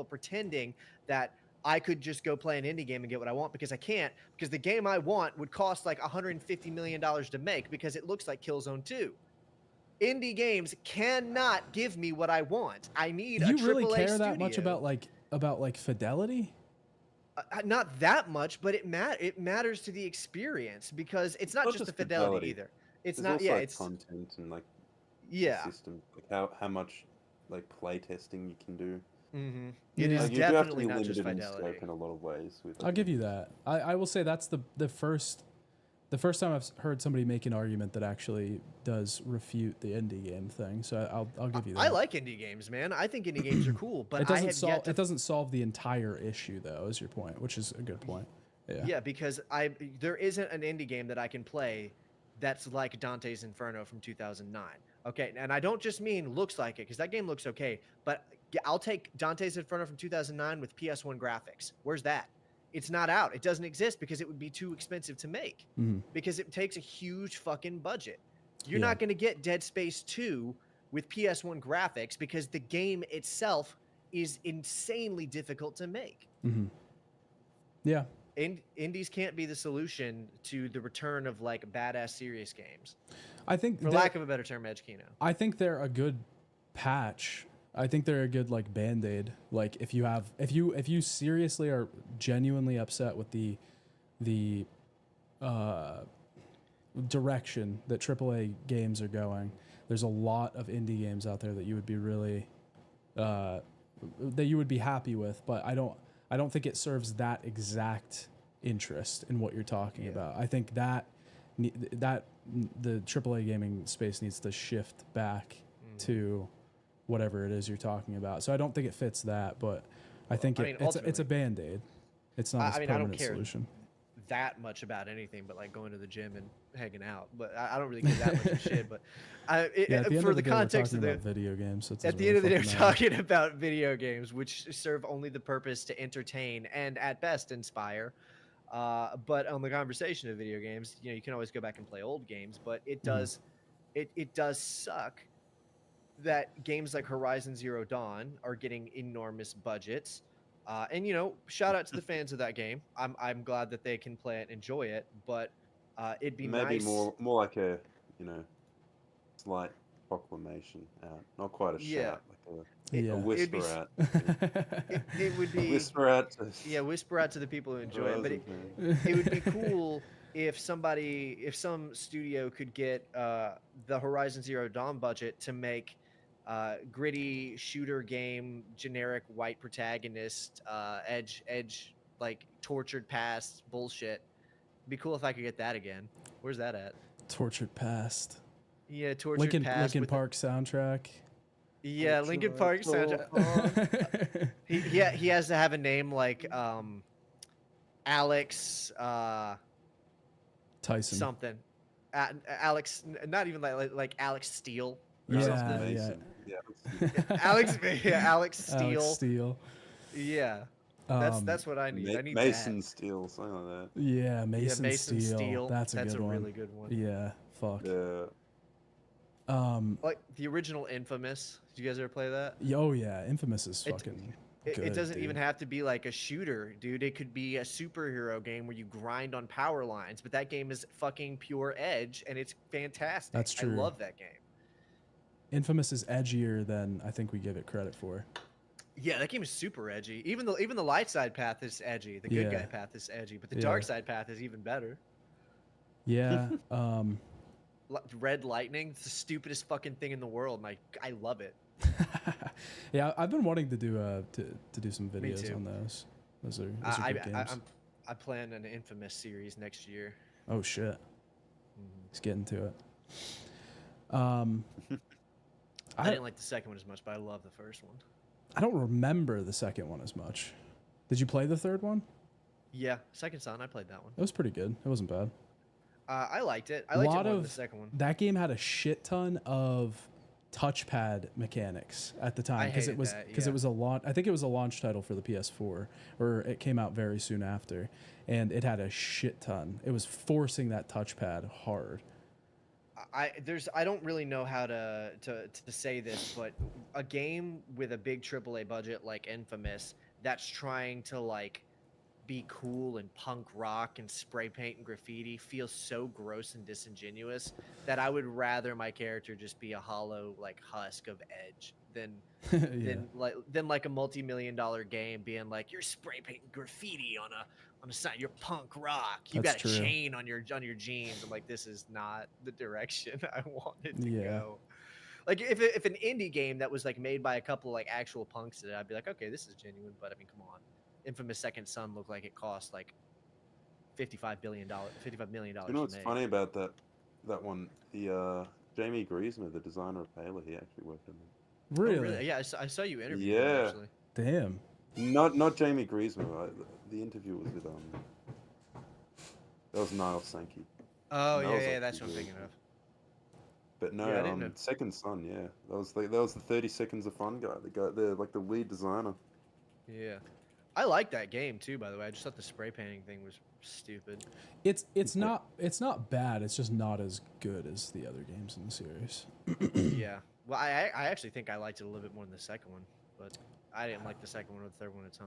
Speaker 4: pretending that I could just go play an indie game and get what I want, because I can't, because the game I want would cost like $150 million to make because it looks like Killzone 2. Indie games cannot give me what I want. I need a AAA studio.
Speaker 3: You really care that much about like fidelity?
Speaker 4: Not that much, but it matters to the experience, because it's not just the fidelity either. It's
Speaker 5: There's
Speaker 4: not.
Speaker 5: Also,
Speaker 4: Yeah,
Speaker 5: like,
Speaker 4: it's
Speaker 5: content and like system, like how much like play testing you can do.
Speaker 4: Mm-hmm. It is definitely not just fidelity.
Speaker 5: In a lot of ways.
Speaker 3: I'll give you that. I will say that's the first time I've heard somebody make an argument that actually does refute the indie game thing. So I'll give you that.
Speaker 4: I like indie games, man. I think indie games are cool, but
Speaker 3: it doesn't solve the entire issue, though, is your point, which is a good point. Yeah, because there isn't an indie game that I can play that's like Dante's Inferno from 2009. Okay, and I don't just mean looks like it, because that game looks okay, but I'll take Dante's Inferno from 2009 with PS1 graphics. Where's that? It's not out. It doesn't exist because it would be too expensive to make, because it takes a huge fucking budget. You're not going to get Dead Space 2 with PS1 graphics because the game itself is insanely difficult to make. Yeah.
Speaker 4: Indies can't be the solution to the return of like badass serious games.
Speaker 3: I think,
Speaker 4: for lack of a better term, Edge Kino. I
Speaker 3: think they're a good patch. I think they're a good like band-aid. Like if you seriously are genuinely upset with the direction that AAA games are going, there's a lot of indie games out there that you would be really that you would be happy with. But I don't think it serves that exact interest in what you're talking about. I think that the AAA gaming space needs to shift back to whatever it is you're talking about. So I don't think it fits that, but I think it's a band-aid. It's not a permanent solution.
Speaker 4: That much about anything but like going to the gym and hanging out, but I don't really give that much of shit. But for the context of the
Speaker 3: video games,
Speaker 4: at the end of the day, we're talking about video games, which serve only the purpose to entertain and at best inspire. But on the conversation of video games, you can always go back and play old games, but it does suck that games like Horizon Zero Dawn are getting enormous budgets. And shout out to the fans of that game. I'm glad that they can play it and enjoy it, but it'd be
Speaker 5: maybe
Speaker 4: nice.
Speaker 5: more like a slight proclamation out, not quite a shout, like a whisper out. It
Speaker 4: would be
Speaker 5: whisper out.
Speaker 4: Whisper out to the people who enjoy it. But it would be cool. if some studio could get the Horizon Zero Dawn budget to make gritty shooter game, generic white protagonist, edge like tortured past bullshit. It'd be cool if I could get that again. Where's that at?
Speaker 3: Tortured Past.
Speaker 4: Yeah, tortured
Speaker 3: Lincoln
Speaker 4: past.
Speaker 3: Lincoln Park soundtrack.
Speaker 4: Yeah, Lincoln Park soundtrack. He has to have a name like Alex
Speaker 3: Tyson.
Speaker 4: something. Alex, not even like Alex Steele. Or
Speaker 3: Yeah,
Speaker 4: something.
Speaker 5: Mason. Yeah.
Speaker 4: Alex Steele.
Speaker 3: Alex Steele.
Speaker 4: Yeah. That's what I need. I need
Speaker 5: Mason
Speaker 4: that.
Speaker 5: Steel, something like that.
Speaker 3: Yeah, Mason,
Speaker 4: Mason
Speaker 3: Steele.
Speaker 4: Steele.
Speaker 3: That's a good one.
Speaker 4: Really good one.
Speaker 3: Yeah, fuck.
Speaker 5: Yeah.
Speaker 4: Like the original Infamous. Did you guys ever play that?
Speaker 3: Oh yeah, Infamous is fucking good,
Speaker 4: It doesn't
Speaker 3: dude.
Speaker 4: even have to be like a shooter, dude. It could be a superhero game where you grind on power lines, but that game is fucking pure edge and it's fantastic.
Speaker 3: That's true.
Speaker 4: I love that game.
Speaker 3: Infamous is edgier than I think we give it credit for.
Speaker 4: Yeah, that game is super edgy. Even the light side path is edgy. The good
Speaker 3: Yeah.
Speaker 4: guy path is edgy, but the
Speaker 3: Yeah.
Speaker 4: dark side path is even better.
Speaker 3: Yeah.
Speaker 4: Red lightning, it's the stupidest fucking thing in the world, and I love it.
Speaker 3: Yeah, I've been wanting to do to do some
Speaker 4: Me
Speaker 3: videos
Speaker 4: too.
Speaker 3: on those. Those are good games.
Speaker 4: I plan an Infamous series next year.
Speaker 3: Oh shit.
Speaker 4: Mhm.
Speaker 3: Let's get into it.
Speaker 4: I didn't like the second one as much, but I love the first one.
Speaker 3: I don't remember the second one as much. Did you play the third one?
Speaker 4: Yeah, Second Son, I played that one.
Speaker 3: It was pretty good. It wasn't bad.
Speaker 4: I liked it. I liked it
Speaker 3: Lot
Speaker 4: more than
Speaker 3: of-
Speaker 4: the second one.
Speaker 3: That game had a shit ton of touchpad mechanics at the time because it
Speaker 4: hated
Speaker 3: was
Speaker 4: that,
Speaker 3: because
Speaker 4: yeah.
Speaker 3: it was a launch. I think it was a launch title for the PS4, or it came out very soon after, and it had a shit ton. It was forcing that touchpad hard.
Speaker 4: I don't really know how to say this, but a game with a big AAA budget like Infamous that's trying to like be cool and punk rock and spray paint and graffiti feels so gross and disingenuous that I would rather my character just be a hollow like husk of edge than
Speaker 3: Yeah.
Speaker 4: than like a multi-million-dollar game being like you're spray painting graffiti on a sign, you're punk rock, you
Speaker 3: That's
Speaker 4: got a
Speaker 3: true.
Speaker 4: chain on your jeans. I'm like, this is not the direction I wanted to
Speaker 3: Yeah.
Speaker 4: go. Like if an indie game that was like made by a couple like actual punks did it, I'd be like, okay, this is genuine. But I mean, come on, Infamous Second Son looked like it cost like $55 million
Speaker 5: You know what's
Speaker 4: to make.
Speaker 5: funny about that one? The Jamie Griezmann, the designer of Halo, he actually worked on it.
Speaker 4: Oh,
Speaker 3: Really?
Speaker 4: Yeah, I saw you interview him,
Speaker 5: Yeah.
Speaker 4: actually.
Speaker 3: Damn.
Speaker 5: Not Jamie Griezmann. The interview was with that was Niall Sankey.
Speaker 4: Oh
Speaker 5: That was
Speaker 4: yeah,
Speaker 5: like
Speaker 4: that's
Speaker 5: the
Speaker 4: what I'm
Speaker 5: good
Speaker 4: thinking of.
Speaker 5: But no,
Speaker 4: Yeah, I didn't know.
Speaker 5: Second Son, yeah, that was the 30 Seconds of Fun guy, the lead designer.
Speaker 4: Yeah, I like that game too. By the way, I just thought the spray painting thing was stupid.
Speaker 3: It's not bad. It's just not as good as the other games in the series.
Speaker 4: Yeah, well, I actually think I liked it a little bit more than the second one, but I didn't like the second one or the third one a ton.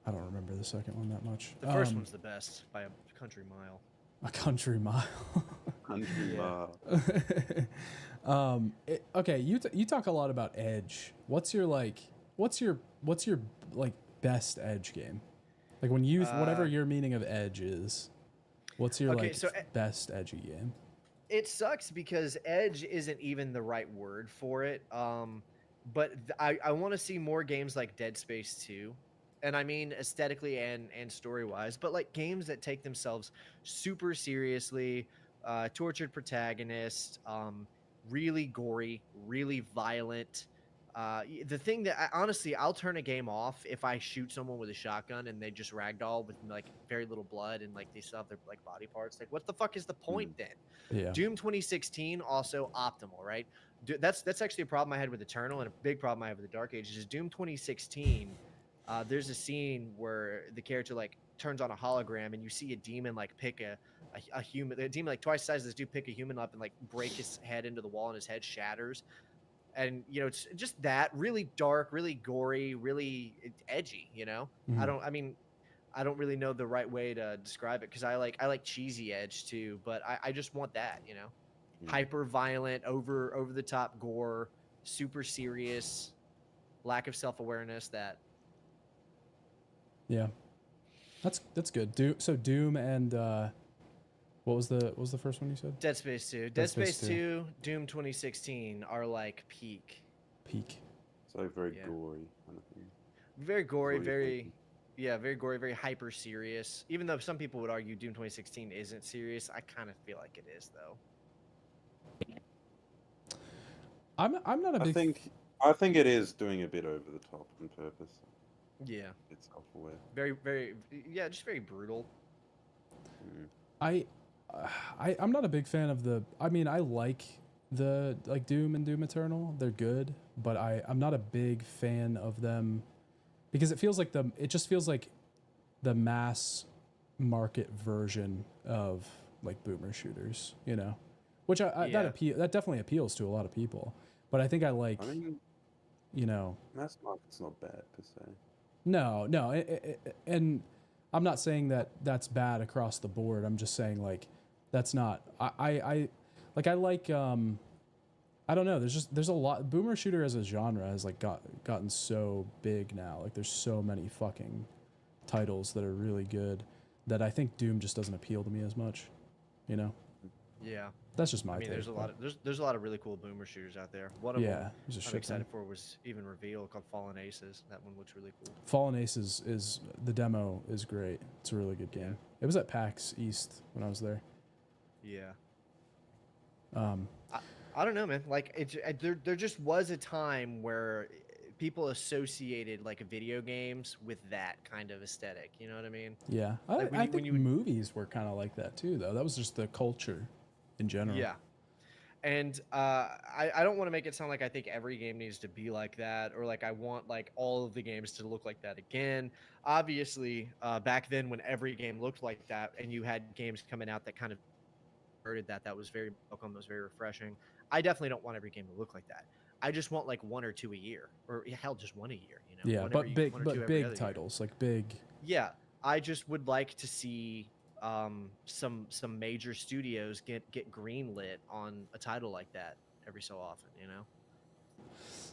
Speaker 3: I don't remember the second one that much.
Speaker 4: The first one's the best by a country mile.
Speaker 3: a country mile.
Speaker 5: Country
Speaker 4: Yeah.
Speaker 3: Okay, you talk a lot about edge. What's your best edge game? Like when you whatever your meaning of edge is, what's your
Speaker 4: Okay, so
Speaker 3: best edgy game?
Speaker 4: It sucks because edge isn't even the right word for it. But I want to see more games like Dead Space 2. And I mean aesthetically and story-wise, but like games that take themselves super seriously, tortured protagonist, really gory, really violent. The thing that honestly, I'll turn a game off if I shoot someone with a shotgun and they just ragdoll with like very little blood and like they still have their like body parts. Like, what the fuck is the point then?
Speaker 3: Yeah.
Speaker 4: Doom 2016 also optimal, right? That's actually a problem I had with Eternal, and a big problem I have with the Dark Ages is Doom 2016. There's a scene where the character like turns on a hologram and you see a demon like pick a human, a demon like twice the size of this dude pick a human up and like break his head into the wall and his head shatters. And you know, it's just that really dark, really gory, really edgy, you know?
Speaker 3: Mhm.
Speaker 4: I don't really know the right way to describe it because I like cheesy edge too, but I just want that, you know?
Speaker 5: Mm.
Speaker 4: Hyper violent, over the top gore, super serious, lack of self-awareness, that
Speaker 3: Yeah. That's good. So Doom and What was the first one you said?
Speaker 4: Dead Space 2. Dead Space 2, Doom 2016 are like peak.
Speaker 3: Peak.
Speaker 5: So very
Speaker 4: Yeah.
Speaker 5: gory kind of thing.
Speaker 4: Very gory,
Speaker 5: what you're
Speaker 4: very
Speaker 5: thinking.
Speaker 4: yeah, very gory, very hyper serious. Even though some people would argue Doom 2016 isn't serious, I kind of feel like it is though.
Speaker 3: I'm not a big.
Speaker 5: I think it is doing a bit over the top on purpose.
Speaker 4: Yeah.
Speaker 5: It's self-aware.
Speaker 4: Very yeah, just very brutal.
Speaker 5: Mm.
Speaker 3: I'm not a big fan of the. I mean, I like the like Doom and Doom Eternal. They're good, but I'm not a big fan of them because it feels like it just feels like the mass market version of like boomer shooters, you know, which
Speaker 4: Yeah.
Speaker 3: that definitely appeals to a lot of people. But I think I like,
Speaker 5: I mean,
Speaker 3: you know,
Speaker 5: mass market's not bad per se.
Speaker 3: no, and I'm not saying that that's bad across the board. I'm just saying like that's not. I like I don't know. There's a lot. Boomer shooter as a genre has like gotten so big now. Like there's so many fucking titles that are really good that I think Doom just doesn't appeal to me as much. You know.
Speaker 4: Yeah.
Speaker 3: That's just my.
Speaker 4: I mean,
Speaker 3: take,
Speaker 4: there's a lot of there's a lot of really cool boomer shooters out there. One of
Speaker 3: yeah,
Speaker 4: them
Speaker 3: there's a
Speaker 4: I'm
Speaker 3: shit
Speaker 4: excited
Speaker 3: ton.
Speaker 4: for was even revealed called Fallen Aces. That one looks really cool.
Speaker 3: Fallen Aces is the demo is great. It's a really good game. It was at PAX East when I was there.
Speaker 4: Yeah.
Speaker 3: Um,
Speaker 4: I don't know, man. Like there just was a time where people associated like video games with that kind of aesthetic. You know what I mean?
Speaker 3: yeah,
Speaker 4: Like,
Speaker 3: I think movies were kind of like that too, though. That was just the culture in general.
Speaker 4: Yeah. And I don't want to make it sound like I think every game needs to be like that, or like I want like all of the games to look like that again. Obviously, back then when every game looked like that, and you had games coming out that kind of converted that was very welcome, was very refreshing. I definitely don't want every game to look like that. I just want like one or two a year, or hell, just one a year. You know?
Speaker 3: Yeah,
Speaker 4: One
Speaker 3: but
Speaker 4: every-
Speaker 3: big,
Speaker 4: one or two
Speaker 3: but
Speaker 4: every
Speaker 3: big
Speaker 4: other year.
Speaker 3: titles, like big.
Speaker 4: Yeah, I just would like to see some major studios get greenlit on a title like that every so often, you know.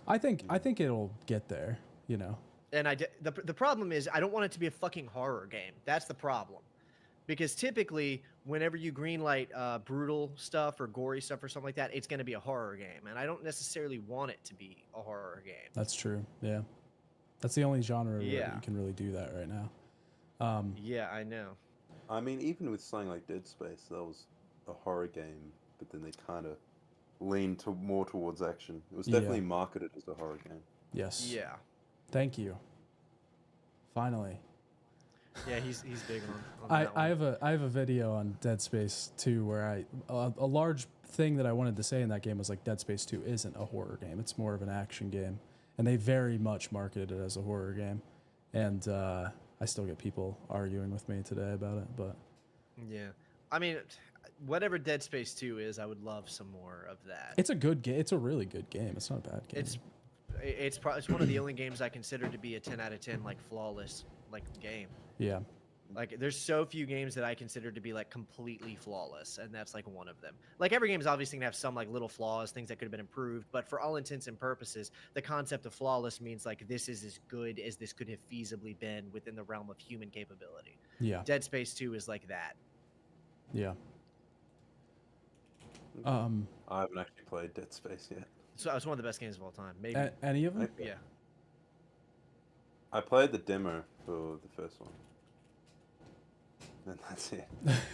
Speaker 3: I think it'll get there, you know.
Speaker 4: And the problem is I don't want it to be a fucking horror game. That's the problem, because typically whenever you greenlight brutal stuff or gory stuff or something like that, it's going to be a horror game, and I don't necessarily want it to be a horror game.
Speaker 3: That's true. Yeah, that's the only genre where
Speaker 4: Yeah.
Speaker 3: you can really do that right now.
Speaker 4: Yeah, I know.
Speaker 5: I mean, even with something like Dead Space, that was a horror game, but then they kind of leaned more towards action. It was definitely marketed as a horror game.
Speaker 3: Yes.
Speaker 4: Yeah.
Speaker 3: Thank you. Finally.
Speaker 4: Yeah, he's big on that one.
Speaker 3: I have a video on Dead Space 2 where a large thing that I wanted to say in that game was like Dead Space 2 isn't a horror game. It's more of an action game. And they very much marketed it as a horror game. And I still get people arguing with me today about it, but
Speaker 4: Yeah. I mean, whatever Dead Space 2 is, I would love some more of that.
Speaker 3: it's a good game. It's a really good game. It's not a bad game.
Speaker 4: It's one of the only games I consider to be a 10 out of 10 like flawless like game.
Speaker 3: Yeah.
Speaker 4: Like there's so few games that I consider to be like completely flawless, and that's like one of them. Like every game is obviously gonna have some like little flaws, things that could have been improved, but for all intents and purposes, the concept of flawless means like this is as good as this could have feasibly been within the realm of human capability.
Speaker 3: Yeah.
Speaker 4: Dead Space 2 is like that.
Speaker 3: Yeah.
Speaker 5: I haven't actually played Dead Space yet.
Speaker 4: So it's one of the best games of all time. Maybe.
Speaker 3: Any of them?
Speaker 4: Yeah.
Speaker 5: I played the demo for the first one. And that's it.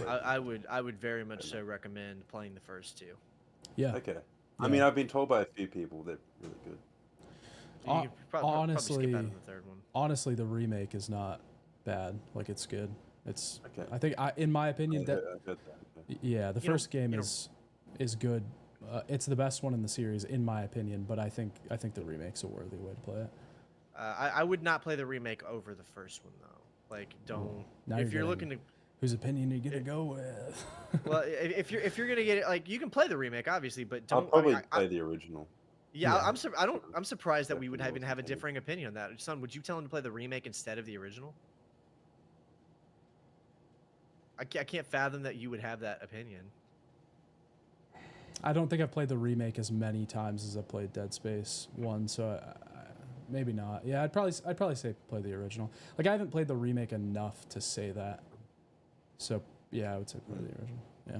Speaker 4: I would very much so recommend playing the first two.
Speaker 3: Yeah.
Speaker 5: Okay. I
Speaker 3: Yeah.
Speaker 5: mean, I've been told by a few people they're really good.
Speaker 4: You could probably
Speaker 3: honestly,
Speaker 4: skip out on the third one.
Speaker 3: honestly, the remake is not bad. Like it's good. It's.
Speaker 5: Okay.
Speaker 3: I think, in my opinion,
Speaker 5: I heard that. Okay.
Speaker 3: yeah, the
Speaker 4: You know-
Speaker 3: first game
Speaker 4: you know-
Speaker 3: is good. It's the best one in the series, in my opinion. But I think the remake's a worthy way to play it.
Speaker 4: I would not play the remake over the first one though. Like, don't.
Speaker 3: Now
Speaker 4: If
Speaker 3: you're
Speaker 4: you're
Speaker 3: getting-
Speaker 4: looking to,
Speaker 3: Whose opinion are you gonna go with?
Speaker 4: well, if you're gonna get it, like you can play the remake obviously, but
Speaker 5: I'll
Speaker 4: don't.
Speaker 5: probably play the original.
Speaker 4: Yeah,
Speaker 3: Yeah.
Speaker 4: I'm surprised that we would
Speaker 5: Definitely
Speaker 4: even have a
Speaker 5: wasn't
Speaker 4: differing opinion on that. Son, would you tell him to play the remake instead of the original? I can't fathom that you would have that opinion.
Speaker 3: I don't think I've played the remake as many times as I played Dead Space 1, so maybe not. Yeah, I'd probably say play the original. Like I haven't played the remake enough to say that. So yeah, I would say play the original. Yeah.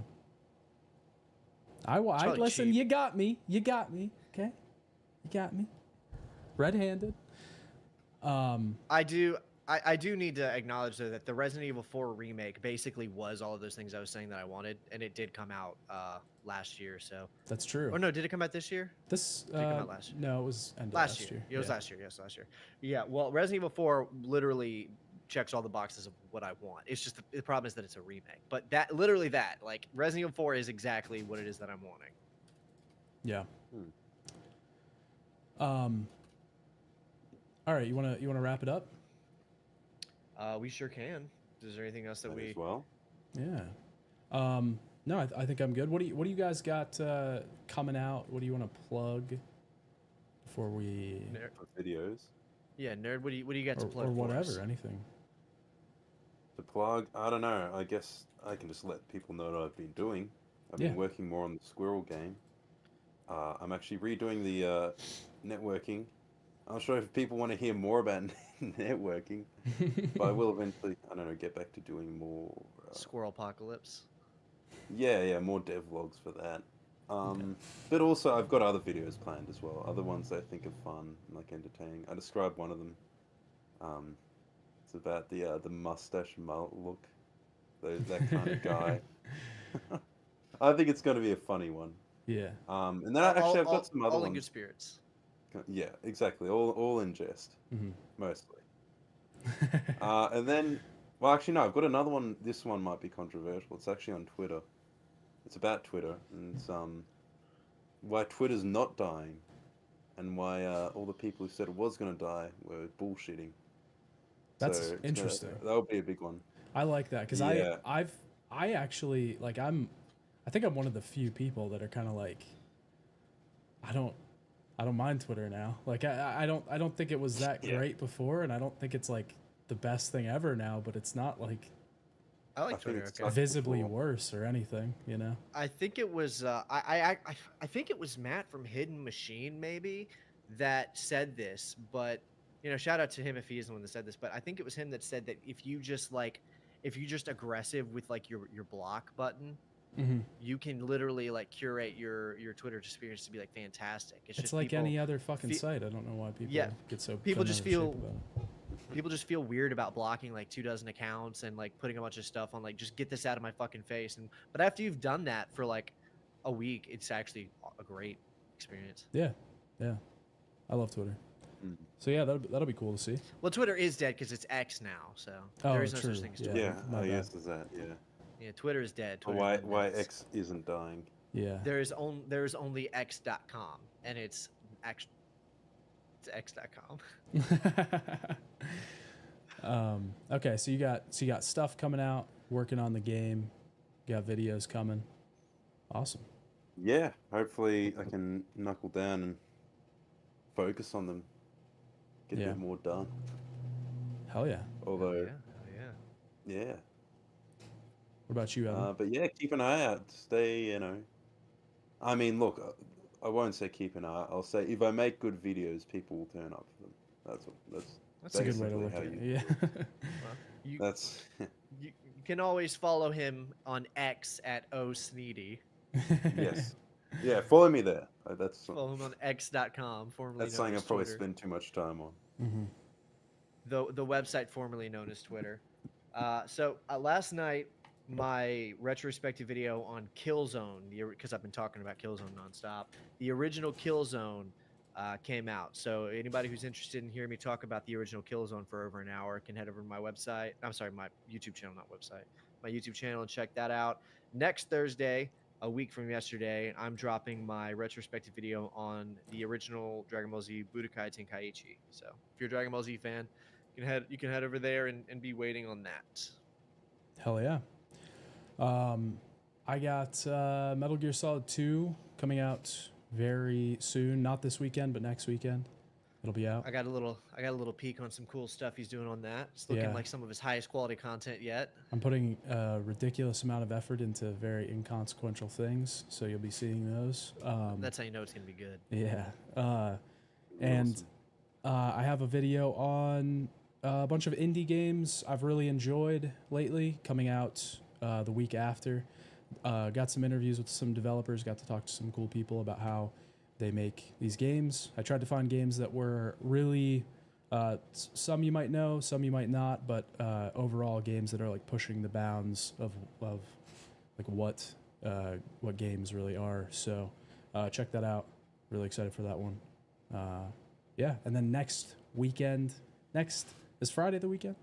Speaker 3: I
Speaker 4: probably
Speaker 3: listen.
Speaker 4: cheap.
Speaker 3: You got me. You got me. Okay. You got me. Red-handed.
Speaker 4: I do need to acknowledge though that the Resident Evil 4 remake basically was all of those things I was saying that I wanted, and it did come out last year. So,
Speaker 3: That's true.
Speaker 4: or no, did it come out this year?
Speaker 3: This
Speaker 4: Did it come out last year?
Speaker 3: no, it was end of
Speaker 4: Last year. It was
Speaker 3: Yeah.
Speaker 4: last year. Yes, last year. Yeah. Well, Resident Evil 4 literally checks all the boxes of what I want. It's just the problem is that it's a remake. But that literally that like Resident Evil 4 is exactly what it is that I'm wanting.
Speaker 3: Yeah. All right, you wanna wrap it up?
Speaker 4: We sure can. Is there anything else that
Speaker 5: Might
Speaker 4: we?
Speaker 5: as well.
Speaker 3: Yeah. No, I think I'm good. What do you guys got coming out? What do you want to plug before we
Speaker 5: For videos.
Speaker 4: Yeah, nerd. What do you got to plug
Speaker 3: or
Speaker 4: for us?
Speaker 3: whatever, anything?
Speaker 5: To plug, I don't know. I guess I can just let people know what I've been doing. I've
Speaker 3: Yeah.
Speaker 5: been working more on the squirrel game. I'm actually redoing the networking. I'm sure if people want to hear more about networking, but I will eventually, I don't know, get back to doing more.
Speaker 4: Squirrel Apocalypse.
Speaker 5: Yeah, more devlogs for that. But also I've got other videos planned as well. Other ones I think are fun, and, like entertaining. I described one of them. It's about the mustache mullet look, that kind of guy. I think it's going to be a funny one.
Speaker 3: Yeah.
Speaker 5: And then actually I've got some other
Speaker 4: all in
Speaker 5: ones.
Speaker 4: good spirits.
Speaker 5: Yeah, exactly. All in jest,
Speaker 3: Mhm.
Speaker 5: mostly. And then, well, actually no, I've got another one. This one might be controversial. It's actually on Twitter. It's about Twitter, and it's why Twitter's not dying, and why all the people who said it was going to die were bullshitting.
Speaker 3: That's
Speaker 5: So
Speaker 3: interesting.
Speaker 5: That'll be a big one.
Speaker 3: I like that because
Speaker 5: Yeah.
Speaker 3: I actually like I think I'm one of the few people that are kind of like I don't mind Twitter now. Like I don't think it was that
Speaker 5: Yeah.
Speaker 3: great before, and I don't think it's like the best thing ever now, but it's not like
Speaker 4: I like
Speaker 5: I think
Speaker 4: Twitter.
Speaker 5: it's
Speaker 4: Okay.
Speaker 5: tough.
Speaker 3: visibly
Speaker 5: before.
Speaker 3: worse or anything, you know.
Speaker 4: I think it was I think it was Matt from Hidden Machine maybe that said this, but shout out to him if he is the one that said this, but I think it was him that said that if you just aggressive with like your block button,
Speaker 3: Mm-hmm.
Speaker 4: you can literally like curate your Twitter experience to be like fantastic.
Speaker 3: It's
Speaker 4: just
Speaker 3: like
Speaker 4: people,
Speaker 3: any other fucking
Speaker 4: fe-
Speaker 3: site. I don't know why people
Speaker 4: Yeah,
Speaker 3: get so
Speaker 4: people
Speaker 3: bent
Speaker 4: just
Speaker 3: out of shape
Speaker 4: feel-
Speaker 3: about it.
Speaker 4: people just feel weird about blocking like 24 accounts and like putting a bunch of stuff on like just get this out of my fucking face. But after you've done that for like a week, it's actually a great experience.
Speaker 3: Yeah. I love Twitter.
Speaker 5: Mm.
Speaker 3: So yeah, that'll be cool to see.
Speaker 4: Well, Twitter is dead because it's X now, so
Speaker 3: Oh,
Speaker 4: there is no
Speaker 3: true.
Speaker 4: such thing as
Speaker 3: Yeah.
Speaker 4: Twitter.
Speaker 5: Yeah,
Speaker 3: my
Speaker 5: I
Speaker 3: bad.
Speaker 5: guess there's that. Yeah.
Speaker 4: Yeah, Twitter is dead.
Speaker 5: Or
Speaker 4: Twitter's
Speaker 5: why
Speaker 4: been dead.
Speaker 5: X isn't dying?
Speaker 3: Yeah.
Speaker 4: There's only X.com, and it's X.com.
Speaker 3: Okay, so you got stuff coming out, working on the game, you got videos coming. Awesome.
Speaker 5: Yeah, hopefully I can knuckle down and focus on them, get a
Speaker 3: Yeah.
Speaker 5: bit more done.
Speaker 3: Hell yeah.
Speaker 5: Although,
Speaker 4: yeah.
Speaker 5: yeah.
Speaker 3: What about you, Evan?
Speaker 5: But yeah, keep an eye out. Stay, I mean, look, I won't say keep an eye out. I'll say if I make good videos, people will turn up for them.
Speaker 3: That's a good way to
Speaker 5: basically
Speaker 3: look
Speaker 5: how
Speaker 3: at it.
Speaker 5: you
Speaker 3: Yeah.
Speaker 4: Well, you,
Speaker 5: That's
Speaker 4: you can always follow him on X at osneedy.
Speaker 5: yes, yeah. Follow me there. That's
Speaker 4: Follow him on X.com, formerly
Speaker 5: that's
Speaker 4: known
Speaker 5: something I
Speaker 4: as
Speaker 5: probably
Speaker 4: Twitter.
Speaker 5: spend too much time on.
Speaker 3: Mm-hmm.
Speaker 4: The website formerly known as Twitter. So last night, my retrospective video on Killzone, because I've been talking about Killzone nonstop, the original Killzone came out. So anybody who's interested in hearing me talk about the original Killzone for over an hour can head over to my website. I'm sorry, my YouTube channel, not website. My YouTube channel and check that out. Next Thursday, a week from yesterday, I'm dropping my retrospective video on the original Dragon Ball Z Budokai Tenkaichi. So if you're a Dragon Ball Z fan, you can head over there and be waiting on that.
Speaker 3: Hell yeah. I got Metal Gear Solid 2 coming out very soon. Not this weekend, but next weekend. It'll be out.
Speaker 4: I got a little peek on some cool stuff he's doing on that. It's looking
Speaker 3: Yeah.
Speaker 4: like some of his highest quality content yet.
Speaker 3: I'm putting a ridiculous amount of effort into very inconsequential things, so you'll be seeing those.
Speaker 4: That's how you know it's gonna be good.
Speaker 3: Yeah. And I have a video on a bunch of indie games I've really enjoyed lately coming out the week after. Got some interviews with some developers. Got to talk to some cool people about how they make these games. I tried to find games that were really some you might know, some you might not, but overall games that are like pushing the bounds of like what games really are. So check that out. Really excited for that one. Yeah, and then next is Friday the weekend?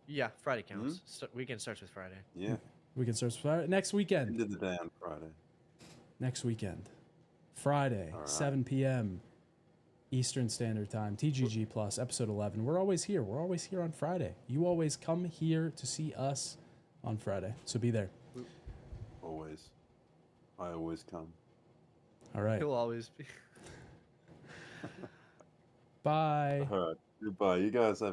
Speaker 4: Yeah, Friday counts. Weekend starts with Friday.
Speaker 5: Yeah.
Speaker 3: Weekend starts Friday. Next weekend.
Speaker 5: End of the day on Friday.
Speaker 3: Next weekend. Friday,
Speaker 5: All right.
Speaker 3: 7 p.m. Eastern Standard Time, TGG Plus, episode 11. We're always here. We're always here on Friday. You always come here to see us on Friday. So be there.
Speaker 5: Always. I always come.
Speaker 3: All right.
Speaker 4: He'll always be.
Speaker 3: Bye.
Speaker 5: All right. Goodbye. You guys have